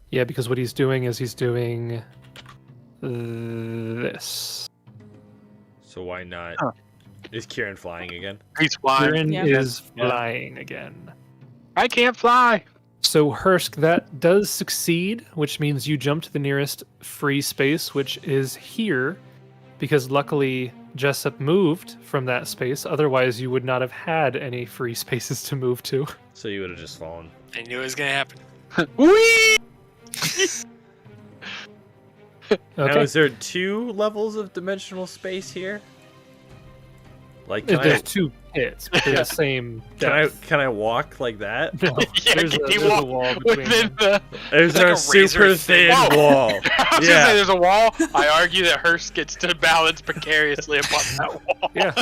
Yeah, because what he's doing is he's doing this. So why not? Huh. Is Kieran flying again? He's flying. Kieran Yeah. is Yeah. flying again. I can't fly. So Hursk, that does succeed, which means you jump to the nearest free space, which is here, because luckily Jessup moved from that space. Otherwise, you would not have had any free spaces to move to. So you would have just fallen. I knew it was gonna happen. Whee! Now, Okay. is there 2 levels of dimensional space here? Like, There's two pits, but they're the same depth. can I walk like that? No, Yeah, there's can a you walk wall between within them. the. There's like a a super razor thin thin- wall. I was gonna say Yeah. there's a wall. I argue that Hursk gets to balance precariously upon that wall. Yeah.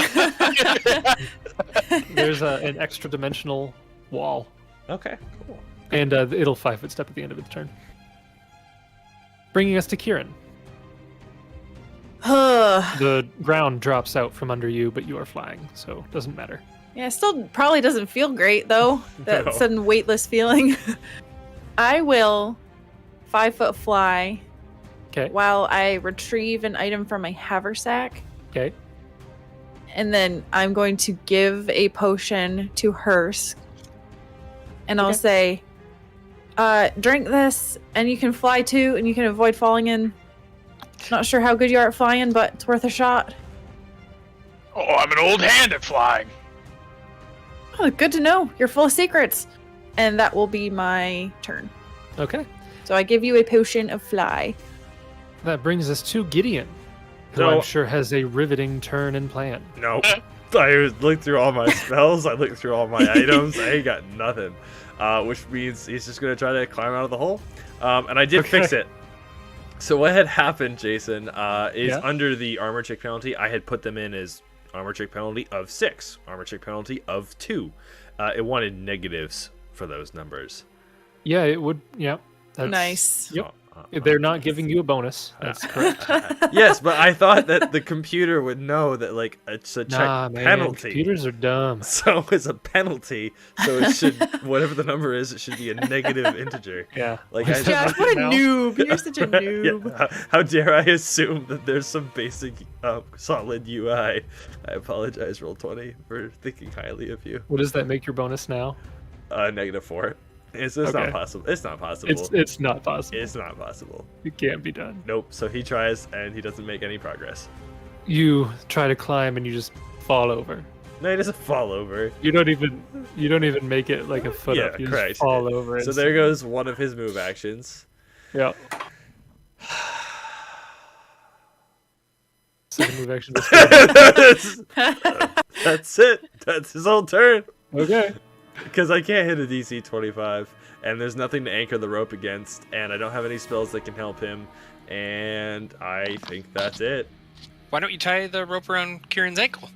There's an extra dimensional wall, Okay. Cool. and it'll 5-foot step at the end of its turn. Bringing us to Kieran. yeah, The ground drops out from under you, but you are flying, so it doesn't matter. it still probably doesn't feel great though. That No. sudden weightless feeling. I will 5-foot fly Okay. while I retrieve an item from my haversack, Okay. and then I'm going to give a potion to Hursk, and I'll Okay. say, drink this, and you can fly too, and you can avoid falling in. Not sure how good you are at flying, but it's worth a shot. Oh, I'm an old hand at flying. Oh, good to know. You're full of secrets. And that will be my turn. Okay. So I give you a potion of fly. That brings us to Gideon, who No. I'm sure has a riveting turn and plan. No. I looked through all my spells. I looked through all my items. I ain't got nothing. Which means he's just gonna try to climb out of the hole. And I did Okay. fix it. So what had happened, Jason, is Yeah? under the armor check penalty, I had put them in as armor check penalty of 6, armor check penalty of 2. It wanted negatives for those numbers. Yeah, it would. Yeah. That's, Nice. Yep. They're not giving you a bonus. That's correct. Yes, but I thought that the computer would know that, like, it's a check Nah, man. penalty. Computers are dumb. So it's a penalty. So it should, whatever the number is, it should be a negative integer. Yeah. Like, Why I- is that Josh, what a now? noob. You're such a noob. Yeah, how dare I assume that there's some basic solid UI? I apologize, Roll20, for thinking highly of you. What does that make your bonus now? -4. It's not Okay. possible. It's not possible. It's not possible. It's not possible. It can't be done. Nope. So he tries and he doesn't make any progress. You try to climb and you just fall over. No, he doesn't fall over. You don't even make it like a foot Yeah, up. You correct. just fall over. So there goes one of his move actions. Yeah. Second move action. That's it. That's his whole turn. Okay. Because I can't hit a DC 25, and there's nothing to anchor the rope against, and I don't have any spells that can help him, and I think that's it. Why don't you tie the rope around Kieran's ankle?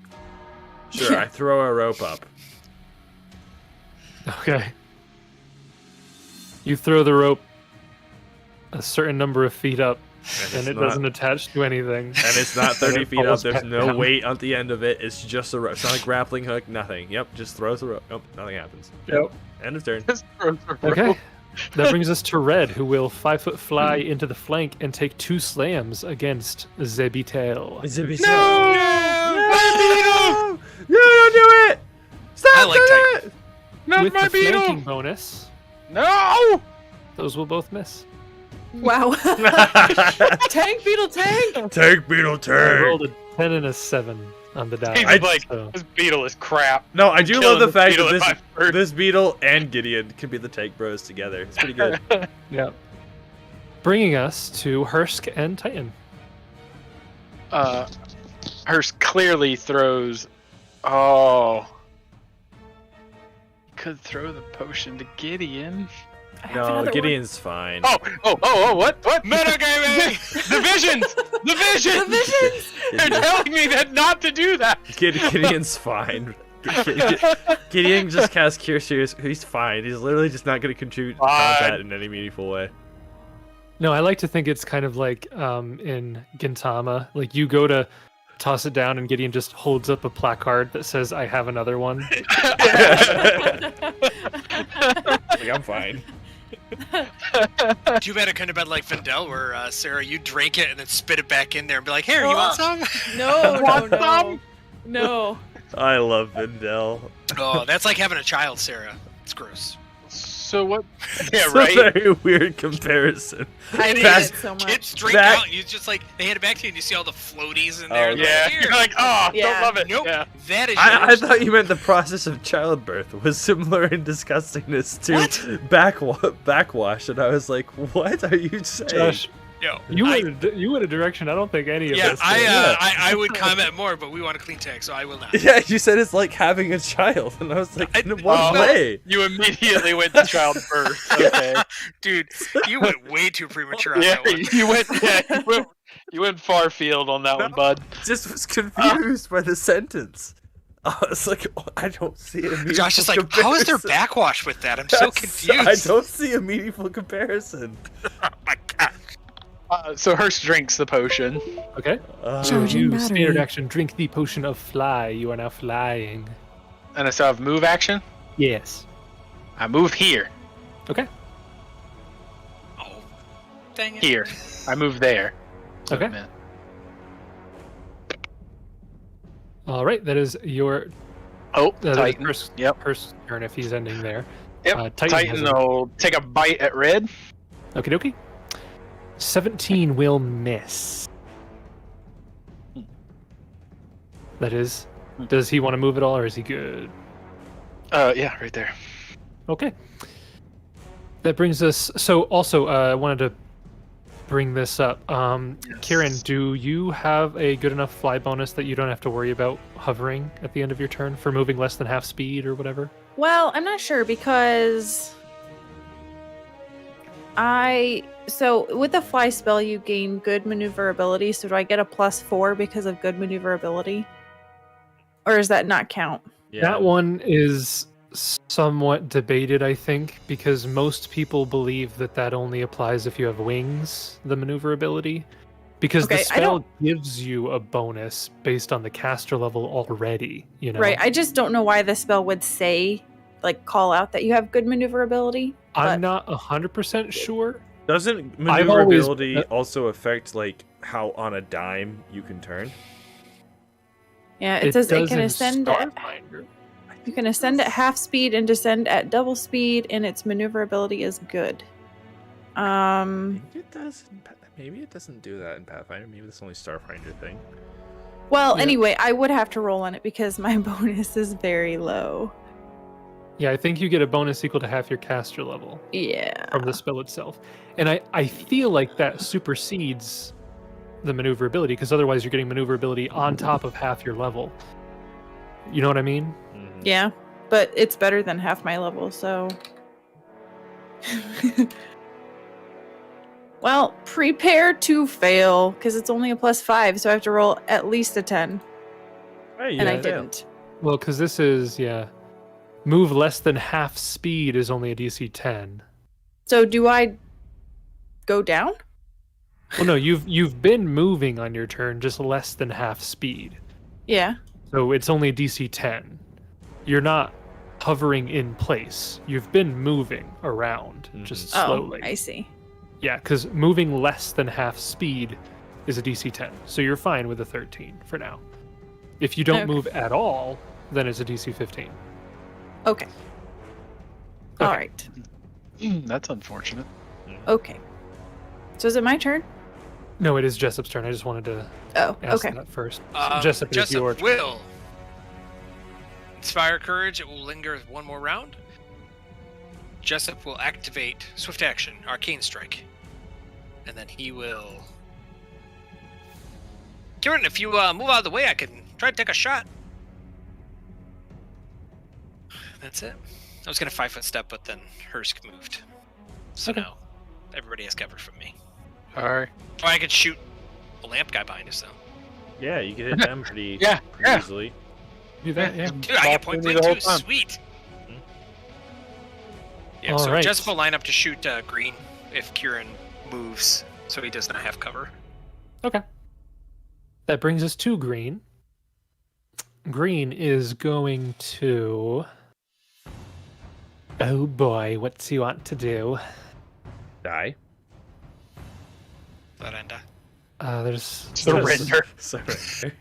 Sure, I throw a rope up. Okay. You throw the rope a certain number of feet up, and it doesn't attach to anything. And it's not 30 it feet up. falls There's back no down. weight at the end of it. It's just a rope. It's not a grappling hook. Nothing. Yep. Just throws the rope. Nope. Nothing happens. Yep. End of turn. Okay. That brings us to Red, who will 5-foot fly into the flank and take 2 slams against Zebitel. No! No! Don't do it! Stop I like doing Titan. it! Not With my the flanking beetle. bonus, No. those will both miss. Wow. Tank, beetle, tank. Tank beetle I turn. rolled a 10 and a 7 on the die. He's like, so- this beetle is crap. No, I do love Killing the this fact beetle that in my first- this beetle and Gideon can be the tank bros together. It's pretty good. Yeah. Bringing us to Hursk and Titan. Hursk clearly throws. Oh. Could throw the potion to Gideon. I have No, another one. Gideon's fine. Oh, what? Metagaming! Divisions! Divisions! Divisions! They're telling me that not to do that. Gideon's fine. Gideon just cast Cure Serious. He's fine. He's literally just not going to contribute to combat in any meaningful way. No, I like to think it's kind of like in Gintama. Like you go to toss it down and Gideon just holds up a placard that says, I have another one. Like, I'm fine. Too bad it couldn't have been like Phaendar, where Sarah, you drink it and then spit it back in there and be like, "Here, you want some?" No. No. I love Vindel. Oh, that's like having a child, Sarah. It's gross. So what? Yeah, It's right. a very weird comparison. I hate That's- it so much. Kids drink That- out, and you just like they hand it back to you, and you see all the floaties in there. Oh, and they're Yeah, like, "Here." you're like, oh, Yeah. don't love it. Nope. Yeah. That is. I yours. thought you meant the process of childbirth was similar in disgustingness to backwash, and I was like, what are you saying? Josh, Yo, You went a direction I don't think any of yeah, us did. I would comment more, but we want a clean tag, so I will not. Yeah, you said it's like having a child, and I was like, in what Oh. way? You immediately went to childbirth. Okay. Dude, you went way too premature on Yeah, that one. you went far field on that one, bud. Just was confused by the sentence. I was like, oh, I don't see a meaningful Josh is like, how is there comparison. backwash with that? I'm so confused. I don't see a meaningful comparison. Oh my god. So Hursk drinks the potion. Okay. Charging You battery. standard action, drink the potion of fly. You are now flying. And I still have move action. Yes. I move here. Okay. Oh, dang it. Here. I move there. Okay. Man. All right. That is your Oh, Titan. Yep. Hursk's turn if he's ending there. Yep. Titan has Titan a- will take a bite at Red. Okie dokie. 17 will miss. That is. Does he want to move at all, or is he good? Yeah, right there. Okay. That brings us. So, also, I wanted to bring this up. Kieran, do you have a good enough fly bonus that you don't have to worry about hovering at the end of your turn for moving less than half speed or whatever? Well, I'm not sure because so with the fly spell you gain good maneuverability, so do I get a +4 because of good maneuverability? Or does that not count? Yeah. That one is somewhat debated, I think, because most people believe that that only applies if you have wings, the maneuverability. Because the Okay, I spell gives you a bonus based on the caster level already, you know? Right, I just don't know why the spell would say, like, call out that you have good maneuverability. I'm but- not 100% sure. Doesn't I've always- maneuverability also affect like how on a dime you can turn? Yeah, it says it does can in ascend at, Starfinder. you can ascend at half speed and descend at double speed, and its maneuverability is good. Maybe it does. Maybe it doesn't do that in Pathfinder. Maybe that's only Starfinder thing. Well, Yeah. anyway, I would have to roll on it because my bonus is very low. Yeah, I think you get a bonus equal to half your caster level Yeah. from the spell itself. And I feel like that supersedes the maneuverability, because otherwise you're getting maneuverability on top of half your level. You know what I mean? Mhm. Yeah, but it's better than half my level, so. Well, prepare to fail, because it's only a +5, so I have to roll at least a 10. Hey, And I yeah. didn't. Well, because this is, move less than half speed is only a DC 10. So do I go down? Well, no, you've been moving on your turn just less than half speed. Yeah. So it's only DC 10. You're not hovering in place. You've been moving around, just slowly. Oh, I see. Yeah, because moving less than half speed is a DC 10. So you're fine with a 13 for now. If you don't Okay. move at all, then it's a DC 15. Okay. Okay. All right. That's unfortunate. Okay. So is it my turn? No, it is Jessup's turn. I just wanted to Oh, ask okay. that first. Um, Jessup, it is your Jessup turn. will inspire courage. It will linger one more round. Jessup will activate swift action, arcane strike, and then he will. Kieran, if you move out of the way, I can try to take a shot. That's it. I was gonna 5-foot step, but then Hursk moved, so Okay. now everybody has cover from me. Alright. Or I could shoot a lamp guy behind us, though. Yeah, you can hit them pretty, Yeah, pretty yeah. easily. Do that, yeah. Dude, I get point Opportunity blank the whole too. time. Sweet. Yeah, All so right. Jessup will line up to shoot green if Kieran moves, so he does not have cover. Okay. That brings us to green. Green is going to. Oh boy, what's he want to do? Die. Veranda. There's Surrender. Surrender.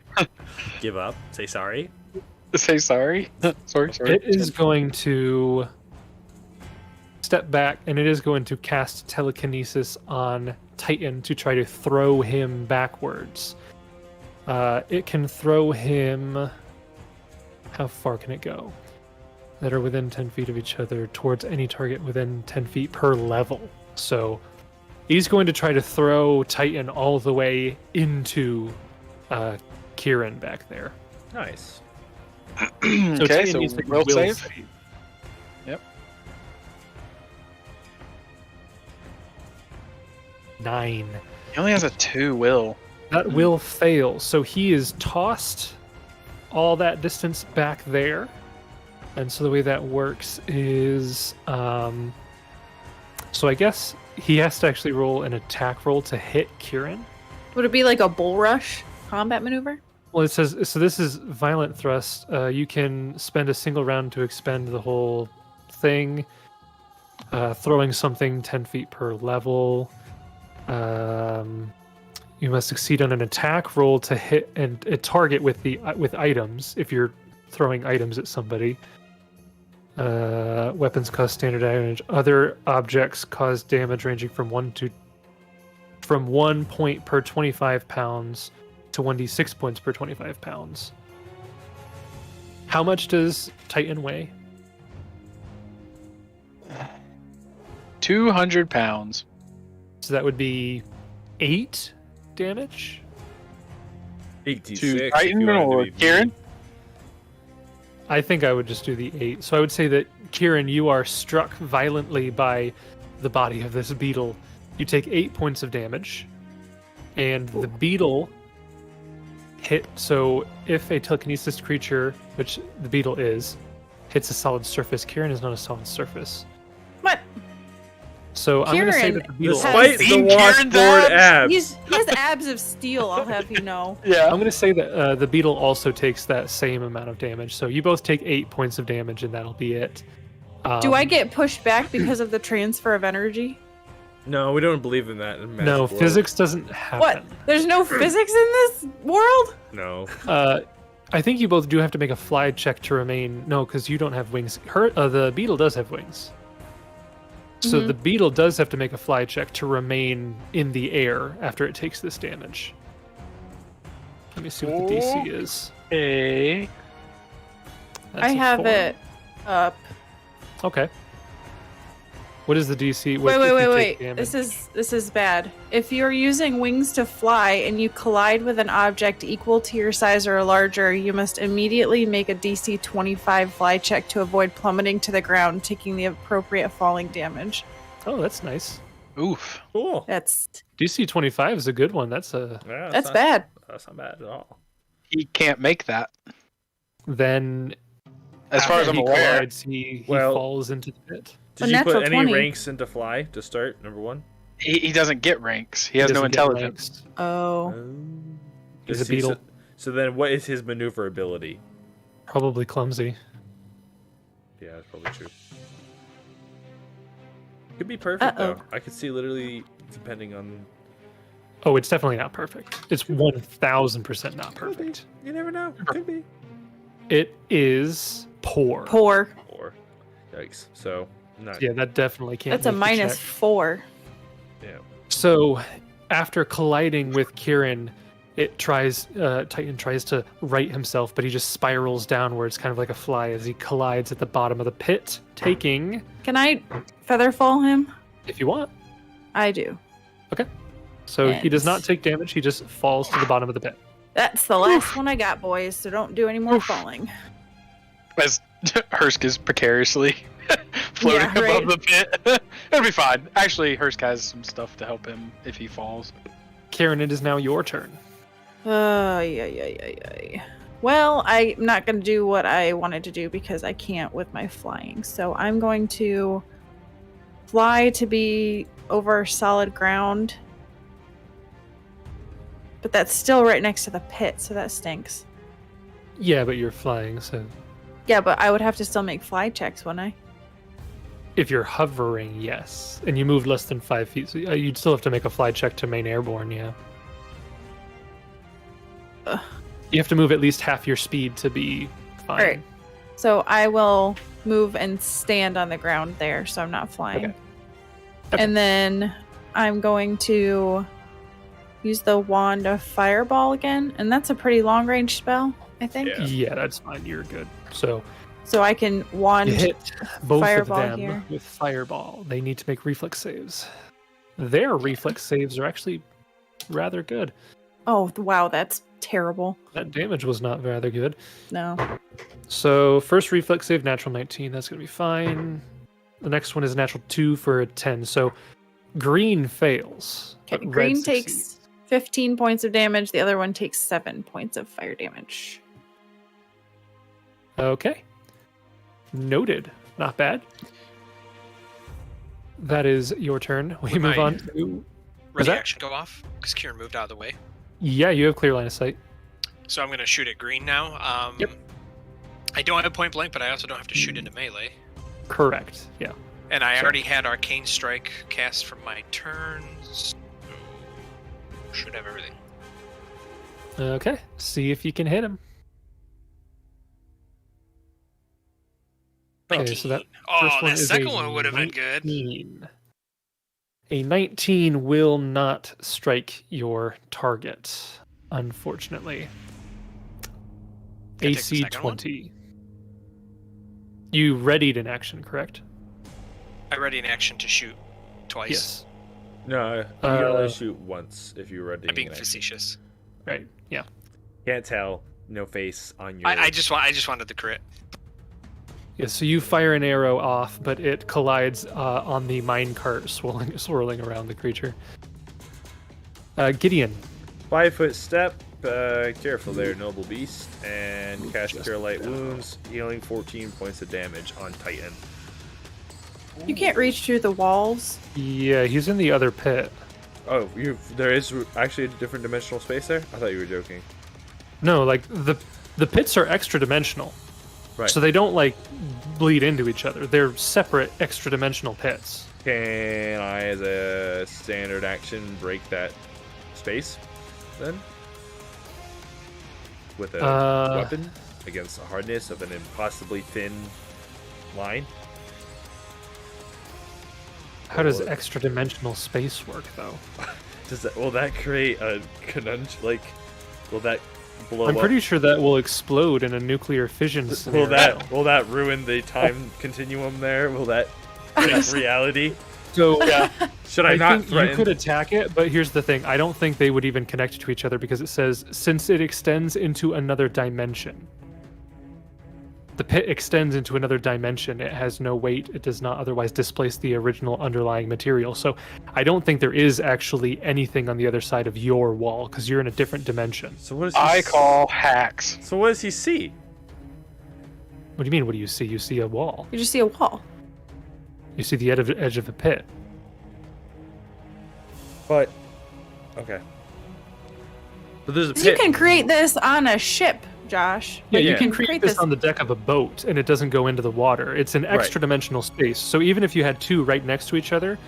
Give up. Say sorry. Say sorry. sorry. It is going to step back, and it is going to cast telekinesis on Titan to try to throw him backwards. It can throw him. How far can it go? That are within 10 feet of each other towards any target within 10 feet per level. So He's going to try to throw Titan all the way into Kieran back there. Nice. So Okay, Titan so needs to will save. Yep. 9. He only has a 2 will. That will fail. So he is tossed all that distance back there. And so the way that works is, so I guess he has to actually roll an attack roll to hit Kieran. Would it be like a bull rush combat maneuver? Well, it says, so this is violent thrust. You can spend a single round to expend the whole thing, throwing something 10 feet per level. You must succeed on an attack roll to hit and a target with items if you're throwing items at somebody. Weapons cause standard damage. Other objects cause damage ranging from 1 point per 25 pounds to 1d6 points per 25 pounds. How much does Titan weigh? 200 pounds. So that would be 8 damage. 86. To if you Titan wanted to or be Kieran? I think I would just do the 8. So I would say that, Kieran, you are struck violently by the body of this beetle. You take 8 points of damage. And the beetle hit. So if a telekinesis creature, which the beetle is, hits a solid surface, Kieran is not a solid surface. What? So I'm going to say Kieran that the beetle. Despite Seen the Kieran's washboard abs. He has abs of steel, I'll have you know. I'm Yeah. going to say that the beetle also takes that same amount of damage. So you both take 8 points of damage, and that'll be it. Do I get pushed back because of the transfer of energy? No, we don't believe in that. In No, Magic world. physics doesn't happen. What? There's no physics in this world? No. I think you both do have to make a fly check to remain. No, because you don't have wings. The beetle does have wings. So the beetle does have to make a fly check to remain in the air after it takes this damage. Let me see what the DC is. A. That's I a have 4. it up. Okay. What is the DC? What if you Wait. take damage? This is bad. If you're using wings to fly and you collide with an object equal to your size or larger, you must immediately make a DC 25 fly check to avoid plummeting to the ground, taking the appropriate falling damage. Oh, that's nice. Oof. Cool. That's DC 25 is a good one. That's a Yeah, that's not, bad. That's not bad at all. He can't make that. then. As far as after I'm he aware. collides, he Well- falls into the pit. Did A you put natural any 20. ranks into fly to start? Number 1. He doesn't get ranks. He has no doesn't get intelligence. ranks. Oh. He's Is a beetle. So then, what is his maneuverability? Probably clumsy. Yeah, that's probably true. Could be perfect Uh-oh. though. I could see literally depending on. Oh, it's definitely not perfect. It's 1000% not perfect. You never know. Could be. It is poor. Poor. Or, yikes. So not. Yeah, that definitely can't. That's a make the minus check. 4. Yeah. So, after colliding with Kieran, Titan tries to right himself, but he just spirals downwards, kind of like a fly, as he collides at the bottom of the pit, taking, Can I feather fall him? if you want. I do. So he does not Yes. take damage; he just falls to the bottom of the pit. That's the last one I got, boys, so don't do any more falling. As Hursk is precariously floating Yeah, right. above the pit. It'll be fine. Actually, Hursk has some stuff to help him if he falls. Kieran, it is now your turn. Yeah. Well, I'm not going to do what I wanted to do because I can't with my flying. So I'm going to fly to be over solid ground. But that's still right next to the pit, so that stinks. Yeah, but you're flying, so Yeah, but I would have to still make fly checks, wouldn't I? if you're hovering, yes, and you move less than 5 feet, so you'd still have to make a fly check to remain airborne. Yeah. Ugh. You have to move at least half your speed to be fine. Alright. So I will move and stand on the ground there, so I'm not flying. Okay. And then I'm going to use the wand of fireball again, and that's a pretty long range spell, I think. Yeah. Yeah, that's fine. You're good. So So I can wand you hit both fireball of them here. with fireball. They need to make reflex saves. their reflex saves are actually rather good. Oh, wow, that's terrible. That damage was not rather good. No. So first reflex save, natural 19. That's going to be fine. The next one is natural 2 for a 10. So green fails. Okay, but red green succeeds. takes 15 points of damage. The other one takes 7 points of fire damage. Okay. Noted. Not bad. That is your turn. We Would move my- on to... Ready that? action go off? Because Kieran moved out of the way. Yeah, you have clear line of sight. So I'm going to shoot at green now. Yep. I don't have point blank, but I also don't have to shoot into melee. Correct. Yeah. And I Sure. already had Arcane Strike cast from my turns. So should have everything. Okay. See if you can hit him. Okay, 19. so that Oh, first one that is second a one would have been good. 19. A 19 will not strike your target, unfortunately. Can I take the AC second one? 20. You readied an action, correct? I ready an action to shoot twice. Yes. No, you can Uh, only shoot once if you're ready. I'm being facetious. Right. Yeah. Can't tell. No face on your. I just wanted the crit. Yeah, so you fire an arrow off, but it collides on the minecart swirling around the creature. Gideon. 5 foot step. Careful there, noble beast, and cast just Cure Light down. Wounds, healing 14 points of damage on Titan. You can't reach through the walls. Yeah, he's in the other pit. Oh, there is actually a different dimensional space there? I thought you were joking. No, like the pits are extra dimensional. Right. So they don't like bleed into each other. They're separate extra dimensional pits. Can I, as a standard action, break that space then? With a weapon against the hardness of an impossibly thin line? How does Or- extra dimensional space work though? Will that create a conundrum? Like, will that blow I'm up? pretty sure that will explode in a nuclear fission scenario. Will that ruin the time continuum there? Will that break reality? So Should I, not think you threaten? could attack it, but here's the thing. I don't think they would even connect to each other because it says, since it extends into another dimension. The pit extends into another dimension. It has no weight. It does not otherwise displace the original underlying material. So I don't think there is actually anything on the other side of your wall because you're in a different dimension. So what does he I call hacks. So what does he see? What do you mean? What do you see? You see a wall. You just see a wall. You see the edge of a pit. But okay. But there's a pit. You can create this on a ship, Josh. Yeah, Like, you can create this on the deck of a boat, and it doesn't go into the water. It's an extra dimensional space. So even if you had two right next to each other,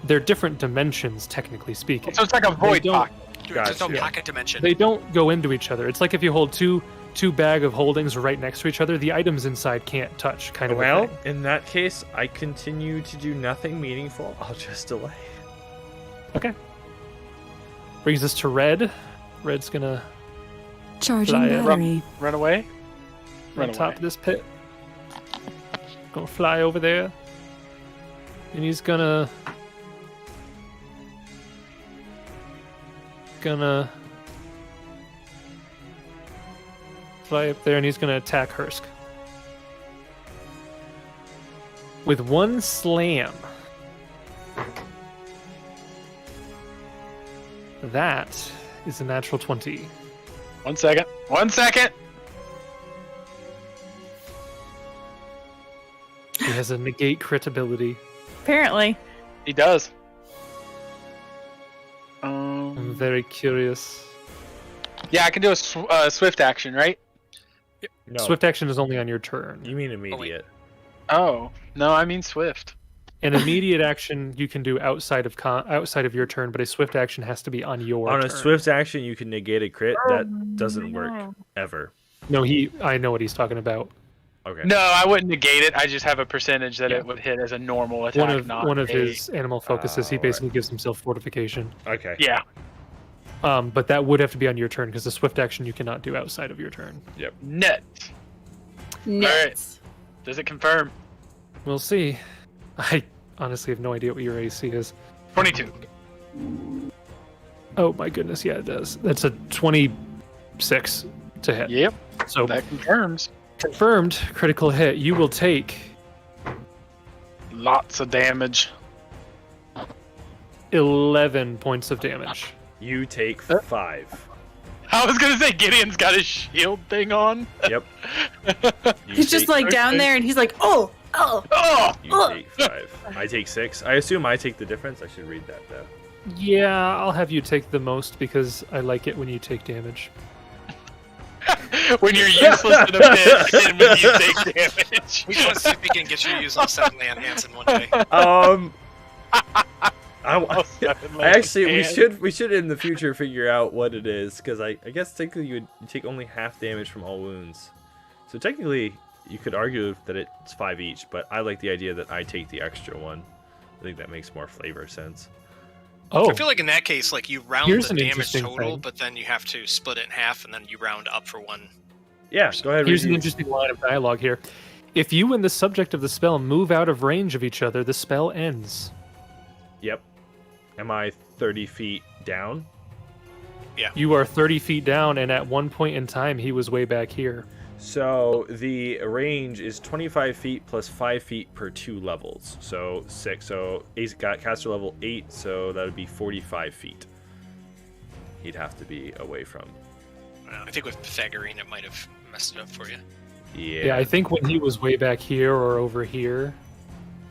they're different dimensions, technically speaking. So it's like a void don't- pocket. There's no Gotcha. pocket dimension. They don't go into each other. It's like if you hold two bag of holdings right next to each other, the items inside can't touch, kind of a Well, thing. in that case, I continue to do nothing meaningful. I'll just delay. Okay. Brings us to Red. Red's gonna Charging Fly it. battery. Run away. on Run top away. of this pit. Gonna fly over there. And he's gonna fly up there and he's gonna attack Hursk. With one slam. That is a natural 20. 1 second. 1 second. He has a negate crit ability. Apparently. He does. I'm very curious. Yeah, I can do a swift action, right? No, Swift action is only on your turn. you mean immediate. Oh no, I mean swift. An immediate action you can do outside of your turn, but a swift action has to be on your On turn. a swift action, you can negate a crit. That doesn't work ever. No, I know what he's talking about. Okay. No, I wouldn't negate it. I just have a percentage that Yeah. it would hit as a normal attack. One of a- his animal focuses, he alright. basically gives himself fortification. Okay. Yeah. But that would have to be on your turn because the swift action you cannot do outside of your turn. Net. Nets. Does it confirm? We'll see. I honestly have no idea what your AC is. 22. Oh my goodness, yeah, it does. That's a 26 to hit. Yep, So that confirms. confirmed critical hit. You will take Lots of damage. 11 points of damage. You take 5. I was gonna say Gideon's got his shield thing on. Yep. He's just like down there, and he's like, oh. Oh! You take 5. I take 6. I assume I take the difference. I should read that though. Yeah, I'll have you take the most because I like it when you take damage. When you're useless in a pit and when you take damage. We should see if we can get you using 7 land hands in one day. Actually, we should in the future figure out what it is, because I guess technically you take only half damage from all wounds. So technically, you could argue that it's 5 each, but I like the idea that I take the extra one. I think that makes more flavor sense. Oh, I feel like in that case, like you round Here's the an damage interesting total, thing. but then you have to split it in half, and then you round up for one. Yeah, go ahead. here's an read interesting line of dialogue here. If you and the subject of the spell move out of range of each other, the spell ends. Yep. Am I 30 feet down? You are 30 feet down, and at one point in time, he was way back here. So the range is 25 feet plus 5 feet per 2 levels. So 6. So he's got caster level 8, so that would be 45 feet. He'd have to be away from. I think with Pythagorean, it might have messed it up for you. Yeah, I think when he was way back here or over here,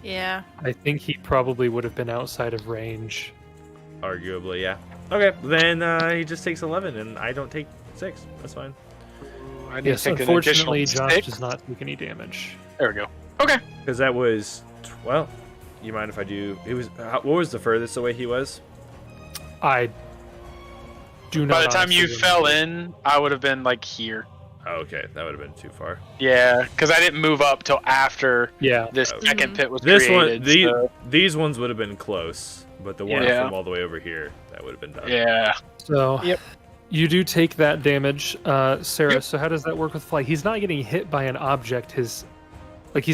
Yeah. I think he probably would have been outside of range. Arguably, yeah. Okay, then he just takes 11, and I don't take 6. That's fine. I need to Yes, take an unfortunately, additional Josh 6. does not take any damage. There we go. Okay. Because that was, well, you mind if I do? It was. What was the furthest away he was? I do not. By the time you honestly fell remember. in, I would have been like here. Oh, okay, that would have been too far. Yeah, because I didn't move up till after Yeah. this Okay. second pit was This created. one, these ones would have been close, but the one Yeah. from all the way over here, that would have been done. Yeah. So Yep. you do take that damage, Sarah. Yep. So how does that work with fly? He's not getting hit by an object. He's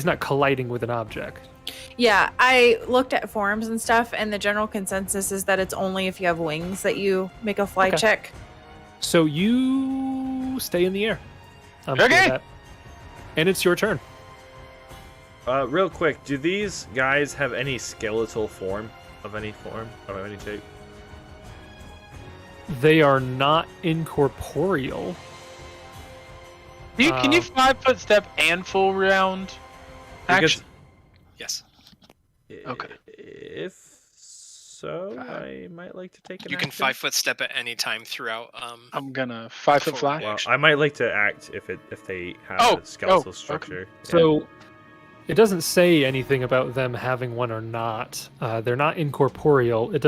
not colliding with an object. Yeah, I looked at forums and stuff, and the general consensus is that it's only if you have wings that you make a fly Okay. check. So you stay in the air. I'm cool with Okay. that. And it's your turn. Real quick, do these guys have any skeletal form of any shape? They are not incorporeal. Can you 5-foot step and full round action? Yes. Okay. If so, I might like to take an You can action. 5-foot step at any time throughout. I'm gonna 5-foot fly. Well, action. I might like to act if they have Oh, a skeletal okay. structure. Yeah. So it doesn't say anything about them having one or not. They're not incorporeal. It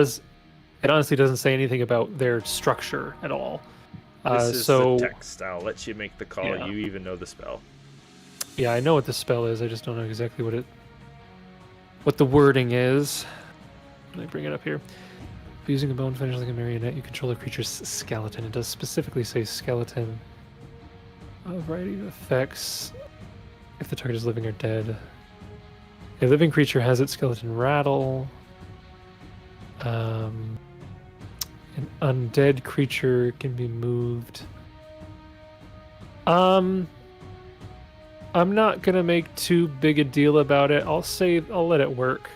honestly doesn't say anything about their structure at all. This is so the text. I'll let you make the call. Yeah. You even know the spell. yeah, I know what the spell is. I just don't know exactly what the wording is. Let me bring it up here. If using a bone finish like a marionette, you control a creature's skeleton. It does specifically say skeleton. A variety of effects. If the target is living or dead. A living creature has its skeleton rattle. An undead creature can be moved. I'm not gonna make too big a deal about it. I'll let it work.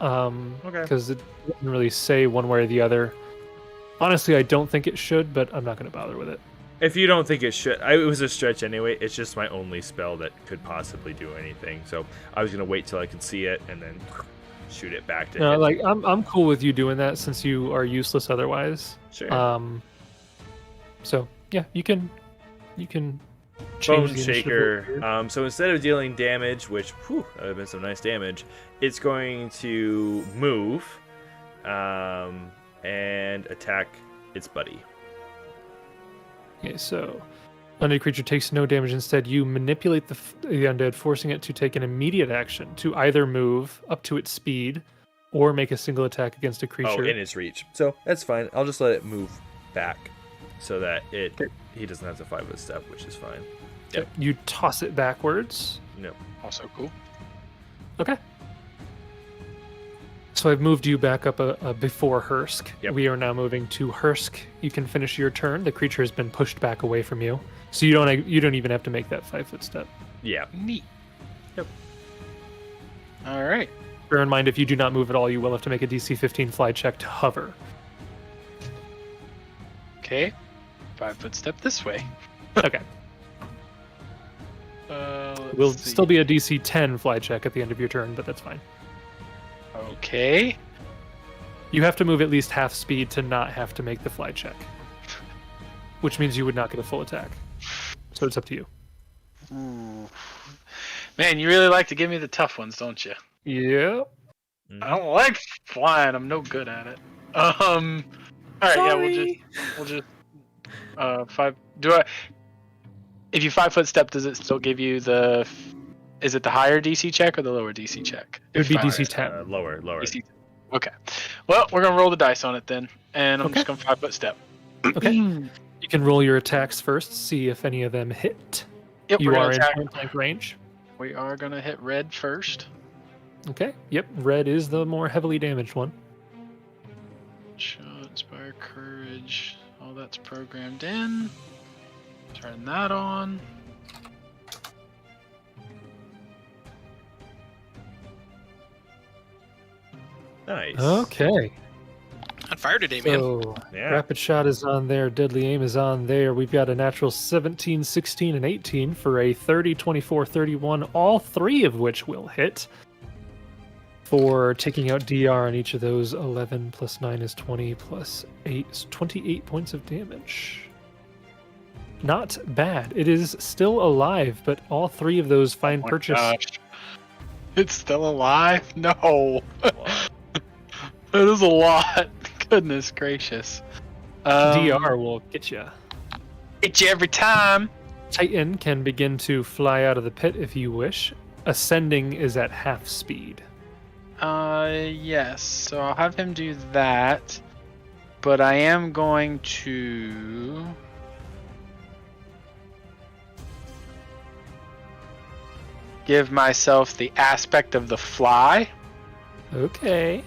Okay. Because it doesn't really say one way or the other. Honestly, I don't think it should, but I'm not gonna bother with it. If you don't think it should, it was a stretch anyway. It's just my only spell that could possibly do anything. So I was gonna wait till I could see it and then shoot it back to No, him. like I'm cool with you doing that since you are useless otherwise. Sure. So yeah, you can change Bone the initiative Shaker. order. So instead of dealing damage, which that would have been some nice damage, it's going to move and attack its buddy. Okay, so undead creature takes no damage. Instead, you manipulate the undead, forcing it to take an immediate action to either move up to its speed or make a single attack against a creature. Oh, in its reach. So that's fine. I'll just let it move back so that he doesn't have to 5-foot step, which is fine. Yep. You toss it backwards. No. Also cool. Okay. So I've moved you back up before Hursk. Yep. We are now moving to Hursk. You can finish your turn. The creature has been pushed back away from you, so you don't even have to make that 5-foot step. Yeah. Neat. Yep. All right. Bear in mind, if you do not move at all, you will have to make a DC 15 fly check to hover. Okay. 5-foot step this way. Okay. Will still be a DC 10 fly check at the end of your turn, but that's fine. Okay. You have to move at least half speed to not have to make the fly check, which means you would not get a full attack. So it's up to you. Ooh. Man, you really like to give me the tough ones, don't you? Yeah. I don't like flying. I'm no good at it. All right. Sorry. Yeah, we'll just 5. If you 5-foot step, does it still give you the? Is it the higher DC check or the lower DC check? It would be DC 10. Lower. DC. Okay. Well, we're gonna roll the dice on it then, and I'm just gonna 5-foot step. Okay. You can roll your attacks first, see if any of them hit. Yep. You we're are gonna in attack. point blank range. We are gonna hit red first. Okay. Yep. Red is the more heavily damaged one. Shot, inspire courage. All that's programmed in. Turn that on. Nice. Okay. On fire today, man. So Yeah. rapid shot is on there. Deadly aim is on there. We've got a natural 17, 16, and 18 for a 30, 24, 31, all three of which will hit. For taking out DR on each of those, 11 plus 9 is 20 plus 8 is 28 points of damage. Not bad. It is still alive, but all three of those find Oh my purchase. gosh. It's still alive? No. That is a lot. Goodness gracious. DR will get you. Get you every time. Titan can begin to fly out of the pit if you wish. Ascending is at half speed. Yes. So I'll have him do that. But I am going to... give myself the aspect of the fly Okay.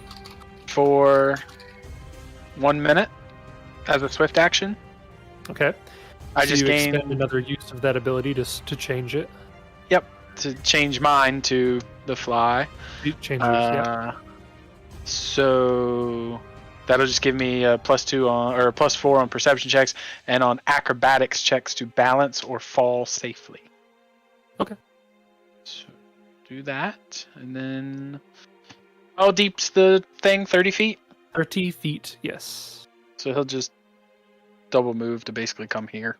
for 1 minute as a swift action. Okay. I So just you gained expend another use of that ability to change it. to change mine to the fly. You change yours, yeah. So that'll just give me a +2 on or a +4 on perception checks and on acrobatics checks to balance or fall safely. Okay. So do that, and then how deep's the thing? 30 feet. 30 feet, yes. So he'll just double move to basically come here.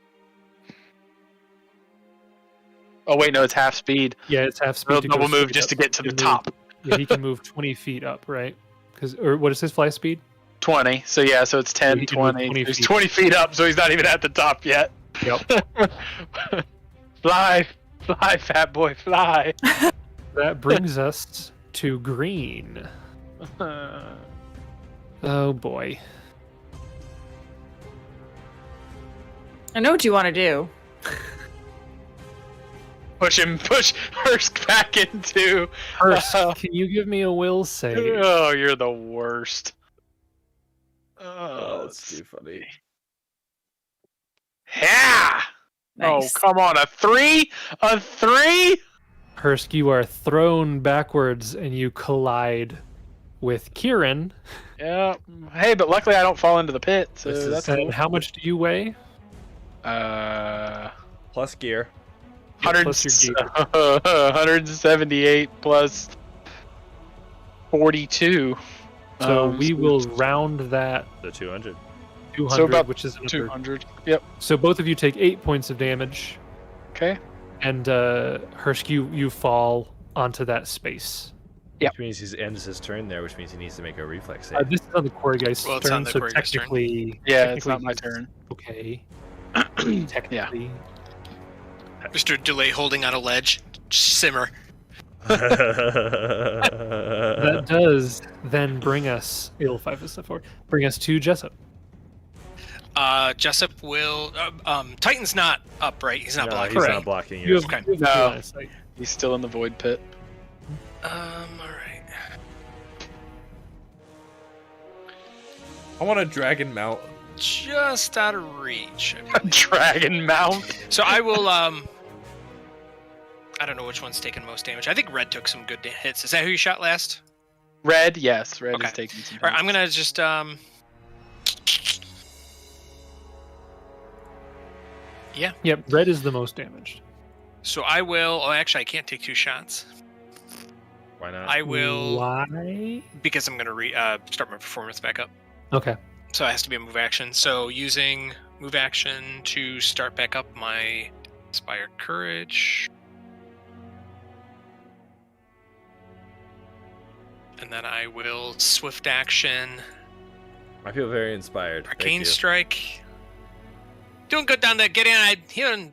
Oh wait, no, it's half speed. Yeah, it's half speed. He'll to go double move straight just up. to get to He the can top. move- Yeah, he can move 20 feet up, right? Or what is his fly speed? 20. So yeah, so it's 10, he can move 20. 20 He's feet. 20 feet up, so he's not even at the top yet. Yep. Fly, fat boy, fly. That brings us to green. Oh boy. I know what you want to do. Push Hursk back into. Hursk, can you give me a will save? Oh, you're the worst. Oh, that's too funny. Yeah. Nice. Oh, come on, a 3? A 3? Hursk, you are thrown backwards and you collide with Kieran. Yeah. Hey, but luckily I don't fall into the pit, so This is- that's And how much do you weigh? Plus gear. Plus your gear. 178 plus 42. So we will round that The 200. 200, So about which is another. 200. Yep. So both of you take 8 points of damage, Okay. and Hursk, you fall onto that space. Yep. Which means he ends his turn there, which means he needs to make a reflex save. This is on the Korigai's Well, it's on turn, the so Korigai's turn. technically, Yeah, it's technically not my he's turn. Okay. Technically. Mr. Delay holding on a ledge. Simmer. That does then bring us. It'll 5 step forward. Bring us to Jessup. Jessup will. Titan's not up, right? He's not No, blocking. he's Correct. not blocking You yours. have, Okay. you have No. clear line of sight. He's still in the void pit. All right. I want a dragon mount. Just out of reach. I believe. Dragon mount. So I will. I don't know which one's taking most damage. I think Red took some good hits. Is that who you shot last? Red, yes. Red Okay. is taking some. All right, I'm gonna just Yeah. Yep, red is the most damaged. So I will. Oh, actually, I can't take 2 shots. Why not? I will Why? because I'm gonna start my performance back up. Okay. So it has to be a move action. So using move action to start back up my Inspired Courage. And then I will swift action, I feel very inspired. Thank Arcane you. Strike. Doing good down there, Gideon. I'm hearing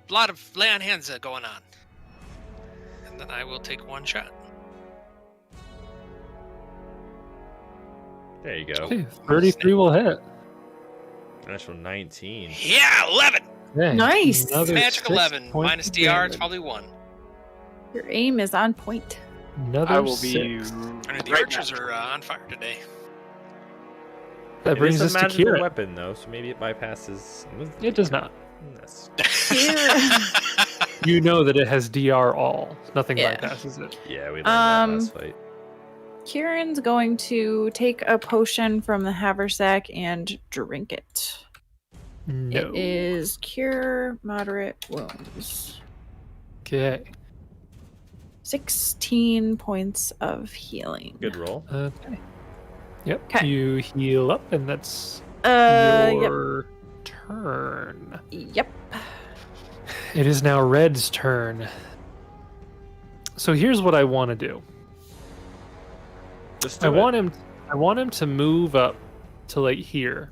a lot of lay on hands going on. And then I will take 1 shot. There you go. Okay, 33 will hit. Natural 19. Yeah, 11. Okay, Nice. another Magic 6 11 points minus of DR. damage. It's probably 1. Your aim is on point. Another I will be. 6. I mean, the right archers now. are on fire today. That brings it us is a to magical Kieran. weapon, though, so maybe it bypasses. It does not. That's- You know that it has DR all. Nothing Yeah. bypasses it. Yeah, we learned that last fight. Kieran's going to take a potion from the haversack and drink it. No. It is cure moderate wounds. Okay. 16 points of healing. Good roll. Okay. Yep. 'Kay. You heal up, and that's Yep. your turn. Yep. It is now Red's turn. So here's what I want to do. Just I do it. want him to move up to like here.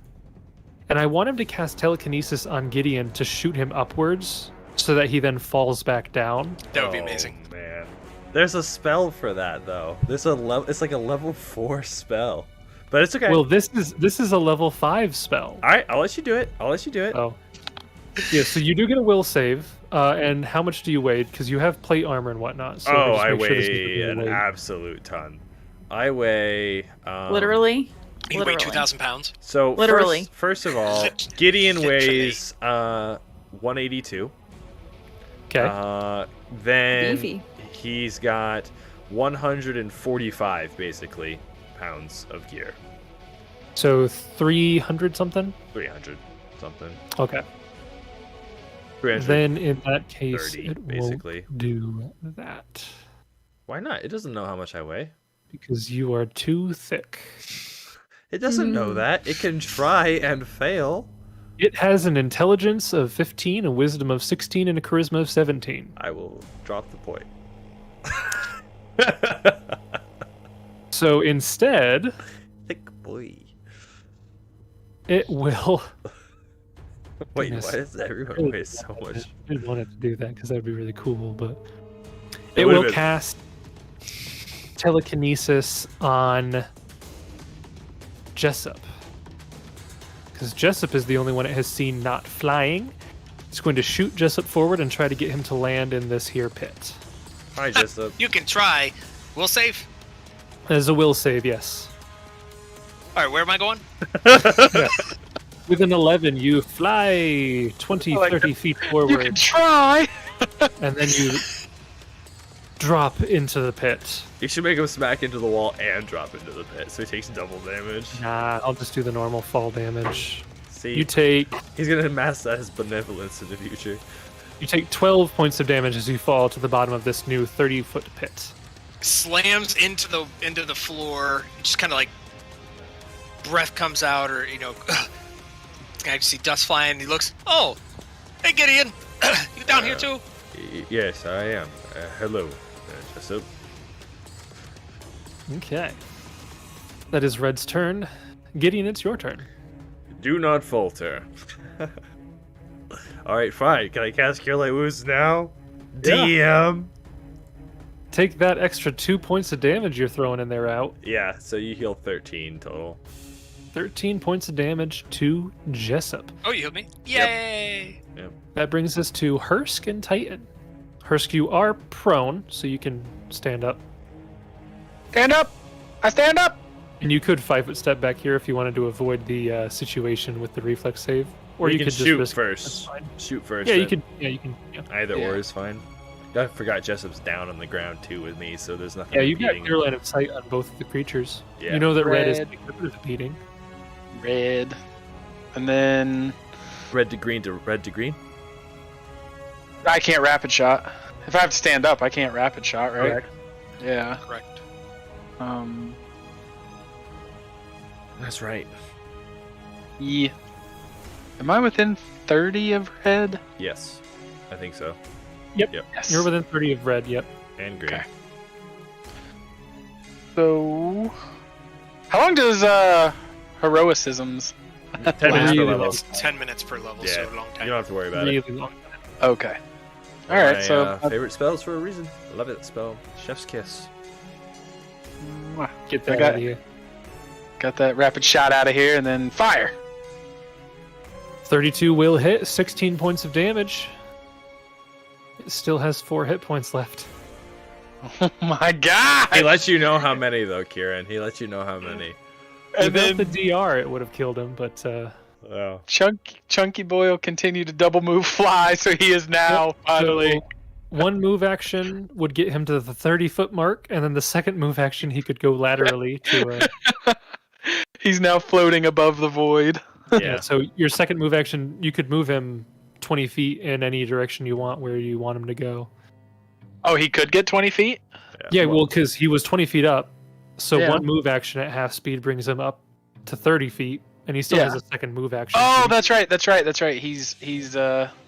And I want him to cast telekinesis on Gideon to shoot him upwards so that he then falls back down. That would be amazing. Oh, man. There's a spell for that, though. There's a it's like a level 4 spell. But it's okay. Well, this is a level 5 spell. All right, I'll let you do it. Oh. Yeah, so you do get a will save. And how much do you weigh? Because you have plate armor and whatnot. So Oh, just I make sure this is weigh the an weight. absolute ton. I weigh... Literally? You weigh Literally. 2,000 pounds. So Literally. First of all, Gideon Literally. weighs 182. Okay. Then Beefy. he's got 145 basically pounds of gear. So 300 something? 300 something. Okay. 330 Then in that case, it basically. won't do that. Why not? It doesn't know how much I weigh. Because you are too thick. It doesn't know that. It can try and fail. It has an intelligence of 15, a wisdom of 16, and a charisma of 17. I will drop the point. So instead, Thick boy. it will... Wait, Goodness. why does everyone weigh so much? I didn't want it to do that because that would be really cool, but... It It would've will been- cast telekinesis on Jessup. Because Jessup is the only one it has seen not flying. It's going to shoot Jessup forward and try to get him to land in this here pit. Hi, Jessup. You can try. We'll save. As a will save, yes. All right, where am I going? With an 11, you fly 20, I like 30 feet You forward, can try. and then you drop into the pit. You should make him smack into the wall and drop into the pit, so he takes double damage. Nah, I'll just do the normal fall damage. See, You take he's gonna mask that as benevolence in the future. 12 points of damage as you fall to the bottom of this new 30-foot pit. Slams into the floor. Just kind of like breath comes out, or I see dust flying. He looks. Oh, hey Gideon, you down here too? Yes, I am. Hello, Jessup. Okay. That is Red's turn. Gideon, it's your turn. Do not falter. Alright, fine. Can I cast Cure Light Wounds now? DM! Take that extra 2 points of damage you're throwing in there out. Yeah, so you heal 13 total. 13 points of damage to Jessup. Oh, you healed me. Yay! That brings us to Hursk and Titan. Hursk, you are prone, so you can stand up. Stand up. I stand up. And you could 5-foot step back here if you wanted to avoid the situation with the reflex save, or you you can could shoot just risk first. That's fine. Shoot first. Yeah, you then. could. Yeah, you can. Yeah, Either Yeah. or is fine. I forgot Jessup's down on the ground too with me, so there's nothing. yeah. You've got impeding. clear line of sight on both of the creatures. Yeah. You know that red is Red. impeding. Red. And then Red to green to red to green. I can't rapid shot. If I have to stand up, I can't rapid shot, right? Correct. Yeah. Correct. That's right. Yeah. Am I within 30 of red? Yes, I think so. Yes. You're within 30 of red. Yep. And green. Okay. So, how long does heroicisms? 10 minutes per Really level. It's 10 minutes per level, Yeah, so a long You time. don't have to worry about Really it. long. Okay. All right. My, So favorite spells for a reason. I love it. Spell Chef's Kiss. Get I that got- out of here. got that rapid shot out of here, and then fire. 32 will hit. 16 points of damage. It still has 4 hit points left. Oh my god! He lets you know how many though, Kieran. He lets you know how many. And Without then the DR, it would have killed him, but Oh. Chunky Boy will continue to double move fly, so he is now finally. so one move action would get him to the 30-foot mark, and then the second move action he could go laterally to. He's now floating above the void. Yeah. So your second move action, you could move him 20 feet in any direction you want, where you want him to go. Oh, he could get 20 feet? Yeah, well, because he was 20 feet up, so Yeah. one move action at half speed brings him up to 30 feet, and he still Yeah. has a second move action. Oh, so that's right. He's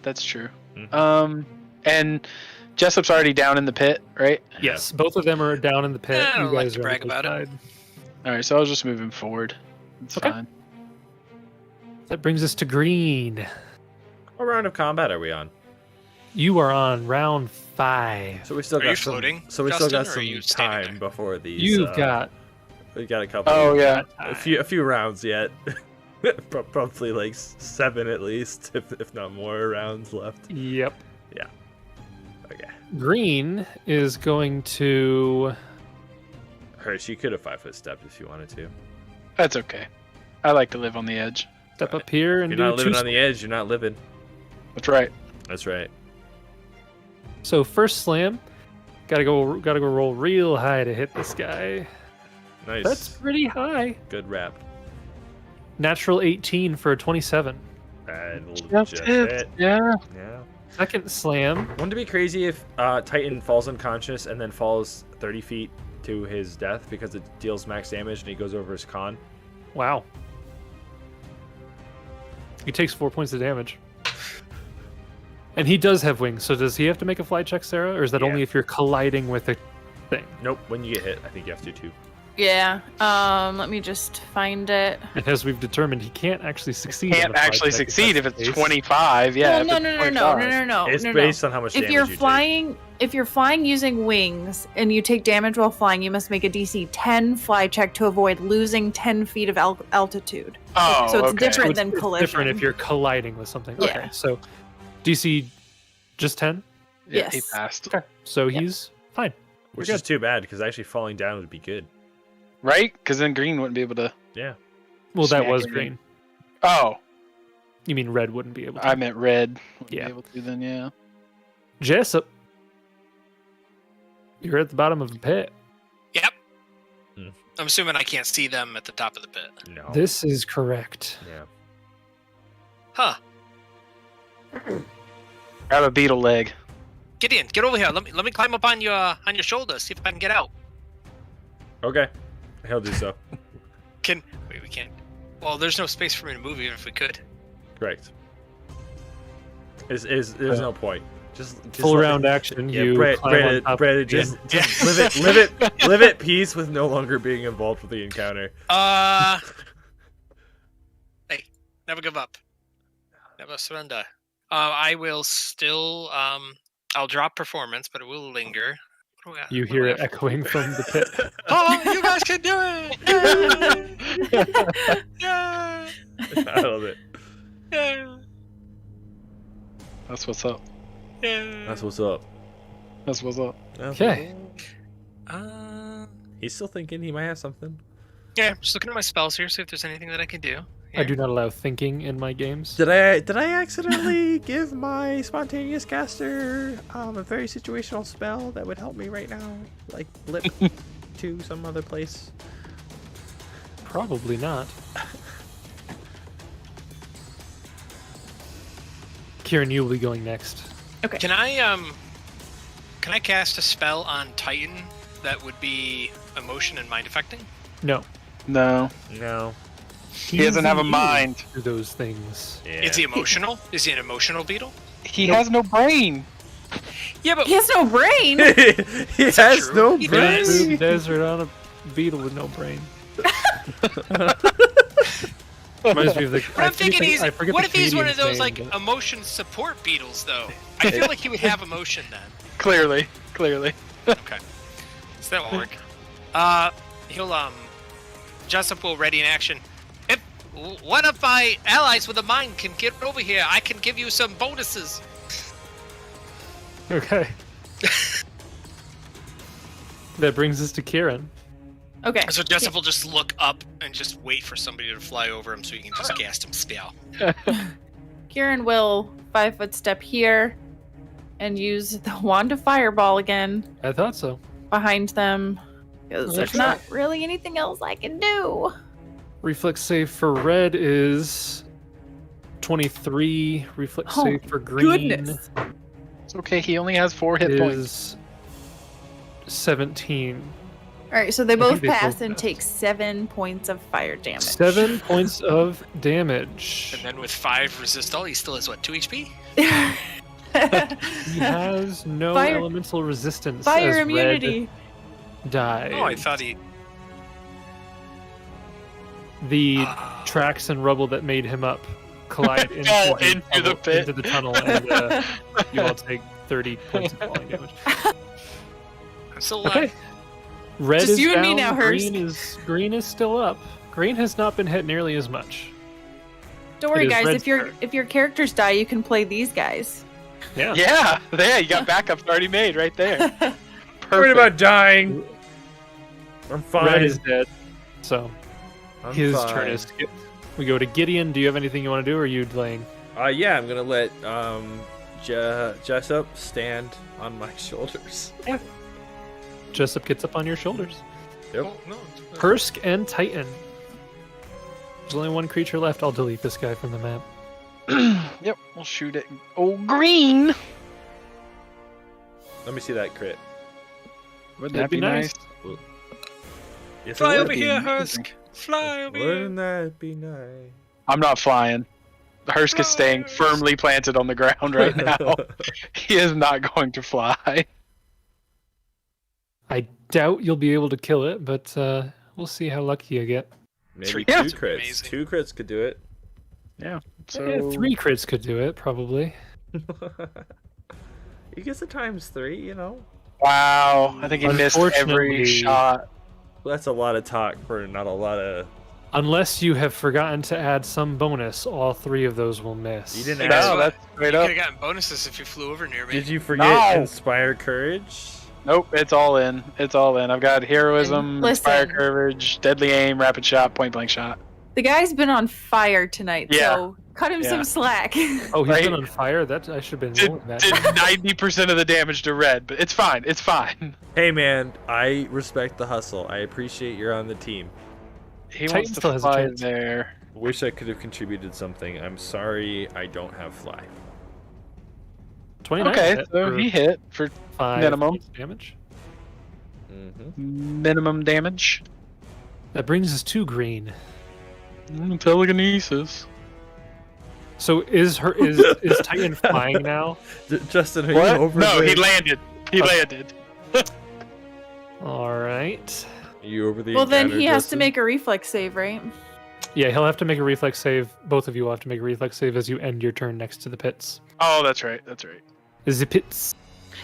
that's true. Mhm. And Jessup's already down in the pit, right? yes, both of them are down in the pit. I don't You like guys to are on brag the about it. side. All right, so I'll just move him forward. It's Okay. fine. That brings us to green. What round of combat are we on? You are on round 5. So we still Are got you some. floating, So we still Justin, got or are some you standing time there? before these. You've got We got a couple. Oh yeah. A few rounds yet. Probably like 7 at least, if not more rounds left. Yep. Okay. Green is going to. Hursk, you could have 5-foot stepped if you wanted to. That's okay. I like to live on the edge. Step up here If and you're do not living 2 on the edge, you're not living. That's right. That's right. So first slam, gotta go roll real high to hit this guy. Nice. That's pretty high. Good rap. Natural 18 for a 27. And Just hit. Yeah. Yeah. Second slam, Wouldn't it be crazy if Titan falls unconscious and then falls 30 feet to his death because it deals max damage and he goes over his con? wow. He takes 4 points of damage. And he does have wings, so does he have to make a fly check, Sarah? Or is that Yeah. only if you're colliding with a thing? Nope. When you get hit, I think you have to too. Yeah. Let me just find it. And as we've determined, he can't actually succeed. on Can't a fly actually check succeed if that's it's the case. 25. Yeah. Well, if no, it's no, no, no, 25. no. It's no, based on how much If damage you're you flying, if you're flying using wings and you take damage while flying, you must make a DC 10 fly check to avoid losing 10 feet of altitude. Oh, So it's okay. different So than it's collision. different if you're colliding with something. Yeah. Okay, so DC just 10. Yeah, he Yes. passed. So Yeah. he's fine. Which We're is too bad because actually falling down would be good. Right? Because then green wouldn't be able to. Yeah. Well, that Smack was him. green. Oh, You mean red wouldn't be able to. I meant red. Wouldn't Yeah. be able to then, yeah. Jessup. You're at the bottom of the pit. Yep. Hmm. I'm assuming I can't see them at the top of the pit. No. This is correct. Yeah. Huh. Grab a beetle leg. Gideon, get over here. Let me climb up on your shoulder. See if I can get out. Okay. He'll do so. Wait, we can't. Well, there's no space for me to move even if we could. Correct. There's no point. Just Full let round it- action. Yeah, You climb on top. Brandon, just live at peace with no longer being involved with the encounter. Hey, never give up. Never surrender. I will still. I'll drop performance, but it will linger. What do I- You what do hear I it have? echoing from the pit. Oh, you guys can do it! Yeah! I love it. Yeah! That's what's up. Yeah! That's what's up. That's what's up. That's Okay. what's up. He's still thinking he might have something. Yeah, just looking at my spells here, see if there's anything that I can do. I do not allow thinking in my games. Did I accidentally give my spontaneous caster a very situational spell that would help me right now? Like blip to some other place? Probably not. Kieran, you will be going next. Okay. Can I cast a spell on Titan that would be emotion and mind affecting? No. No. No. He doesn't have a mind. Do those things. Yeah. Is he emotional? Is he an emotional beetle? He has no brain. Yeah, but He has no brain. He has true? no He brain. does. Through the desert on a beetle with no brain. Reminds me of the. But I'm thinking he's. I forget What the if he's one of comedian's those name, like but- emotion support beetles, though? I feel like he would have emotion then. Clearly. Okay, so that won't work. He'll Jessup will ready in action. If one of my allies with a mind can get over here, I can give you some bonuses. Okay. That brings us to Kieran. Okay. So Jessup will just look up and just wait for somebody to fly over him, so he can just cast him spell. Kieran will 5-foot step here and use the wand of fireball again I thought so. behind them. Because That's there's not really anything else I can do. Reflex save for red is 23. Reflex Oh, save for green Goodness. It's okay. He only has 4 hit points. is 17. All right, so they think both they pass both and pass. take 7 points of fire damage. 7 points of damage. And then with 5 resist all, he still has what, 2 HP? He has no Fire- elemental resistance. Fire as immunity. Red dies. Oh, I thought he. The tracks and rubble that made him up collide Fall into into the pit. into the tunnel, and you all take 30 points of falling damage. I'm still alive. Okay. Red Just is you and down. me now, Green is still up. Green has not been hit nearly as much. Don't worry, It is guys. Red's turn. If your characters die, you can play these guys. Yeah. Yeah, there. You got backups already made right there. Perfect. Worried about dying. I'm fine. Red is dead. So I'm his fine. turn is skipped. We go to Gideon. Do you have anything you want to do, or are you delaying? Yeah, I'm gonna let Jessup stand on my shoulders. Jessup gets up on your shoulders. Yep. Oh, no. Hursk and Titan. There's only one creature left. I'll delete this guy from the map. Yep, we'll shoot it. Oh, green. Let me see that crit. Wouldn't That'd that be be nice. nice? Yes, Fly it over would. here, amazing. Hursk. Fly over here. Wouldn't that be nice? I'm not flying. Hursk is staying firmly planted on the ground right now. He is not going to fly. I doubt you'll be able to kill it, but we'll see how lucky you get. Maybe 3 2 crits would be crits. amazing. 2 crits could do it. So Yeah, 3 crits could do it, probably. He gets a ×3, you know. Wow, I think he missed every Unfortunately- shot. Well, that's a lot of talk for not a lot of. Unless you have forgotten to add some bonus, all 3 of those will miss. You didn't No, ask. that's You straight could up. have gotten bonuses if you flew over near me. Did you forget No. Inspire Courage? Nope, it's all in. It's all in. I've got heroism, Listen. inspire courage, deadly aim, rapid shot, point blank shot. The guy's been on fire tonight, Yeah. so cut him Yeah. some slack. Oh, he's Right. been on fire? That I should have been Did rolling that. 90% of the damage to red, but it's fine. It's fine. Hey man, I respect the hustle. I appreciate you're on the team. He Titan wants still to has a fly chance. there. Wish I could have contributed something. I'm sorry I don't have fly. 29 Okay, hit so for he hit for 5 minimum. points damage. minimum damage. That brings us to green. Telekinesis. So is Titan flying now? Justin, are What? you over No, the... he landed. He landed. All right. Are you over the Well, then encounter, he has to Justin? make a reflex save, right? Yeah, he'll have to make a reflex save. Both of you will have to make a reflex save as you end your turn next to the pits. Oh, that's right. That's right. The pits.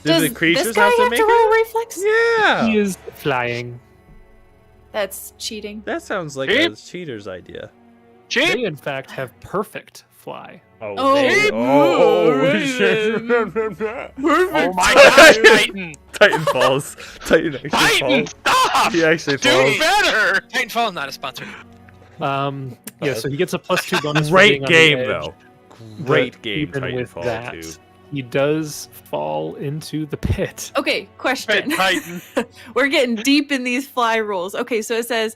Do Does the creatures this guy have to have make to it? roll reflex? Yeah! He is flying. That's cheating. That sounds like Cheap. a cheater's idea. Cheap. They, in fact, have perfect fly. Oh. they... Oh, shit. Oh my gosh, Titan! Titan falls. Titan actually Titan, falls. off. He actually Do falls. better. Titanfall, not a sponsor. Yeah, so he gets a +2 bonus. for Great being on the game, edge, though. but Great game, Even with Titanfall that, 2. he does fall into the pit. Okay, question. Titan. We're getting deep in these fly rules. Okay, so it says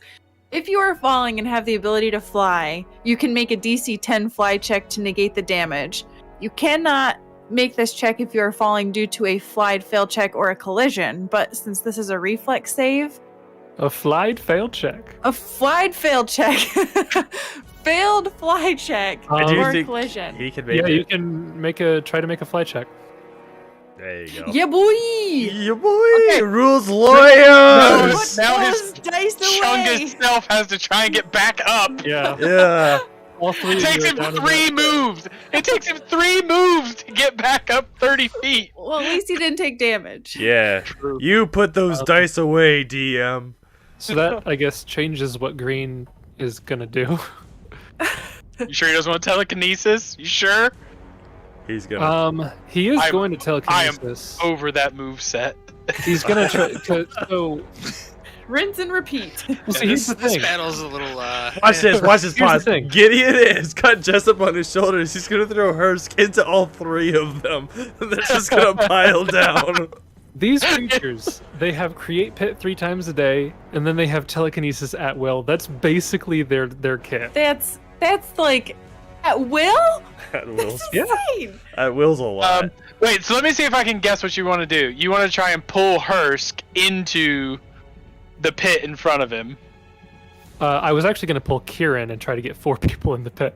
if you are falling and have the ability to fly, you can make a DC 10 fly check to negate the damage. You cannot make this check if you are falling due to a flied fail check or a collision, but since this is a reflex save, A flied fail check. a flied fail check. Failed fly check I do or think collision. He can make Yeah, it. you can try to make a fly check. There you go. Yeah, boy. Yeah, boy. Okay. Rules No, lawyers. Put now those his dice Chungus away. self has to try and get back up. Yeah. Yeah. All three It of takes you are him down in 3 that- moves. It takes him 3 moves to get back up 30 feet. Well, at least he didn't take damage. Yeah. You put those dice away, DM. So that, I guess, changes what Green is gonna do. You sure he doesn't want telekinesis? You sure? He's gonna. He is I'm- going to telekinesis. Over that move set. He's gonna try. So, Rinse and repeat. well, see, here's the This thing. battle's a little. Watch this. Watch this. Here's the Pause. thing. Gideon is got Jessup on his shoulders. He's gonna throw Hursk into all 3 of them. They're just gonna pile down. These creatures, they have create pit 3 times a day, and then they have telekinesis at will. That's basically their kit. That's like at will? At Will's. Yeah. Insane. At Will's a lot. Wait, so let me see if I can guess what you want to do. You want to try and pull Hursk into the pit in front of him. I was actually gonna pull Kieran and try to get 4 people in the pit.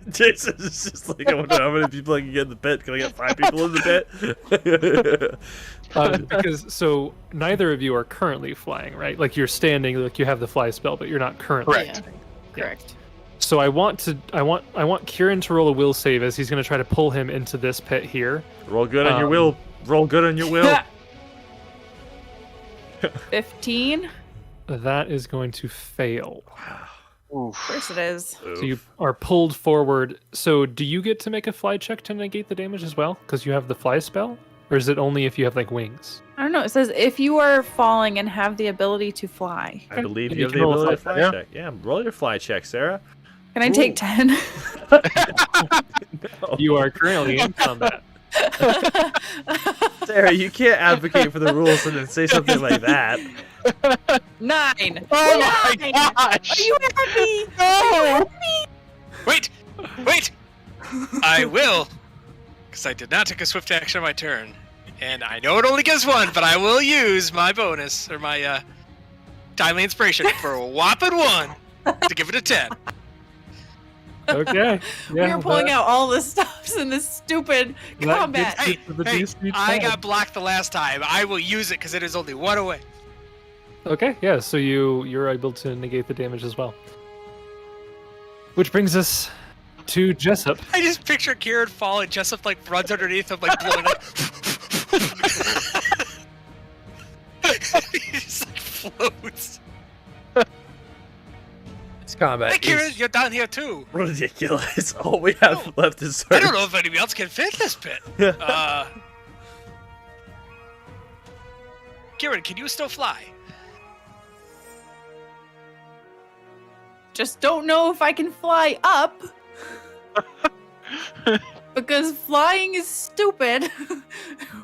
Jason is just like, I wonder how many people I can get in the pit. Can I get 5 people in the pit? Because so neither of you are currently flying, right? Like you're standing, like you have the fly spell, but you're not currently. Correct. Yeah, correct. So I want Kieran to roll a will save as he's gonna try to pull him into this pit here. Roll good on your will. Roll good on your will. 15. That is going to fail. Of course it is. So you are pulled forward. So do you get to make a fly check to negate the damage as well? Because you have the fly spell? Or is it only if you have like wings? I don't know. It says if you are falling and have the ability to fly. I believe And you you have can the roll a ability to fly fly check. check. Yeah, roll your fly check, Sarah. Can I take 10? You are currently in combat. Sarah, you can't advocate for the rules and then say something like that. 9. Oh my 9. gosh! Are you happy? No! Wait! I will, because I did not take a swift action on my turn. And I know it only gives 1, but I will use my bonus, or my timely inspiration, for a whopping 1 to give it a 10. Okay. We are pulling out all the stops in this stupid combat. Hey, The hey, DC I 10. got blocked the last time. I will use it because it is only 1 away. Okay, yeah, so you're able to negate the damage as well. Which brings us to Jessup. I just picture Kieran fall and Jessup like runs underneath him, like blowing up. He just like floats. This combat Hey Kieran, is you're down here too. ridiculous. All we have left is I Hursk. don't know if anybody else can fit this pit. Kieran, can you still fly? Just don't know if I can fly up. Because flying is stupid.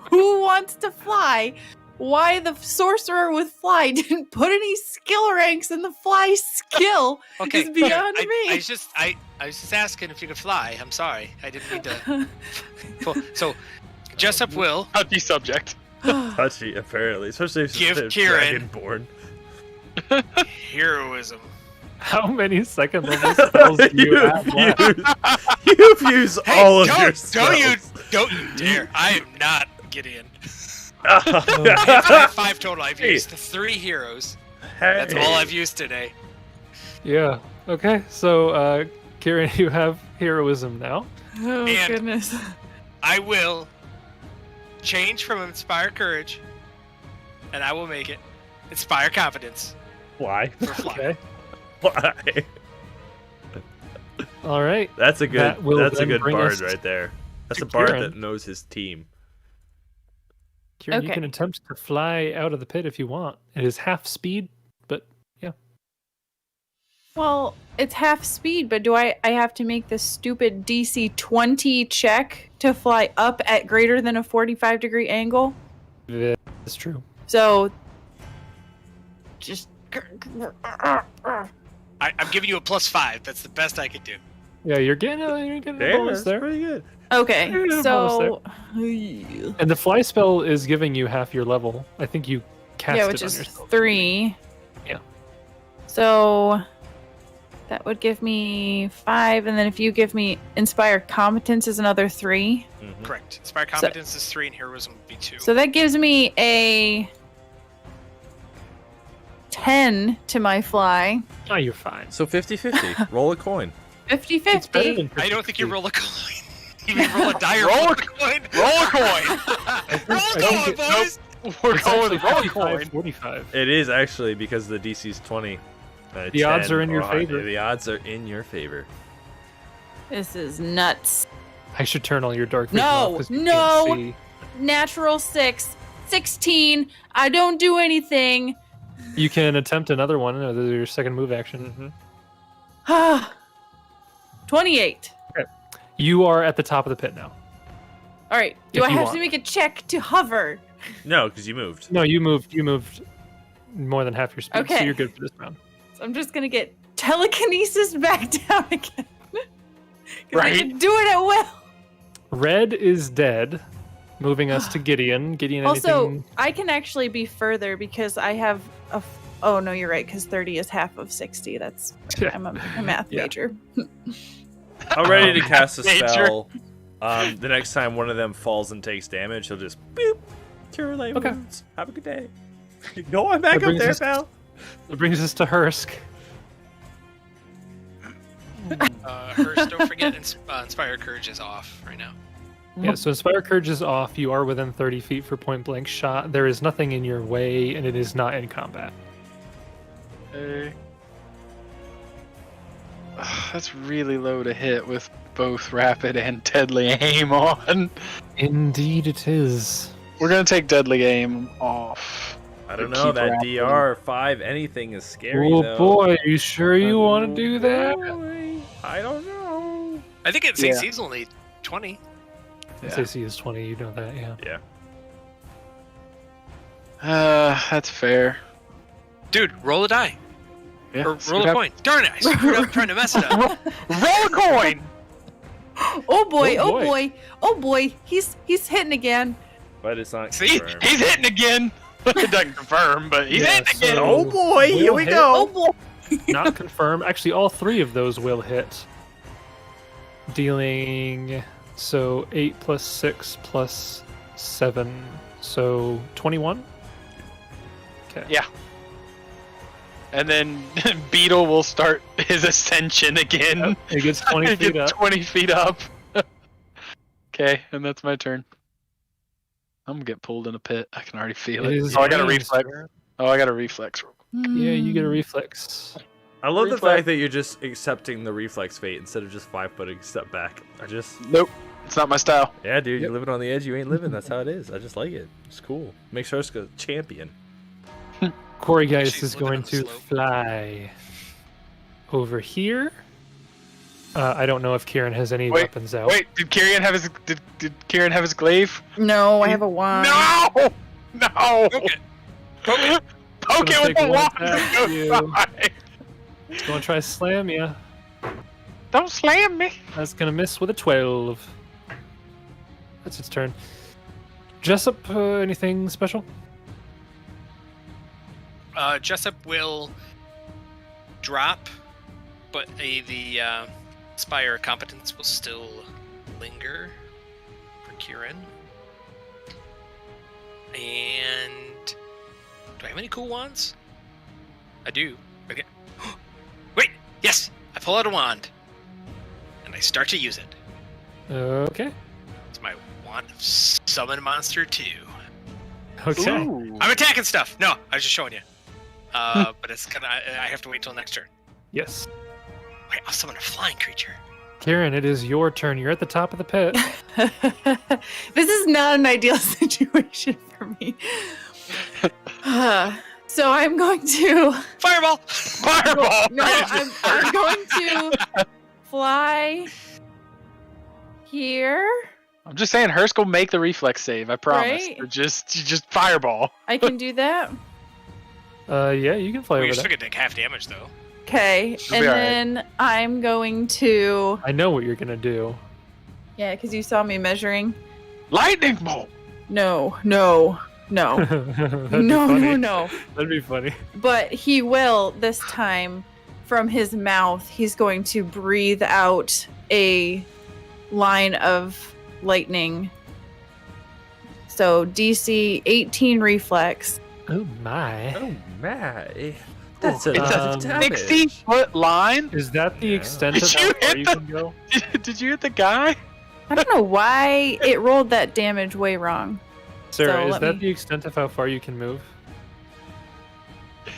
Who wants to fly? Why the sorcerer with fly didn't put any skill ranks in the fly skill Okay, is beyond I me. was just asking if you could fly. I'm sorry, I didn't mean to. So, Jessup will Touchy subject. Touchy, apparently. Especially if Give it's Kieran- Dragonborn. heroism. How many second level spells do you have left? You've used Hey, all of don't, your spells. don't you dare! I am not Gideon. Oh. I have 5 total. I've used 3 heroes. That's all I've used today. Yeah. Okay, so Kieran, you have heroism now. Oh, And- goodness. I will change from Inspire Courage, and I will make it Inspire Confidence Why? for fly. Okay. Why? All right. That's a good. That will That's a then good bring bard us right there. That's to a bard Kieran. that knows his team. Kieran, you Okay. can attempt to fly out of the pit if you want. It is half speed, but yeah. Well, it's half speed, but do I have to make this stupid DC 20 check to fly up at greater than a 45-degree angle? That's true. So, just... I'm giving you a +5. That's the best I could do. Yeah, you're getting a Damn, bonus that's there. pretty good. Okay, Yeah, so... And the fly spell is giving you half your level. I think you cast yeah, it which on is yourself. 3. Yeah. So that would give me 5, and then if you give me Inspire Competence is another 3. Mhm. Correct. Inspire Competence is 3 and Heroism would be 2. So that gives me a 10 to my fly. Oh, you're fine. So 50-50. Roll a coin. 50-50. It's better than I don't think you 50-50. roll a coin. You mean roll a die or Roll roll a a coin? Roll a coin. Roll a coin, boys! We're It's going actually with roll a 55, coin. 45. It is actually because the DC's 20. The odds 10 are in your or higher. favor. The odds are in your favor. This is nuts. I should turn all your dark vision No, off 'cause you no. can't see. Natural 6. 16. I don't do anything. You can attempt another one. This is your second move action. Mm-hmm. 28. You are at the top of the pit now. All right. Do If I you have want. to make a check to hover? No, because you moved. No, you moved. You moved more than half your speed, so Okay. you're good for this round. So I'm just gonna get telekinesis back down again. 'Cause I Right. can do it at will. Red is dead, moving us to Gideon. Gideon, Also, anything? I can actually be further because I have a. Oh no, you're right. Because 30 is half of 60. That's I'm a math Yeah. major. I'm ready to cast a Major. spell. The next time one of them falls and takes damage, he'll just boop. Cure light Okay. wounds. Have a good day. Go on back That up brings there, us- pal. That brings us to Hursk. Hursk, don't forget Inspire Courage is off right now. Yeah, so Inspire Courage is off. You are within 30 feet for point blank shot. There is nothing in your way, and it is not in combat. That's really low to hit with both rapid and deadly aim on. Indeed, it is. We're gonna take deadly aim off. I don't Or know. keep That rapid. DR5 anything is scary, Oh though. boy, you sure you want to do that? Boy, I don't know. I think it's Yeah. AC's only 20. Yeah. SAC is 20, you know that, yeah. Yeah. That's fair. Dude, roll a die. Yeah. Or see roll what a coin. Darn it, I screwed up trying to mess it up. Roll a coin. Oh boy! Oh, Oh boy. boy! Oh boy! He's hitting again. But it's not See, confirmed. he's hitting again. It doesn't confirm, but he's Yeah, hitting again. so- Oh boy, here Will we hit. Oh go. boy! Not confirmed. Actually, all three of those will hit. Dealing, so 8 plus 6 plus 7, so 21? Okay. Yeah. And then Beetle will start his ascension again. Yep, it gets 20 It feet gets up. 20 feet up. Okay, and that's my turn. I'm gonna get pulled in a pit. I can already feel It it. is Oh, I got a ranged. reflex. Oh, I got a reflex. Yeah, you get a reflex. I love the Reflex. fact that you're just accepting the reflex fate instead of just 5-footing step back. Nope, it's not my style. Yeah, dude, you're Yep. living on the edge. You ain't living. That's how it is. I just like it. It's cool. Makes Hursk a champion. Corey Geist She's is living going on the to slope. fly over here. I don't know if Kieran has any Wait, weapons out. Wait, did Kieran have his did Kieran have his glaive? No, I have a wand. No! No! Okay. Poke Gonna it with take the one wand. attack and at you. go by. It's going to try to slam you. Don't slam me. That's going to miss with a 12. That's its turn. Jessup, anything special? Jessup will drop, but the Spire competence will still linger for Kieran. And do I have any cool wands? I do. Okay. Wait, yes! I pull out a wand. And I start to use it. Okay. It's my wand of Summon Monster 2. Okay. Ooh. I'm attacking stuff! No, I was just showing you. But it's gonna. I have to wait till next turn. Yes. Wait, I'll summon a flying creature. Kieran, it is your turn. You're at the top of the pit. This is not an ideal situation for me. funny. So I'm going to. Fireball! Fireball! No, I'm going to fly here. I'm just saying, Hursk will make the reflex save. I promise. Right? Or just fireball. I can do that. Yeah, you can fly Well, over you're there. still gonna take half damage though. Okay, She'll and be all right. then I'm going to. I know what you're gonna do. Yeah, because you saw me measuring. Lightning bolt! No. That'd be No, funny. no. That'd be funny. But he will this time from his mouth. He's going to breathe out a line of lightning. So DC 18 reflex. Oh my! Oh my. That's a It's lot a of damage. 60-foot line? Is that the Yeah. extent Did of you how far hit you the- can go? Did you hit the guy? I don't know why it rolled that damage way wrong. Sarah, So is let that me- the extent of how far you can move?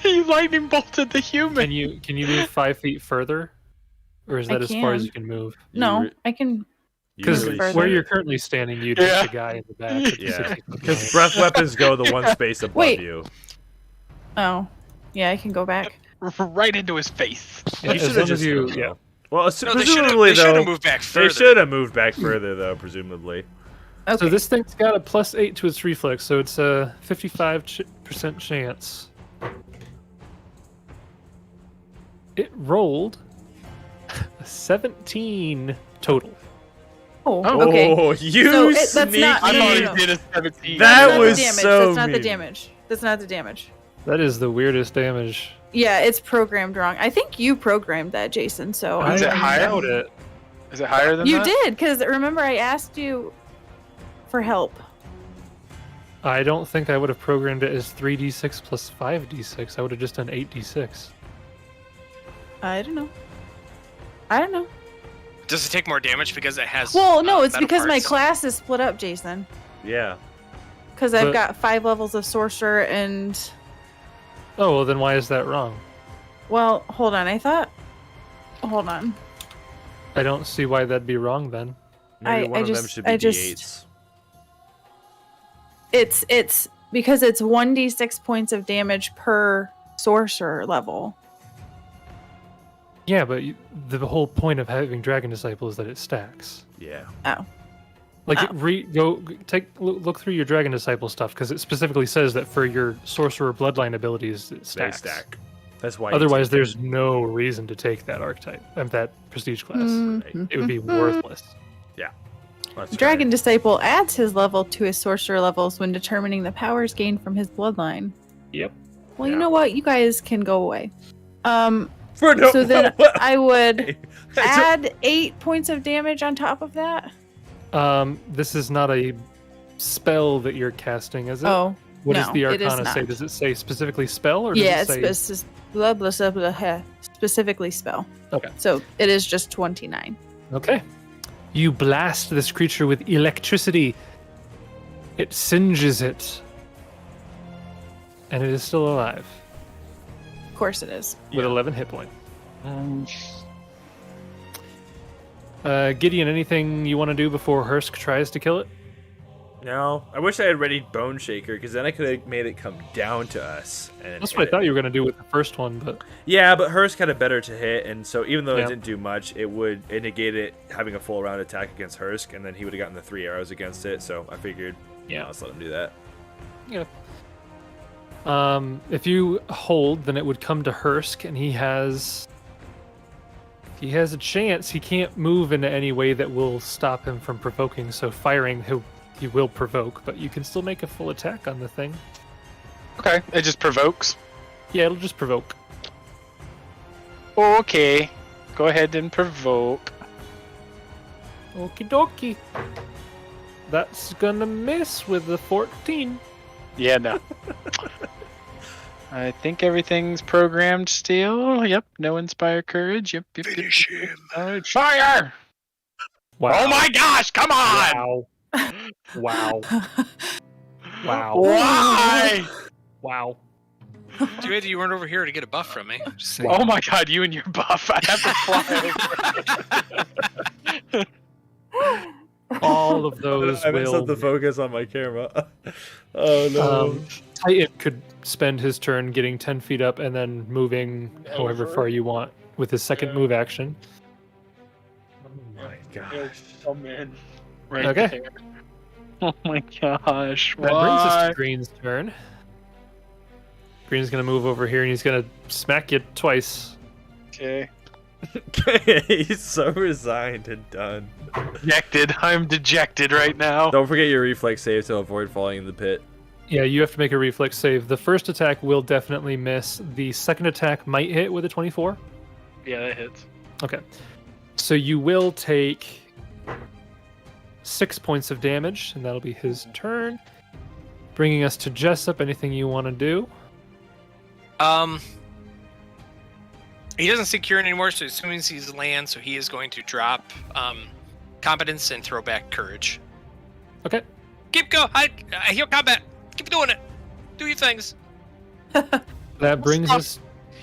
He lightning bolted the human. Can you move 5 feet further, or is I that as far as can. you can move? No, re- I can. Because really where should. you're currently standing, you'd Yeah. hit the guy in the back. with the Yeah. 60 foot Because range. breath weapons go the one space above Wait. you. Oh, yeah, I can go back. Right into his face. Yeah, You as should have long just as you, hit him, yeah. though. Well, No, they should presumably have though, moved back they further. should have moved back further though. Presumably. Okay. So this thing's got a +8 to its reflex, so it's a 55% chance. It rolled a 17 total. Oh, okay. Oh, you So that's sneaky! not- I no, thought no, he did a 17. That That's not was the damage. so That's not the mean. damage. That's not the damage. That is the weirdest damage. Yeah, it's programmed wrong. I think you programmed that, Jason. So Is it I'm- higher? doubt it. Is it higher than You that? did, because remember I asked you for help. I don't think I would have programmed it as 3d6 plus 5d6. I would have just done 8d6. I don't know. Does it take more damage because it has? Well, no, it's metal because my parts? class is split up, Jason. Yeah. Because I've But- got 5 levels of sorcerer and. Oh, well, then why is that wrong? Well, hold on. Hold on. I don't see why that'd be wrong then. Maybe I one of them just- should be I just- D8s. It's because it's 1d6 points of damage per sorcerer level. Yeah, but the whole point of having Dragon Disciple is that it stacks. Yeah. Oh. Like, Oh. look through your Dragon Disciple stuff, because it specifically says that for your Sorcerer Bloodline abilities, it They stacks. stack. That's why. you Otherwise, take there's no reason to take that archetype, that prestige class. Mhm. It would be worthless. it. That's Dragon fair. Disciple adds his level to his sorcerer levels when determining the powers gained from his bloodline. Yep. Well, you Yeah. know what? You guys can go away. For no, So then I would So- add 8 points of damage on top of that. This is not a spell that you're casting, is it? Oh, What does no, the it is Arcana say? not. Does it say specifically spell, or does yeah, it say... it's blah, blah, blah, blah, blah, specifically spell. Okay. So it is just 29. Okay. You blast this creature with electricity. It singes it. And it is still alive Of course it is. with 11 hit points. Gideon, anything you want to do before Hursk tries to kill it? No, I wish I had readied Bone Shaker because then I could have made it come down to us. And That's hit what I it. thought you were going to do with the first one, but Yeah, but Hursk had a better to hit, and so even though Yeah. it didn't do much, it negate it having a full round attack against Hursk, and then he would have gotten the 3 arrows against it. So I figured, Yeah. let's let him do that. if you hold, then it would come to Hursk, and he has a chance. He can't move in any way that will stop him from provoking, so firing he will provoke, but you can still make a full attack on the thing. Okay, it just provokes. Yeah, it'll just provoke. Okay, go ahead and provoke. Okie dokie. That's gonna miss with the 14. Yeah, no. I think everything's programmed still. Yep, no inspire courage. Yep. Finish him. Fire! Wow. Oh my gosh, come on! Wow. Wow. Wow. Why? Wow. Too bad you weren't over here to get a buff from me. Just saying. Oh my god, you and your buff. I have to fly over. All of those I messed will. up the focus on my camera. Oh no. Titan could spend his turn getting 10 feet up and then moving however far you want with his second move action. Oh my gosh. Come in. Right Okay. there. Oh my gosh. That brings us Why? to Green's turn. Green's gonna move over here and he's gonna smack you twice. Okay. He's so resigned and done. Dejected. I'm dejected right now. Don't forget your reflex save to avoid falling in the pit. Yeah, you have to make a reflex save. The first attack will definitely miss. The second attack might hit with a 24. Yeah, that hits. Okay. So you will take 6 points of damage, and that'll be his turn. Bringing us to Jessup. Anything you want to do? He doesn't see Kieran anymore, so as soon as he's land, so he is going to drop competence and throw back courage. Okay. Keep going. I hear combat. Keep doing it. Do your things. That brings us.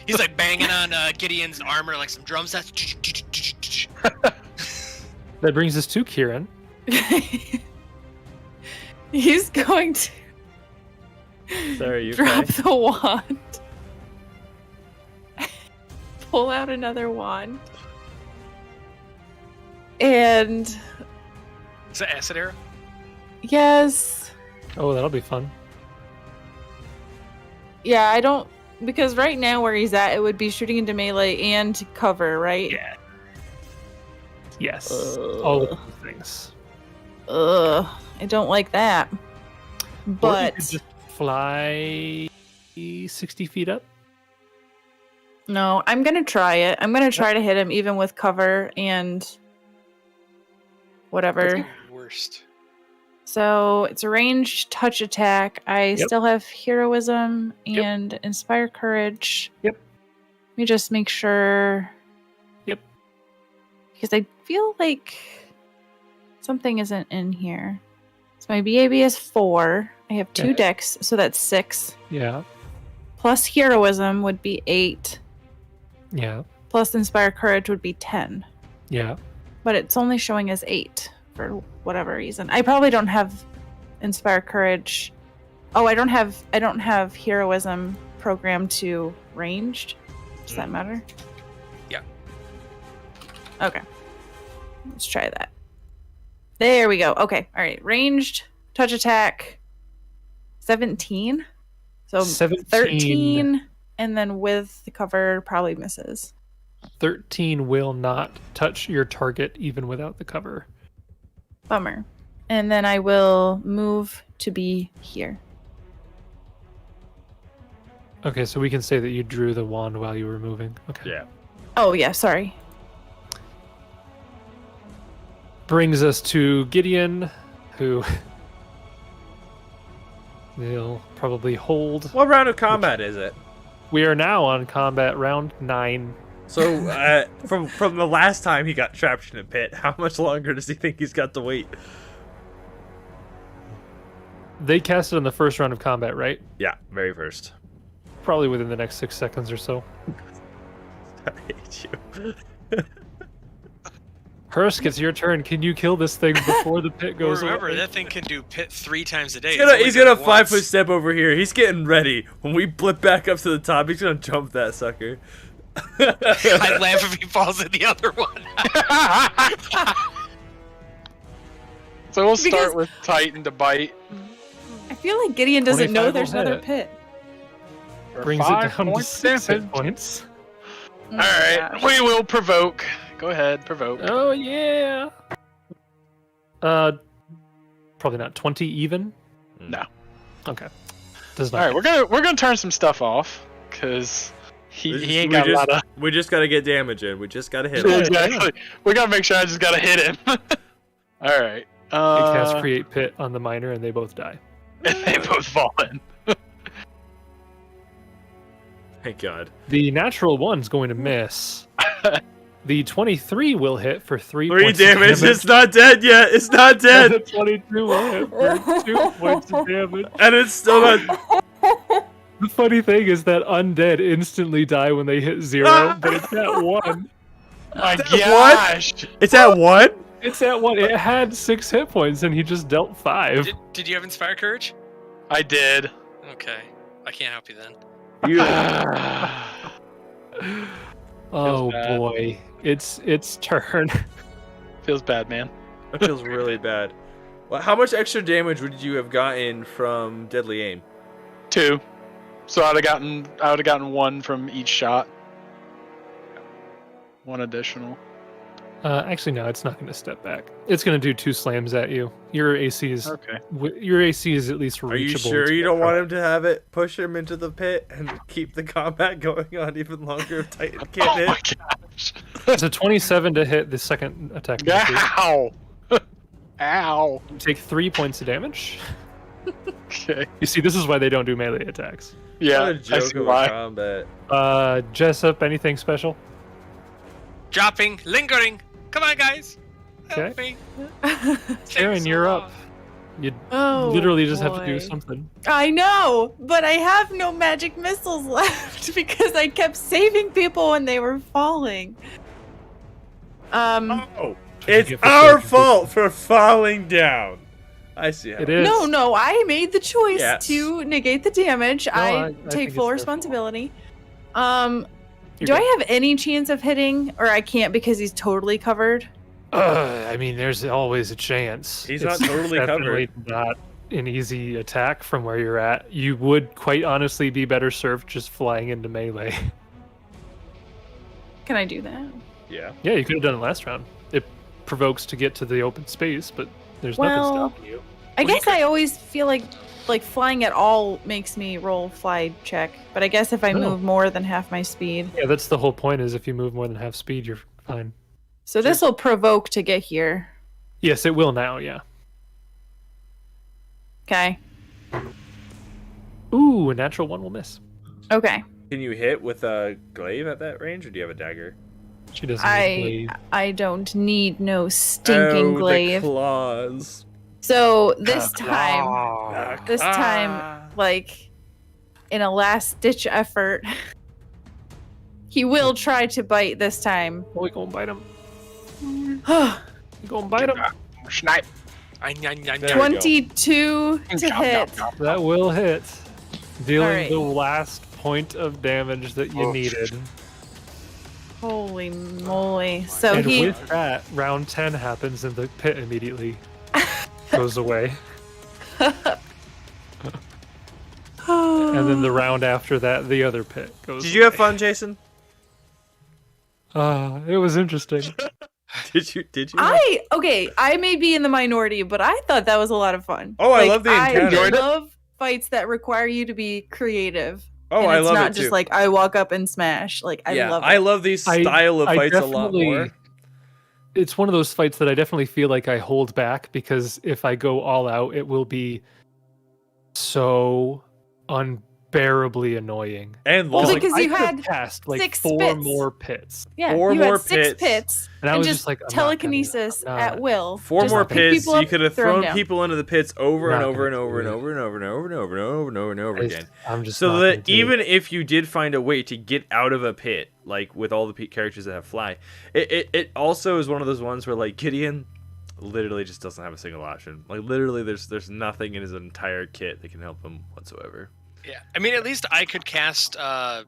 He's like banging on Gideon's armor like some drum sets. That brings us to Kieran. He's going to Sorry, you drop okay? the wand. Pull out another wand. And Is that acid arrow? yes. Oh, that'll be fun. Yeah, I don't because right now where he's at it would be shooting into melee and cover, right? Yeah. Yes. All of those things. Ugh. I don't like that. Or you But could just fly 60 feet up. no, I'm gonna try it. I'm gonna try to hit him even with cover and whatever. Worst. So it's a ranged touch attack. I Yep. still have heroism Yep. and inspire courage. Yep. Let me just make sure. Yep. Because I feel like something isn't in here. So my BAB is 4. I have 2 Okay. decks, so that's 6. Yeah. Plus heroism would be 8. Yeah. Plus inspire courage would be 10. Yeah. But it's only showing as 8 for whatever reason. I probably don't have inspire courage. Oh, I don't have heroism programmed to ranged. Does that matter? Yeah. Okay. Let's try that. There we go. Okay. All right. Ranged touch attack 17. So 17. 13 and then with the cover probably misses. 13 will not touch your target even without the cover. Bummer. And then I will move to be here. Okay, so we can say that you drew the wand while you were moving. Okay. Yeah. Oh yeah, sorry. Brings us to Gideon, who will probably hold. What round of combat is it? We are now on combat round 9. So, from the last time he got trapped in a pit, how much longer does he think he's got to wait? They cast it on the first round of combat, right? Yeah, very first. Probably within the next 6 seconds or so. I hate you. Hursk, it's your turn. Can you kill this thing before the pit Well, goes remember, away? that thing can do pit 3 times a day. He's gonna 5-foot step over here. He's getting ready. When we blip back up to the top, he's gonna jump that sucker. I'd laugh if he falls in the other one. So we'll start Because- with Titan to bite. I feel like Gideon doesn't 25 know will there's another hit. pit. For Brings it 5 down to points 6 damage. hit points. Oh All my right, gosh. we will provoke. Go ahead, provoke. Oh, yeah. Probably not 20 even. No. Okay. Does All not. right, we're gonna turn some stuff off because he ain't got a lot of. We just gotta get damage in. We just gotta hit him. Exactly. We gotta make sure I just gotta hit him. All right. It casts create pit on the miner, and they both die. They both fall in. Thank God. The natural one's going to miss. The 23 will hit for 3 3 points damage. of damage. It's not dead yet. It's not And the dead. 22 will hit for 2 points of damage. And it's still not. The funny thing is that undead instantly die when they hit 0, but it's at 1. My What? gosh. It's at 1? It's at one. It had 6 hit points, and he just dealt 5. Did you have Inspire Courage? I did. Okay. I can't help you then. You, Oh bad. boy, it's turn. Feels bad, man. that feels really bad. Well, how much extra damage would you have gotten from Deadly Aim? 2. So I would have gotten 1 from each shot. 1 additional. Actually, no, it's not going to step back. It's going to do 2 slams at you. Your AC is Okay. your AC is at least Are you reachable. sure you don't want him to have it push him into the pit and keep the combat going on even longer if Titan can't Oh hit? my gosh. It's a 27 to hit the second attack. Ow! Ow! You take 3 points of damage. Okay. You see, this is why they don't do melee attacks. Yeah, What a I joke see of a why. combat. Jessup, anything special? Dropping, lingering. Come on, guys. Help Okay. me. Kieran, you're up. You Oh, literally just have to do boy. something. I know, but I have no magic missiles left because I kept saving people when they were falling. Oh, you it's get for our saving fault for falling down. I see how It is. No, I made the choice Yes. to negate the damage. I I think take it's full their responsibility. You're Do I good. have any chance of hitting, or I can't because he's totally covered? I mean, there's always a chance. He's It's not totally definitely not an easy attack from where you're at. You would quite honestly be better served just flying into melee. Can I do that? Yeah. Yeah, you could have done it last round. It provokes to get to the open space, but there's Well, nothing stopping you. I Well, you guess I always feel like flying at all makes me roll fly check, but I guess if I No. move more than half my speed. Yeah, that's the whole point. Is if you move more than half speed, you're fine. So this will provoke to get here. Yes, it will now. Yeah. Okay. Ooh, a natural 1 will miss. Okay. Can you hit with a glaive at that range, or do you have a dagger? She doesn't. need I don't need no stinking The glaive. claws. So this time, like in a last ditch effort, he will try to bite this time. Oh, we gonna bite him. We gonna bite him. Snipe. There we go. 22 to hit. That will hit, dealing Alright. the last point of damage that you Oh, needed. Holy moly. So And he with that, round 10 happens, and the pit immediately goes away. And then the round after that, the other pit goes. Did you have away. fun, Jason? It was interesting. Did you? I may be in the minority, but I thought that was a lot of fun. Oh, I love the encounter. I love fights that require you to be creative. Oh, and I it's love not it just too. like I walk up and smash. Like I love it. I love these style of fights a lot more. It's one of those fights that I definitely feel like I hold back, because if I go all out, it will be so unbearably annoying. And Well, long. because I you could have had cast like 6 4 pits. more pits, Yeah, Four you more had 6 pits. pits and I and was just just like, I'm not telekinesis gonna- I'm not. at will. 4 Just more pick pits. people up, You could have throw 'em thrown down. people into the pits over and Not over and gonna over and do it. over and over and over and over and over and over and over again. I'm just So not gonna that do it. even if you did find a way to get out of a pit, like with all the characters that have fly, it also is one of those ones where like Gideon literally just doesn't have a single option. Like literally, there's nothing in his entire kit that can help him whatsoever. Yeah, I mean, at least I could cast, or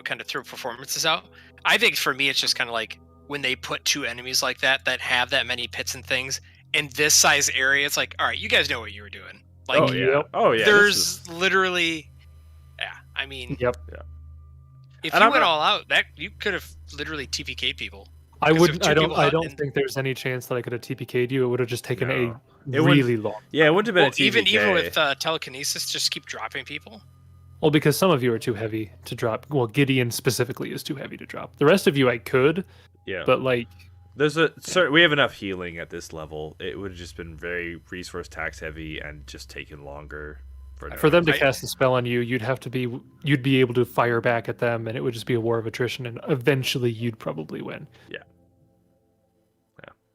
kind of throw performances out. I think for me, it's just kind of like when they put 2 enemies like that have that many pits and things in this size area. It's like, all right, you guys know what you were doing. Like, Oh yeah, Yep. oh yeah. there's literally, yeah. I mean, Yep. if And you I'm went not- all out, that you could have literally TPK people. I Because wouldn't. if 2 I don't. people I out don't and- think there's any chance that I could have TPK'd you. It would have just taken No. a It would- really long. Yeah, it wouldn't have been Well, a TPK. even with telekinesis, just keep dropping people. Well, because some of you are too heavy to drop. Well, Gideon specifically is too heavy to drop. The rest of you I could, yeah. but like, There's we have enough healing at this level. It would have just been very resource tax heavy and just taken longer for them to I- cast a spell on you, you'd be able to fire back at them, and it would just be a war of attrition, and eventually you'd probably win.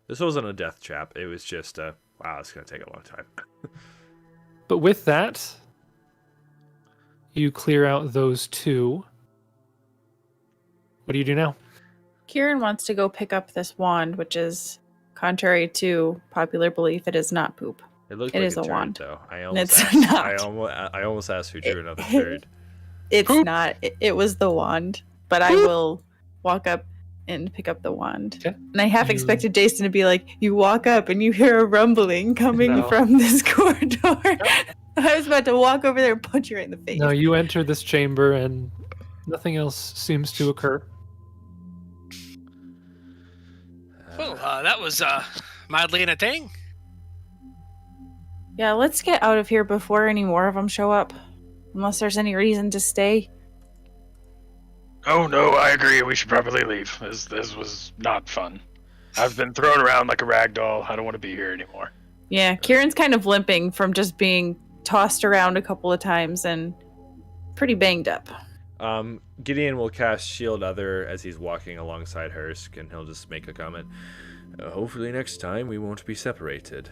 This wasn't a death trap. It was just wow, it's gonna take a long time. But with that, you clear out those 2. What do you do now? Kieran wants to go pick up this wand, which is contrary to popular belief, it is not poop. It looked It like is a turd, wand. though. I It's almost not. I almost asked who drew another turd. It's Poop. not. It was the wand. But I will walk up and pick up the wand. Okay. And I half You- expected Jason to be like, you walk up and you hear a rumbling coming No. from this corridor. I was about to walk over there and punch you right in the face. No, you enter this chamber and nothing else seems to occur. Well, that was mildly entertaining. Yeah, let's get out of here before any more of them show up. Unless there's any reason to stay. Oh no, I agree. We should probably leave. This was not fun. I've been thrown around like a rag doll. I don't want to be here anymore. Yeah, Kieran's kind of limping from just being tossed around a couple of times and pretty banged up. Gideon will cast Shield Other as he's walking alongside Hursk, and he'll just make a comment. Hopefully next time we won't be separated.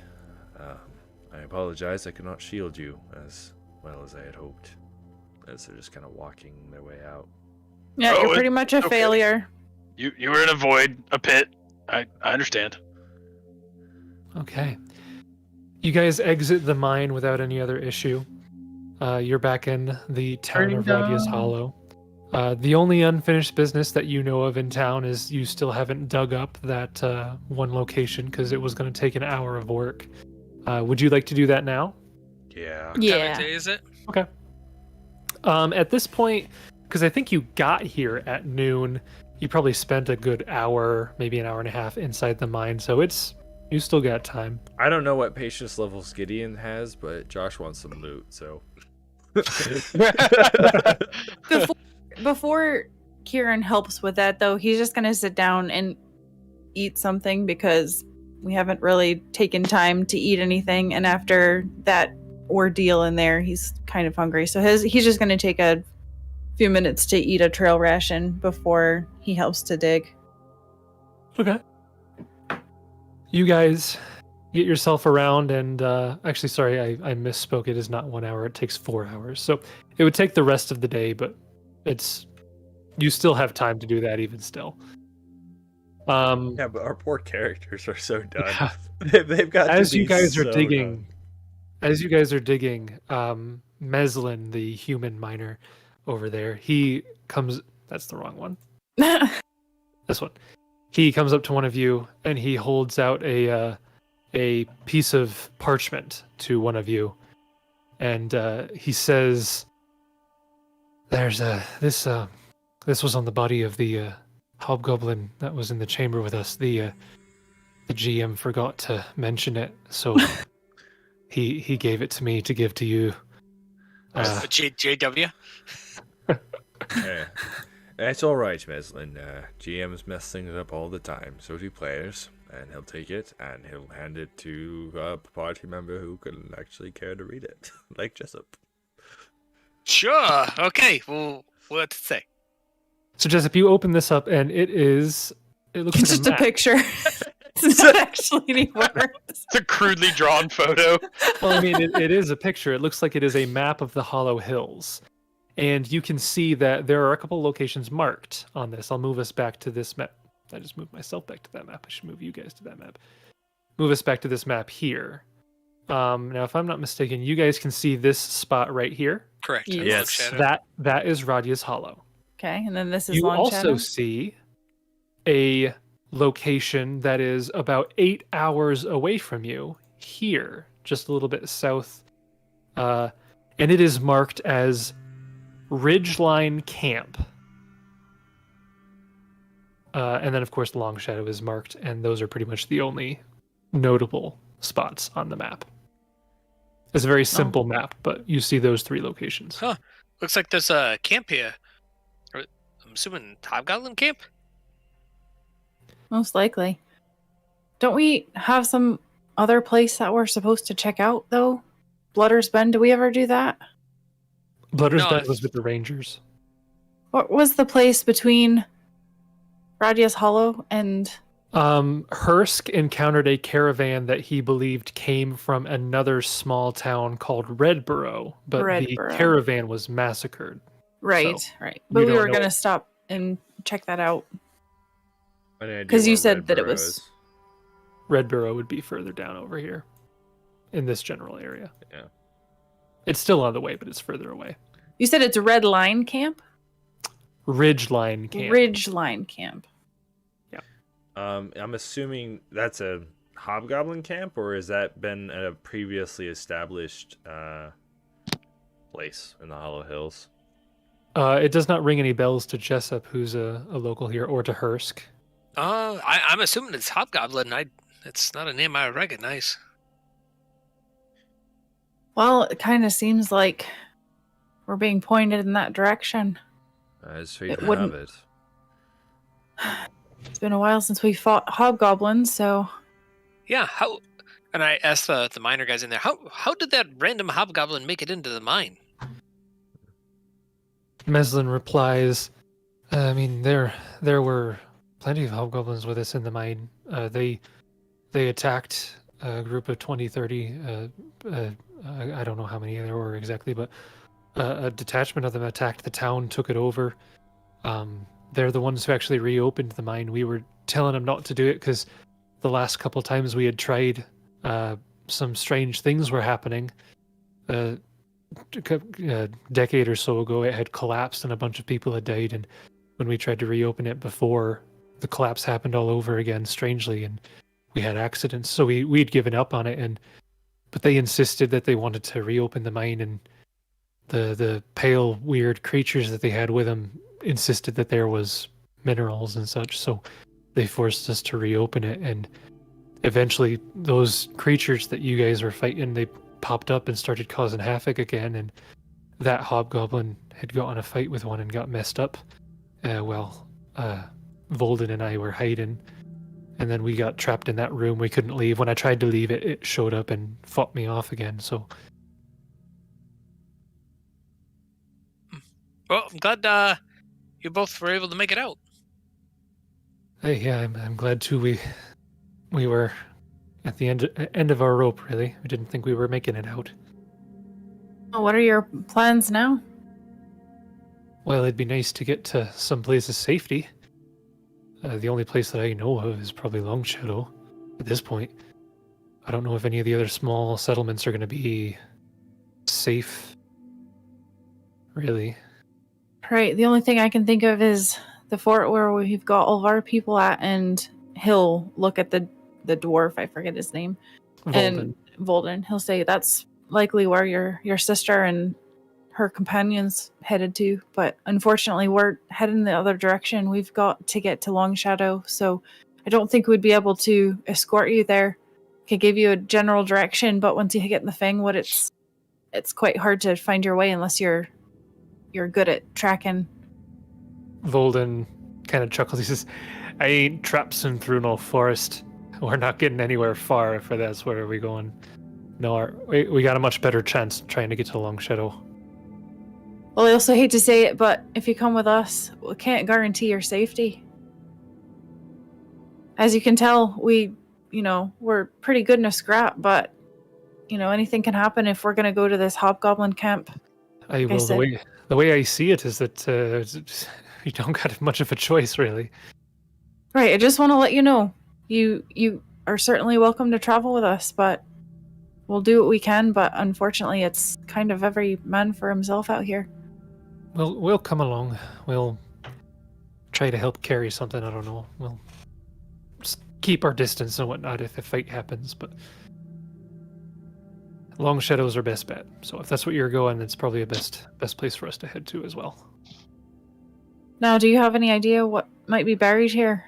I apologize, I cannot shield you as well as I had hoped. As they're just kind of walking their way out. Yeah, Oh, you're pretty much a okay. failure. You were in a void, a pit. I understand. Okay. You guys exit the mine without any other issue. You're back in the town of Radya's Hollow. The only unfinished business that you know of in town is you still haven't dug up that one location because it was going to take an hour of work. Would you like to do that now? Yeah. What time of day is it? Okay. At this point, because I think you got here at noon, you probably spent a good hour, maybe an hour and a half inside the mine, so you still got time. I don't know what patience levels Gideon has, but Josh wants some loot, so. Before Kieran helps with that, though, he's just going to sit down and eat something because we haven't really taken time to eat anything. And after that ordeal in there, he's kind of hungry. So he's just going to take a few minutes to eat a trail ration before he helps to dig. Okay. You guys get yourself around and actually, sorry, I misspoke. It is not 1 hour. It takes 4 hours. So it would take the rest of the day, but you still have time to do that even still. Yeah, but our poor characters are so done. Yeah. They've got As to you be guys are so digging, Meslin, the human miner over there, he comes. That's the wrong one. This one. He comes up to one of you and he holds out a piece of parchment to one of you, and he says, "There's this was on the body of the hobgoblin that was in the chamber with us. The GM forgot to mention it, so he gave it to me to give to you." JW? Yeah. That's all right, Meslin. GMs mess things up all the time. So do players. And he'll take it, and he'll hand it to a party member who can actually care to read it, like Jessup. Sure. Okay. Well, what to say? So Jessup, you open this up, and it looks It's like just a a map. picture. It's not actually any words. It's a crudely drawn photo. Well, I mean, it is a picture. It looks like it is a map of the Hollow Hills. And you can see that there are a couple locations marked on this. I'll move us back to this map. I just moved myself back to that map. I should move you guys to that map. Move us back to this map here. Now, if I'm not mistaken, you guys can see this spot right here. Correct. Yes. Shadow. That is Radya's Hollow. Okay, and then this is You Long also Shadow. see a location that is about 8 hours away from you here, just a little bit south. And it is marked as Ridgeline Camp. And then, of course, Long Shadow is marked, and those are pretty much the only notable spots on the map. It's a very simple map, but you see those 3 locations. Huh. Looks like there's a camp here. I'm assuming Hobgoblin camp? Most likely. Don't we have some other place that we're supposed to check out, though? Blooder's Bend, do we ever do that? Blooder's No, Bend was with the Rangers. What was the place between Radya's Hollow and... Hursk encountered a caravan that he believed came from another small town called Redborough, but Redborough. the caravan was massacred. Right, So, right. we But we don't were know- going to stop and check that out. Any idea 'Cause you where said that it Redborough was- is? Red Burrow would be further down over here in this general area. Yeah. It's still on the way, but it's further away. You said it's a red line camp? Ridgeline Camp. Ridgeline camp. I'm assuming that's a hobgoblin camp, or has that been a previously established place in the Hollow Hills? It does not ring any bells to Jessup, who's a local here, or to Hursk. I'm assuming it's Hobgoblin. It's not a name I recognize. Well, it kind of seems like we're being pointed in that direction. As fate It would wouldn't- have it. It's been a while since we fought hobgoblins, so Yeah, how? And I asked the miner guys in there, how did that random hobgoblin make it into the mine? Meslin replies, I mean, there were plenty of hobgoblins with us in the mine. They attacked a group of 20, 30, I don't know how many there were exactly, but a detachment of them attacked the town, took it over. They're the ones who actually reopened the mine. We were telling them not to do it because the last couple times we had tried, some strange things were happening. A decade or so ago, it had collapsed and a bunch of people had died. And when we tried to reopen it before, the collapse happened all over again, strangely, and we had accidents. So we'd given up on it, but they insisted that they wanted to reopen the mine, and the pale, weird creatures that they had with them insisted that there was minerals and such. So they forced us to reopen it, and eventually those creatures that you guys were fighting, they popped up and started causing havoc again, and that hobgoblin had got in a fight with one and got messed up. Volden and I were hiding, and then we got trapped in that room. We couldn't leave. When I tried to leave, it showed up and fought me off again. So, Well, I'm glad you both were able to make it out. hey, yeah, I'm glad too. We were at the end of our rope. Really, we didn't think we were making it out. what are your plans now? Well, it'd be nice to get to some place of safety. The only place that I know of is probably Long Shadow at this point. I don't know if any of the other small settlements are going to be safe, really. Right, the only thing I can think of is the fort where we've got all of our people at, and he'll look at the dwarf, I forget his name, and Volden. He'll say that's likely where your sister and her companions headed to, but unfortunately we're heading the other direction. We've got to get to Long Shadow, so I don't think we'd be able to escort you there. Could give you a general direction, but once you get in the Fangwood, it's quite hard to find your way unless you're good at tracking. Volden kind of chuckles. He says, I ain't trapsing through no forest. We're not getting anywhere far if that's where we're going. No, we got a much better chance trying to get to Long Shadow. Well, I also hate to say it, but if you come with us, we can't guarantee your safety. As you can tell, we're pretty good in a scrap, but, anything can happen if we're going to go to this hobgoblin camp. The way I see it is that you don't got much of a choice, really. Right, I just want to let you know, you are certainly welcome to travel with us, but we'll do what we can, but unfortunately it's kind of every man for himself out here. We'll come along. We'll try to help carry something. I don't know. We'll just keep our distance and whatnot if a fight happens, but Long Shadow's our best bet. So if that's what you're going, it's probably a best place for us to head to as well. Now, do you have any idea what might be buried here?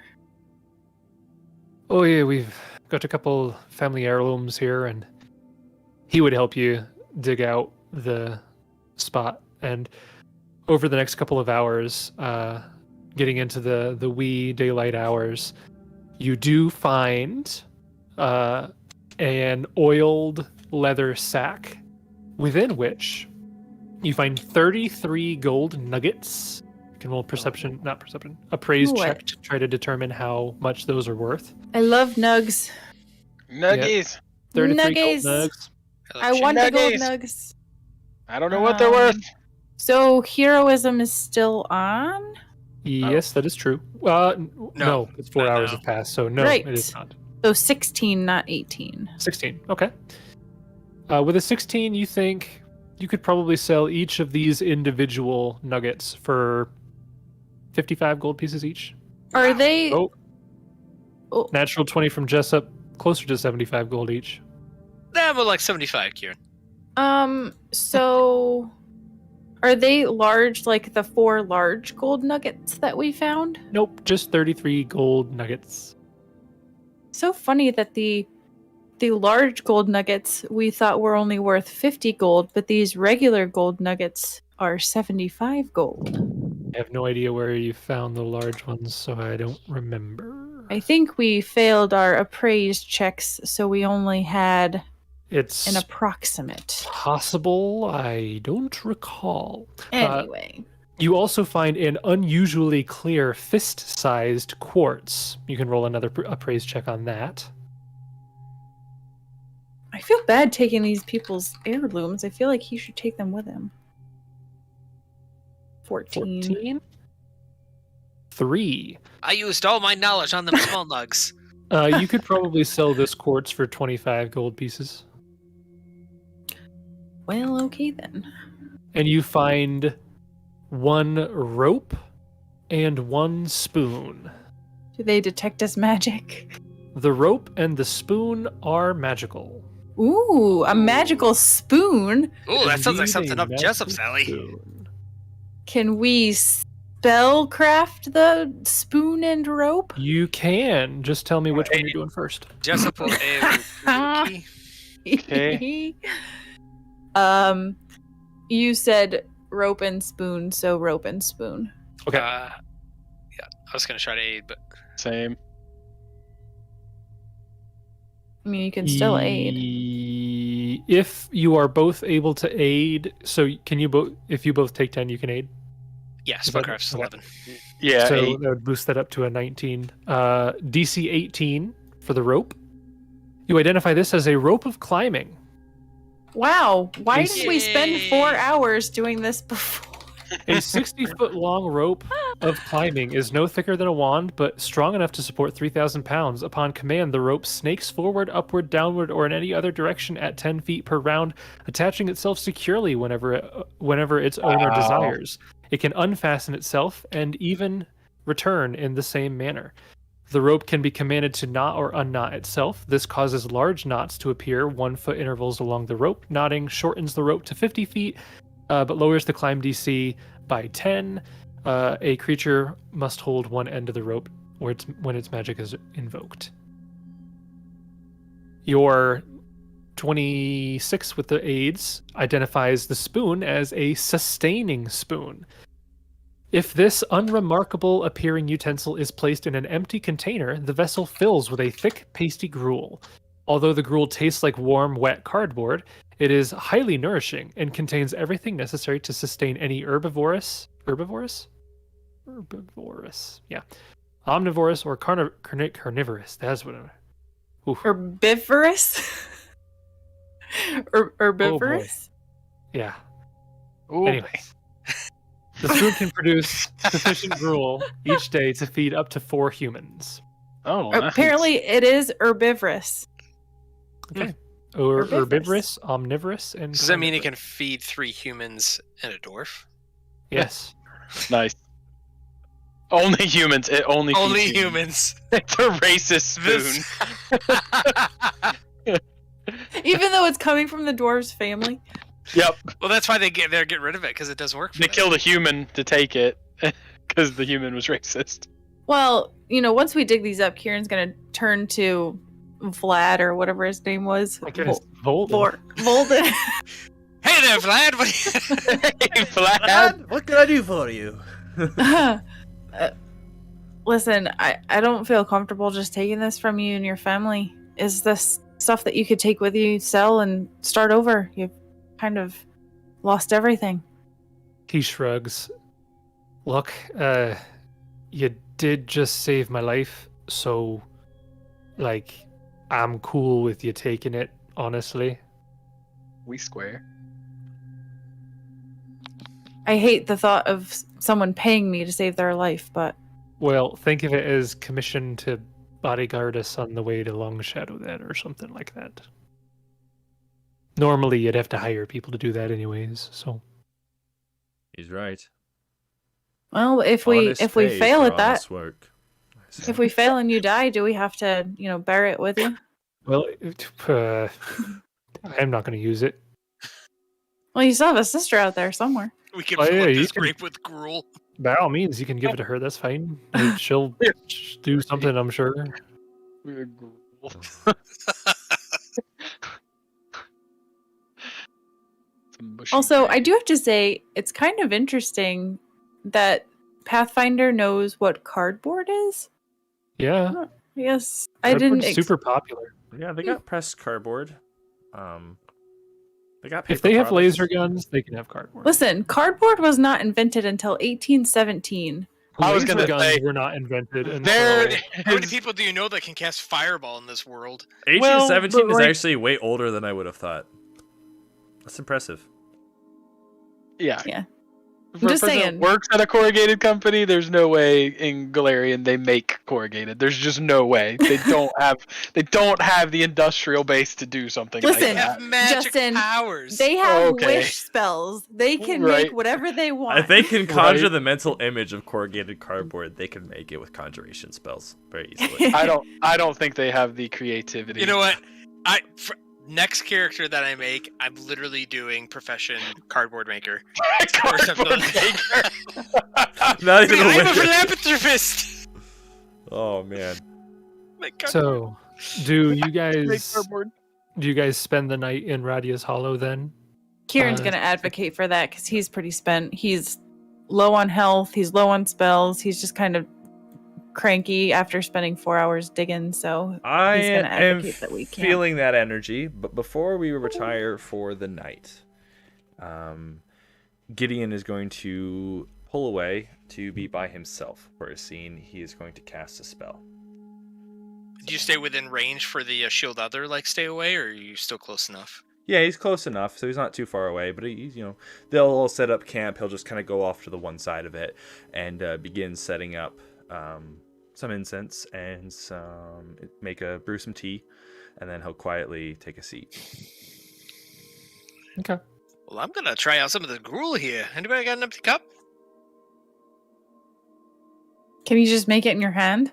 Oh yeah, we've got a couple family heirlooms here, and he would help you dig out the spot. And over the next couple of hours, getting into the wee daylight hours, you do find an oiled leather sack, within which you find 33 gold nuggets. You can roll appraise check to try to determine how much those are worth. I love nugs. Nuggies. 33 Nuggies. gold nugs. I want the gold Nuggies. nugs. I don't know what they're worth. So heroism is still on? Yes, that is true. No, it's 4 not hours now. have passed, so no, Right. it is not. So 16, not 18. 16. Okay. With a 16, you think you could probably sell each of these individual nuggets for 55 gold pieces each. Are they? Oh, Oh, natural 20 from Jessup, closer to 75 gold each. Nah, more like 75, Kieran. so are they large, like the 4 large gold nuggets that we found? Nope, just 33 gold nuggets. So funny that the large gold nuggets we thought were only worth 50 gold, but these regular gold nuggets are 75 gold. I have no idea where you found the large ones, so I don't remember. I think we failed our appraised checks, so we only had It's an approximate. possible. I don't recall. Anyway. You also find an unusually clear fist-sized quartz. You can roll another appraise check on that. I feel bad taking these people's heirlooms. I feel like he should take them with him. 14. 14? 3. I used all my knowledge on them small nugs. You could probably sell this quartz for 25 gold pieces. Well, okay then. And you find 1 rope and 1 spoon. Do they detect as magic? The rope and the spoon are magical. Ooh, a magical spoon. Ooh, that sounds like Indeed, something a up Jessup's magical alley. spoon. Can we spellcraft the spoon and rope? You can. Just tell me which one you're doing first. Jessup will Okay. You said rope and spoon, so rope and spoon. Okay. Yeah, I was gonna try to aid, but Same. I mean, you can still aid. If you are both able to aid, so can you both? If you both take 10, you can aid. yeah, Is that- spellcraft's okay. 11. Yeah. So 8. that would boost that up to a 19. DC 18 for the rope. You identify this as a rope of climbing. Wow, why Yes. did we spend 4 hours doing this before? A 60-foot long rope of climbing is no thicker than a wand, but strong enough to support 3,000 pounds. Upon command, the rope snakes forward, upward, downward, or in any other direction at 10 feet per round, attaching itself securely whenever its owner Wow. desires. It can unfasten itself and even return in the same manner. The rope can be commanded to knot or unknot itself. This causes large knots to appear 1-foot intervals along the rope. Knotting shortens the rope to 50 feet, but lowers the climb DC by 10. A creature must hold one end of the rope when its magic is invoked. Your 26 with the aids identifies the spoon as a sustaining spoon. If this unremarkable appearing utensil is placed in an empty container, the vessel fills with a thick, pasty gruel. Although the gruel tastes like warm, wet cardboard, it is highly nourishing and contains everything necessary to sustain any omnivorous, or carnivorous. That's what Oof. Herbivorous? Herbivorous? Yeah. Ooh. Anyway. The spoon can produce sufficient gruel each day to feed up to 4 humans. Oh, nice. Apparently, it is herbivorous. Okay. Or Herbivorous. herbivorous, omnivorous, and Does that mean it carnivorous. can feed 3 humans and a dwarf? Yes. Nice. Only humans. It only feeds Only humans. humans. It's a racist spoon. This- Even though it's coming from the dwarves' family. Yep. well, that's why they get rid of it, because it does work for They them. killed a human to take it because the human was racist. Well, once we dig these up, Kieran's gonna turn to Vlad or whatever his name was. I guess Volden. Volden. Hey there, Vlad! What Hey, Vlad. What can I do for you? Listen, I don't feel comfortable just taking this from you and your family. Is this stuff that you could take with you, sell, and start over? You've kind of lost everything. He shrugs. Look, you did just save my life, so, I'm cool with you taking it, honestly. We square. I hate the thought of someone paying me to save their life, but Well, think of it as commission to bodyguard us on the way to Long Shadow that or something like that. Normally, you'd have to hire people to do that anyways. So He's right. Well, if we Honest if we pays fail for at that, honest work. if we fail and you die, do we have to, bear it with you? well, I'm not going to use it. Well, you still have a sister out there somewhere. We can Oh, fill yeah, up you this can- grape with gruel. By all means, you can give it to her. That's fine. She'll do something, I'm sure. Also, I do have to say, it's kind of interesting that Pathfinder knows what cardboard is. Yeah, I guess I Cardboard's didn't. super popular. Yeah, they got pressed cardboard. They got paper If they have products. laser guns, they can have cardboard. Listen, cardboard was not invented until 1817. I was Laser gonna guns say, were not invented there until How many is- people do you know that can cast fireball in this world? 1817 but is like- actually way older than I would have thought. That's impressive. Yeah. Yeah. For just person that saying. works at a corrugated company, there's no way in Galarian they make corrugated. There's just no way. They don't have the industrial base to do something Listen, They like that. have magic Justin, powers. They have Okay. wish spells. They can Right. make whatever they want. If they can conjure Right. the mental image of corrugated cardboard, they can make it with conjuration spells very easily. I don't think they have the creativity. You know what? Next character that I make, I'm literally doing profession cardboard maker. Cardboard maker. Not even a I'm a wizard. philanthropist. Oh man. Make cardboard. So, do you Make guys cardboard. spend the night in Radya's Hollow then? Kieran's going to advocate for that because he's pretty spent. He's low on health. He's low on spells. He's just kind of cranky after spending 4 hours digging. So I he's going to am advocate that we can't. feeling that energy, but before we retire for the night, Gideon is going to pull away to be by himself for a scene. He is going to cast a spell. Do you stay within range for the shield other, stay away, or are you still close enough? Yeah, he's close enough, so he's not too far away. But he's, they'll all set up camp. He'll just kind of go off to the one side of it and begin setting up some incense and brew some tea, and then he'll quietly take a seat. Okay. Well, I'm gonna try out some of the gruel here. Anybody got an empty cup? Can you just make it in your hand?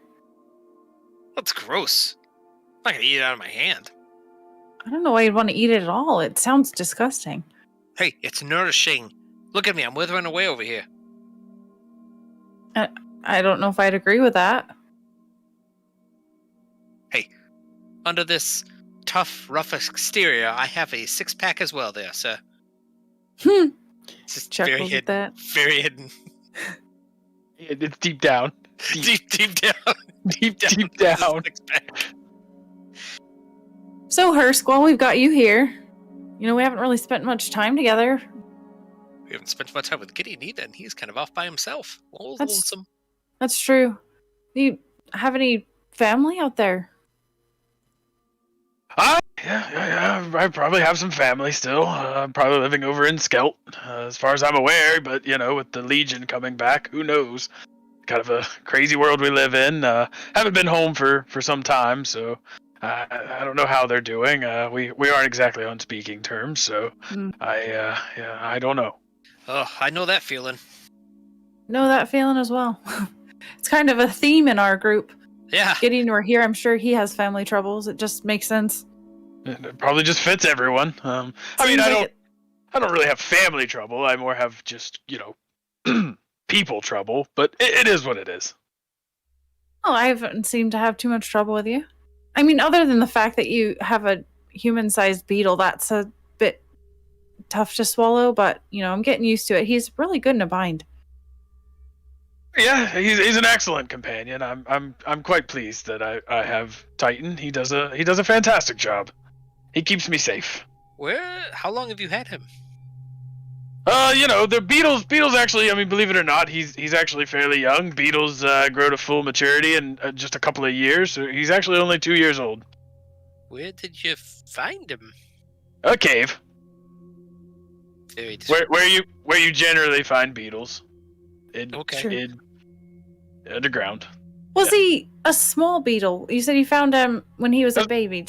That's gross. I'm not gonna eat it out of my hand. I don't know why you'd want to eat it at all. It sounds disgusting. Hey, it's nourishing. Look at me, I'm withering away over here. I don't know if I'd agree with that. Under this tough, rough exterior, I have a six-pack as well there, sir. Hmm. It's just very Chuckles at hidden. that. Very hidden. It's deep down. Deep down. Deep down. Six-pack. So, Hursk, while we've got you here, we haven't really spent much time together. We haven't spent much time with Gideon either, and he's kind of off by himself. All That's- lonesome. That's true. Do you have any family out there? Yeah. I probably have some family still. I'm probably living over in Skelt, as far as I'm aware. But with the Legion coming back, who knows? Kind of a crazy world we live in. Haven't been home for some time, so I don't know how they're doing. We aren't exactly on speaking terms, so I don't know. Oh, I know that feeling. Know that feeling as well. It's kind of a theme in our group. Yeah. Gideon, we're here. I'm sure he has family troubles. It just makes sense. It probably just fits everyone. I mean, Seems I like don't really have family trouble. I more have just people trouble. But it is what it is. Oh, I haven't seemed to have too much trouble with you. I mean, other than the fact that you have a human-sized beetle, that's a bit tough to swallow. But I'm getting used to it. He's really good in a bind. Yeah, he's an excellent companion. I'm quite pleased that I have Titan. He does a fantastic job. He keeps me safe. How long have you had him? The beetles actually, I mean, believe it or not, he's actually fairly young. Beetles grow to full maturity in just a couple of years. So he's actually only 2 years old. Where did you find him? A cave. Very Where you generally find beetles. Okay. Sure. In underground. Was he a small beetle? You said you found him when he was a Yes. baby.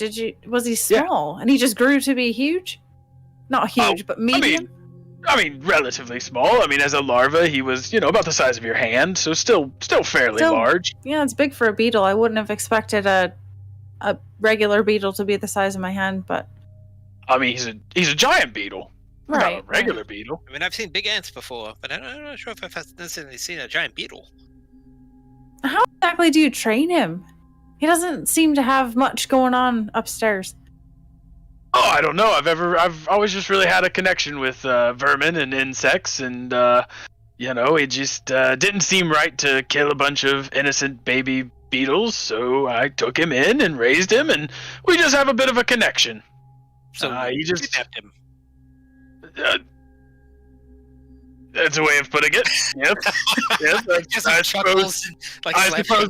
Was he small and he just grew to be huge? Not huge, but medium. I mean, relatively small. I mean, as a larva, he was, about the size of your hand, so still fairly large. Yeah, it's big for a beetle. I wouldn't have expected a regular beetle to be the size of my hand, but I mean, he's a giant beetle, right, not a regular beetle. I mean, I've seen big ants before, but I'm not sure if I've necessarily seen a giant beetle. How exactly do you train him? He doesn't seem to have much going on upstairs. Oh, I don't know. I've always just really had a connection with vermin and insects, and it just didn't seem right to kill a bunch of innocent baby beetles. So I took him in and raised him, and we just have a bit of a connection. So he just kidnapped him. That's a way of putting it. Yes, yes. I suppose. I suppose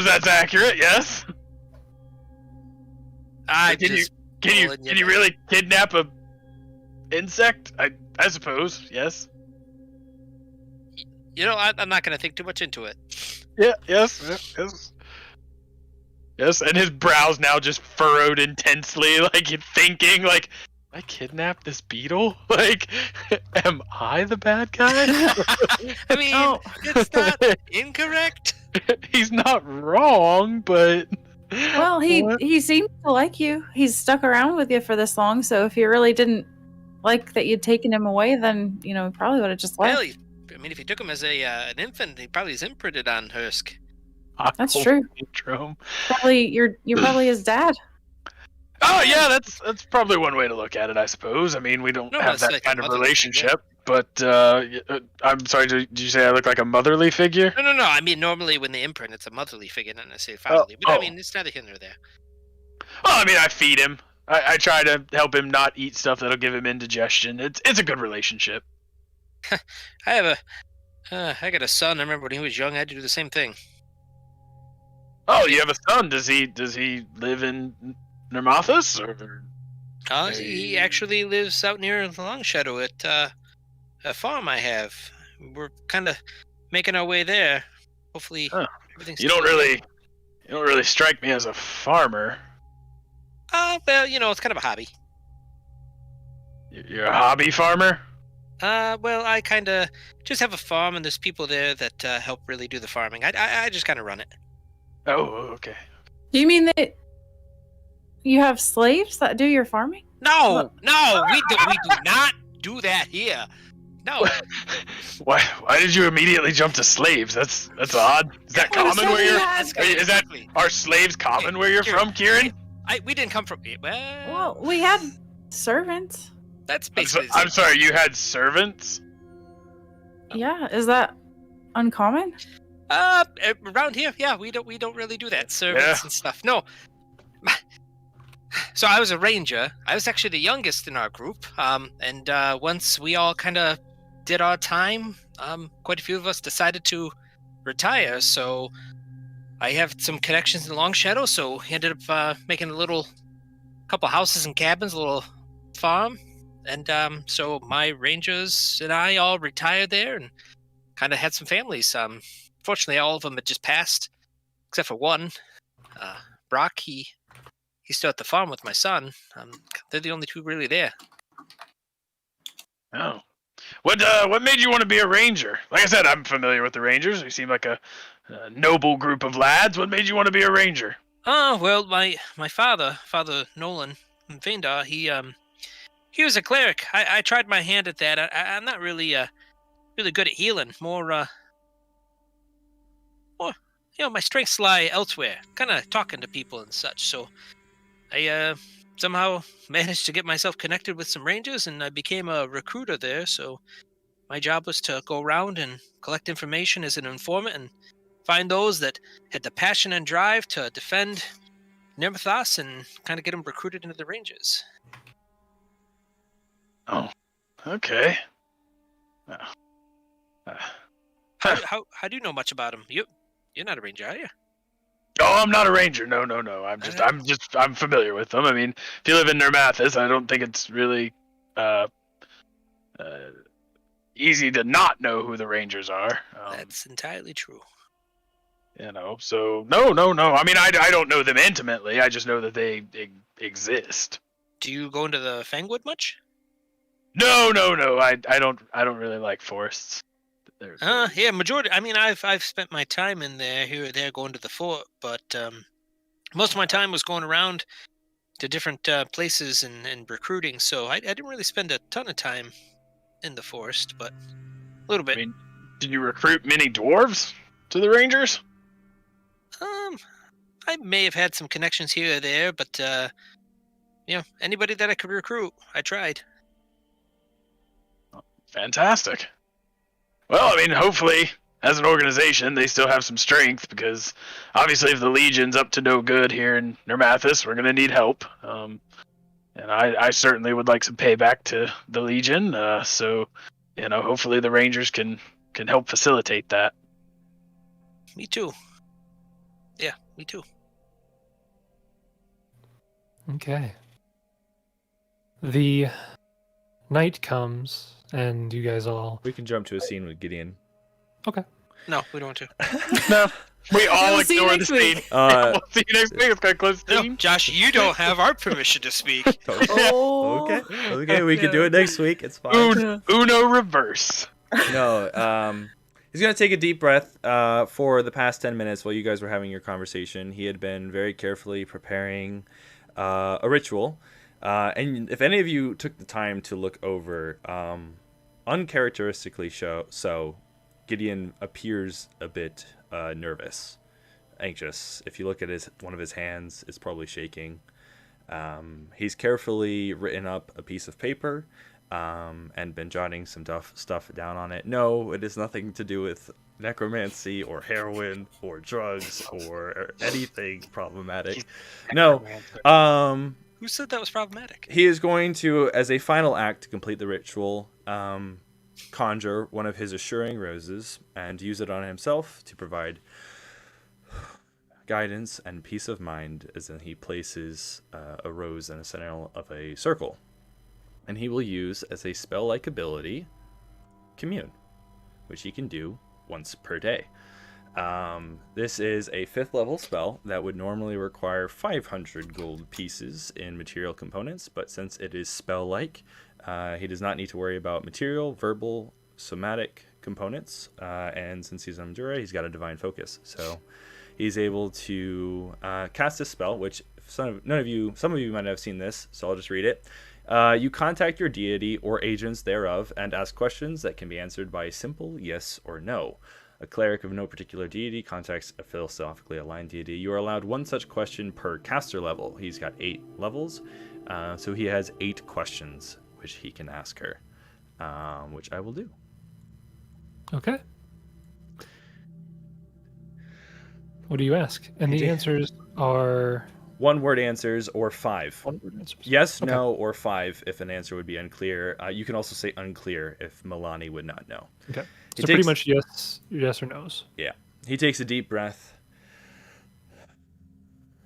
that's accurate. Yes. Can you really kidnap a insect? I suppose. Yes. I'm not going to think too much into it. Yeah. Yes. Yes. And his brows now just furrowed intensely, like you're thinking, like, I kidnapped this beetle? Like, am I the bad guy? I mean, it's not incorrect. He's not wrong, but... Well, he seems to like you. He's stuck around with you for this long, so if you really didn't like that you'd taken him away, then, he probably would have just left. Well, if you took him as an infant, he probably is imprinted on Hursk. That's true. Probably you're probably his dad. Oh yeah, that's probably one way to look at it, I suppose. I mean, we don't have that kind of relationship, but I'm sorry. Did you say I look like a motherly figure? No. I mean, normally when they imprint, it's a motherly figure, not necessarily fatherly. But I mean, it's neither here nor there. Well, I mean, I feed him. I try to help him not eat stuff that'll give him indigestion. It's a good relationship. I got a son. I remember when he was young, I had to do the same thing. Oh, you have a son? Does he live in Nermathus, or? He actually lives out near the Long Shadow at a farm I have. We're kind of making our way there. Hopefully, everything's. You don't really strike me as a farmer. Well, it's kind of a hobby. You're a hobby farmer? Well, I kind of just have a farm, and there's people there that help really do the farming. I just kind of run it. Oh, okay. Do you mean that you have slaves that do your farming? No, we do not do that here. No. Why did you immediately jump to slaves? That's odd. Is that common where you're? Are slaves common where you're from, Kieran? We didn't come from. Well, we had servants. That's basically. I'm sorry. You had servants? Yeah, is that uncommon? Around here, yeah, we don't really do that. Servants and stuff. No. So I was a ranger. I was actually the youngest in our group. And once we all kind of did our time, quite a few of us decided to retire. So I have some connections in the Long Shadow. So he ended up making a couple houses and cabins, a little farm. And so my rangers and I all retired there and kind of had some families. Fortunately, all of them had just passed, except for one. Brock, he's still at the farm with my son. They're the only two really there. Oh. What made you want to be a ranger? Like I said, I'm familiar with the rangers. You seem like a noble group of lads. What made you want to be a ranger? Well, my father Nolan Phaendar, he was a cleric. I tried my hand at that. I'm not really really good at healing. More, my strengths lie elsewhere, kind of talking to people and such. So I somehow managed to get myself connected with some rangers, and I became a recruiter there. So my job was to go around and collect information as an informant and find those that had the passion and drive to defend Nermathos and kind of get them recruited into the rangers. Oh, okay. How do you know much about him? You're not a ranger, are you? Oh, I'm not a ranger. No. I'm familiar with them. I mean, if you live in Nermathus, I don't think it's really easy to not know who the rangers are. That's entirely true. So no. I mean, I don't know them intimately. I just know that they exist. Do you go into the Fangwood much? No. I don't really like forests. Yeah, majority. I mean, I've spent my time in there, here or there, going to the fort, but most of my time was going around to different places and recruiting. So I didn't really spend a ton of time in the forest, but a little bit. I mean, did you recruit many dwarves to the Rangers? I may have had some connections here or there, but anybody that I could recruit, I tried. Fantastic. Well, I mean, hopefully, as an organization, they still have some strength, because obviously if the Legion's up to no good here in Nermathus, we're going to need help. And I certainly would like some payback to the Legion, so, hopefully the Rangers can help facilitate that. Me too. Yeah, me too. Okay. The night comes, and you guys all. We can jump to a scene with Gideon. Okay. No, we don't want to. No, we all We'll see you ignore the next scene. week. We'll see you next week. It's got close No, scene. Josh, you don't have our permission to speak. Oh. Okay, we can do it next week. It's fine. Uno reverse. No, he's gonna take a deep breath. For the past 10 minutes while you guys were having your conversation, he had been very carefully preparing a ritual. And if any of you took the time to look over, uncharacteristically so, Gideon appears a bit nervous, anxious. If you look at one of his hands, it's probably shaking. He's carefully written up a piece of paper and been jotting some stuff down on it. No, it has nothing to do with necromancy or heroin or drugs or anything problematic. No. Who said that was problematic? He is going to, as a final act to complete the ritual, conjure one of his assuring roses and use it on himself to provide guidance and peace of mind, as in he places a rose in the center of a circle. And he will use as a spell-like ability, Commune, which he can do once per day. This is a 5th level spell that would normally require 500 gold pieces in material components, but since it is spell-like, he does not need to worry about material, verbal, somatic components, and since he's an omdura, he's got a divine focus. So he's able to cast a spell, which some of you might have seen this, so I'll just read it. You contact your deity or agents thereof and ask questions that can be answered by a simple yes or no. A cleric of no particular deity contacts a philosophically aligned deity. You are allowed one such question per caster level. He's got 8 levels, so he has 8 questions which he can ask her, which I will do. Okay. What do you ask? And the answers are 1-word answers or 5. 1-word answers. Yes, Okay. no, or 5 if an answer would be unclear. You can also say unclear if Milani would not know. Okay. He So pretty takes- much yes or no's. Yeah. He takes a deep breath.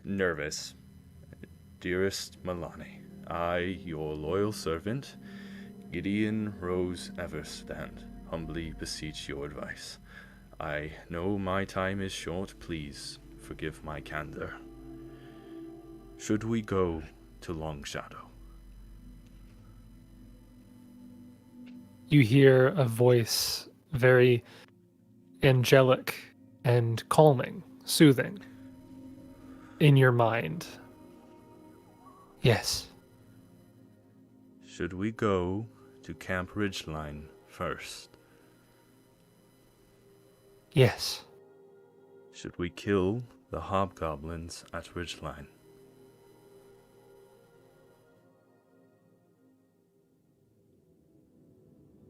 Nervous. Dearest Milani, I, your loyal servant, Gideon Rose Everstand, humbly beseech your advice. I know my time is short. Please forgive my candor. Should we go to Long Shadow? You hear a voice, very angelic and calming, soothing, in your mind. Yes. Should we go to Camp Ridgeline first? Yes. Should we kill the hobgoblins at Ridgeline?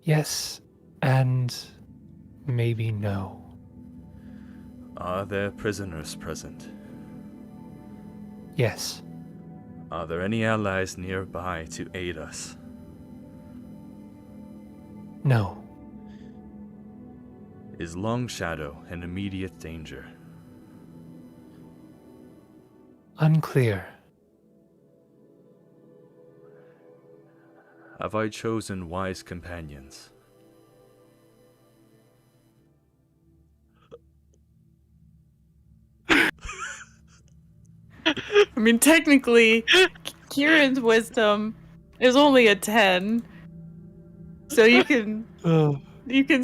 Yes. And maybe no. Are there prisoners present? Yes. Are there any allies nearby to aid us? No. Is Long Shadow in immediate danger? Unclear. Have I chosen wise companions? I mean, technically, Kieran's wisdom is only a 10, so you can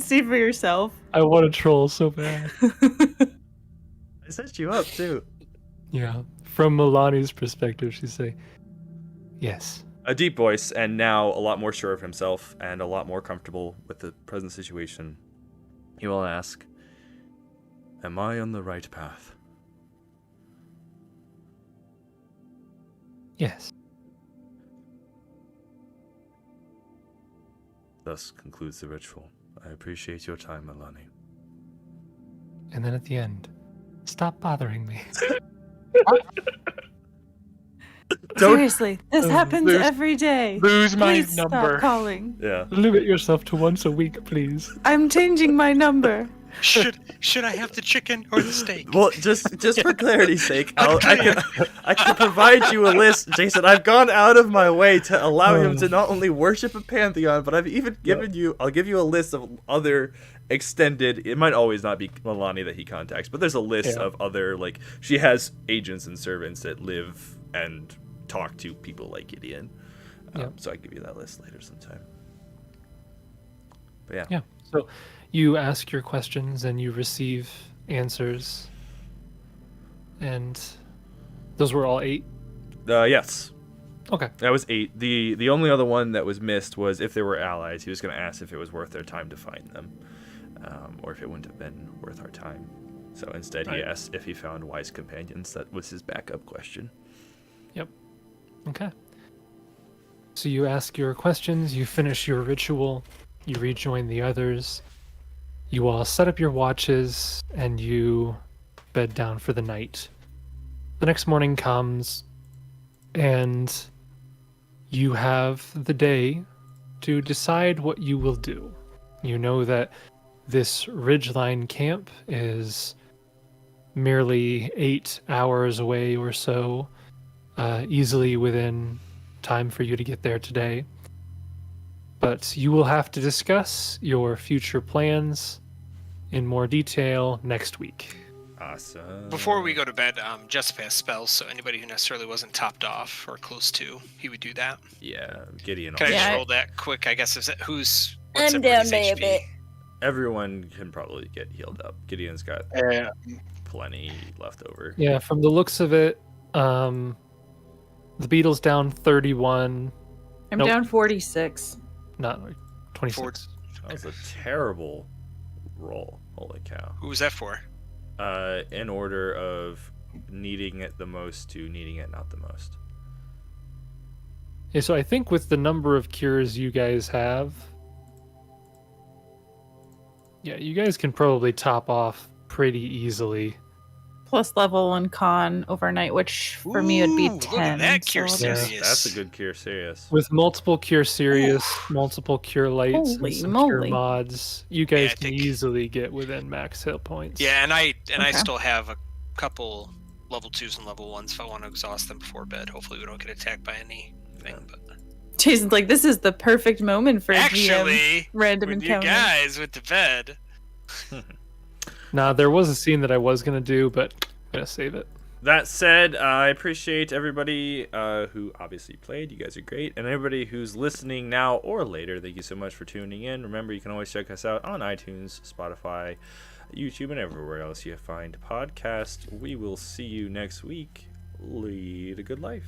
see for yourself. I want to troll so bad. I set you up too. Yeah. From Milani's perspective, she'd say, yes. A deep voice, and now a lot more sure of himself and a lot more comfortable with the present situation. He will ask, am I on the right path? Yes. Thus concludes the ritual. I appreciate your time, Milani. And then at the end, stop bothering me. Seriously, this happens every day. Lose my Please number. stop calling. Yeah. Limit yourself to once a week, please. I'm changing my number. Should I have the chicken or the steak? Well, just for clarity's sake, I can provide you a list, Jason. I've gone out of my way to allow him to not only worship a pantheon, but I've even given you. I'll give you a list of other extended. It might always not be Milani that he contacts, but there's a list of other, like, she has agents and servants that live and talk to people like Gideon. So I can give you that list later sometime. But Yeah. So you ask your questions and you receive answers. And those were all 8? Yes. Okay. That was 8. The only other one that was missed was if there were allies. He was going to ask if it was worth their time to find them, or if it wouldn't have been worth our time. So instead, he asked if he found wise companions. That was his backup question. Yep. Okay. So you ask your questions, you finish your ritual, you rejoin the others, you all set up your watches, and you bed down for the night. The next morning comes, and you have the day to decide what you will do. You know that this ridgeline camp is merely 8 hours away or so, easily within time for you to get there today. But you will have to discuss your future plans in more detail next week. Awesome. Before we go to bed, Jessup has spells, so anybody who necessarily wasn't topped off or close to, he would do that. Yeah, Gideon. Can I also. just roll that quick? I guess what's I'm everybody's down by a HP? bit. Everyone can probably get healed up. Gideon's got plenty left over. Yeah, from the looks of it, the beetle's down 31. I'm Nope. down 46. Not 26. That was a terrible roll. Holy cow. Who was that for? In order of needing it the most to needing it not the most. Yeah, so I think with the number of cures you guys have, yeah, you guys can probably top off pretty easily. Plus level and con overnight, which for me would be Ooh, 10. look at that cure so- serious. serious. That's a good cure serious. With multiple cure serious, multiple cure lights, Holy and some cure moly. mods, you guys Yeah, I can think- easily get within max hit points. Yeah, and I Okay. still have a couple level 2s and level 1s if I want to exhaust them before bed. Hopefully we don't get attacked by anything. But Jason's like, this is the perfect moment for a GM actually, random when you encounter. guys went to bed, Now, there was a scene that I was going to do, but I'm going to save it. That said, I appreciate everybody who obviously played. You guys are great. And everybody who's listening now or later, thank you so much for tuning in. Remember, you can always check us out on iTunes, Spotify, YouTube, and everywhere else you find podcasts. We will see you next week. Lead a good life.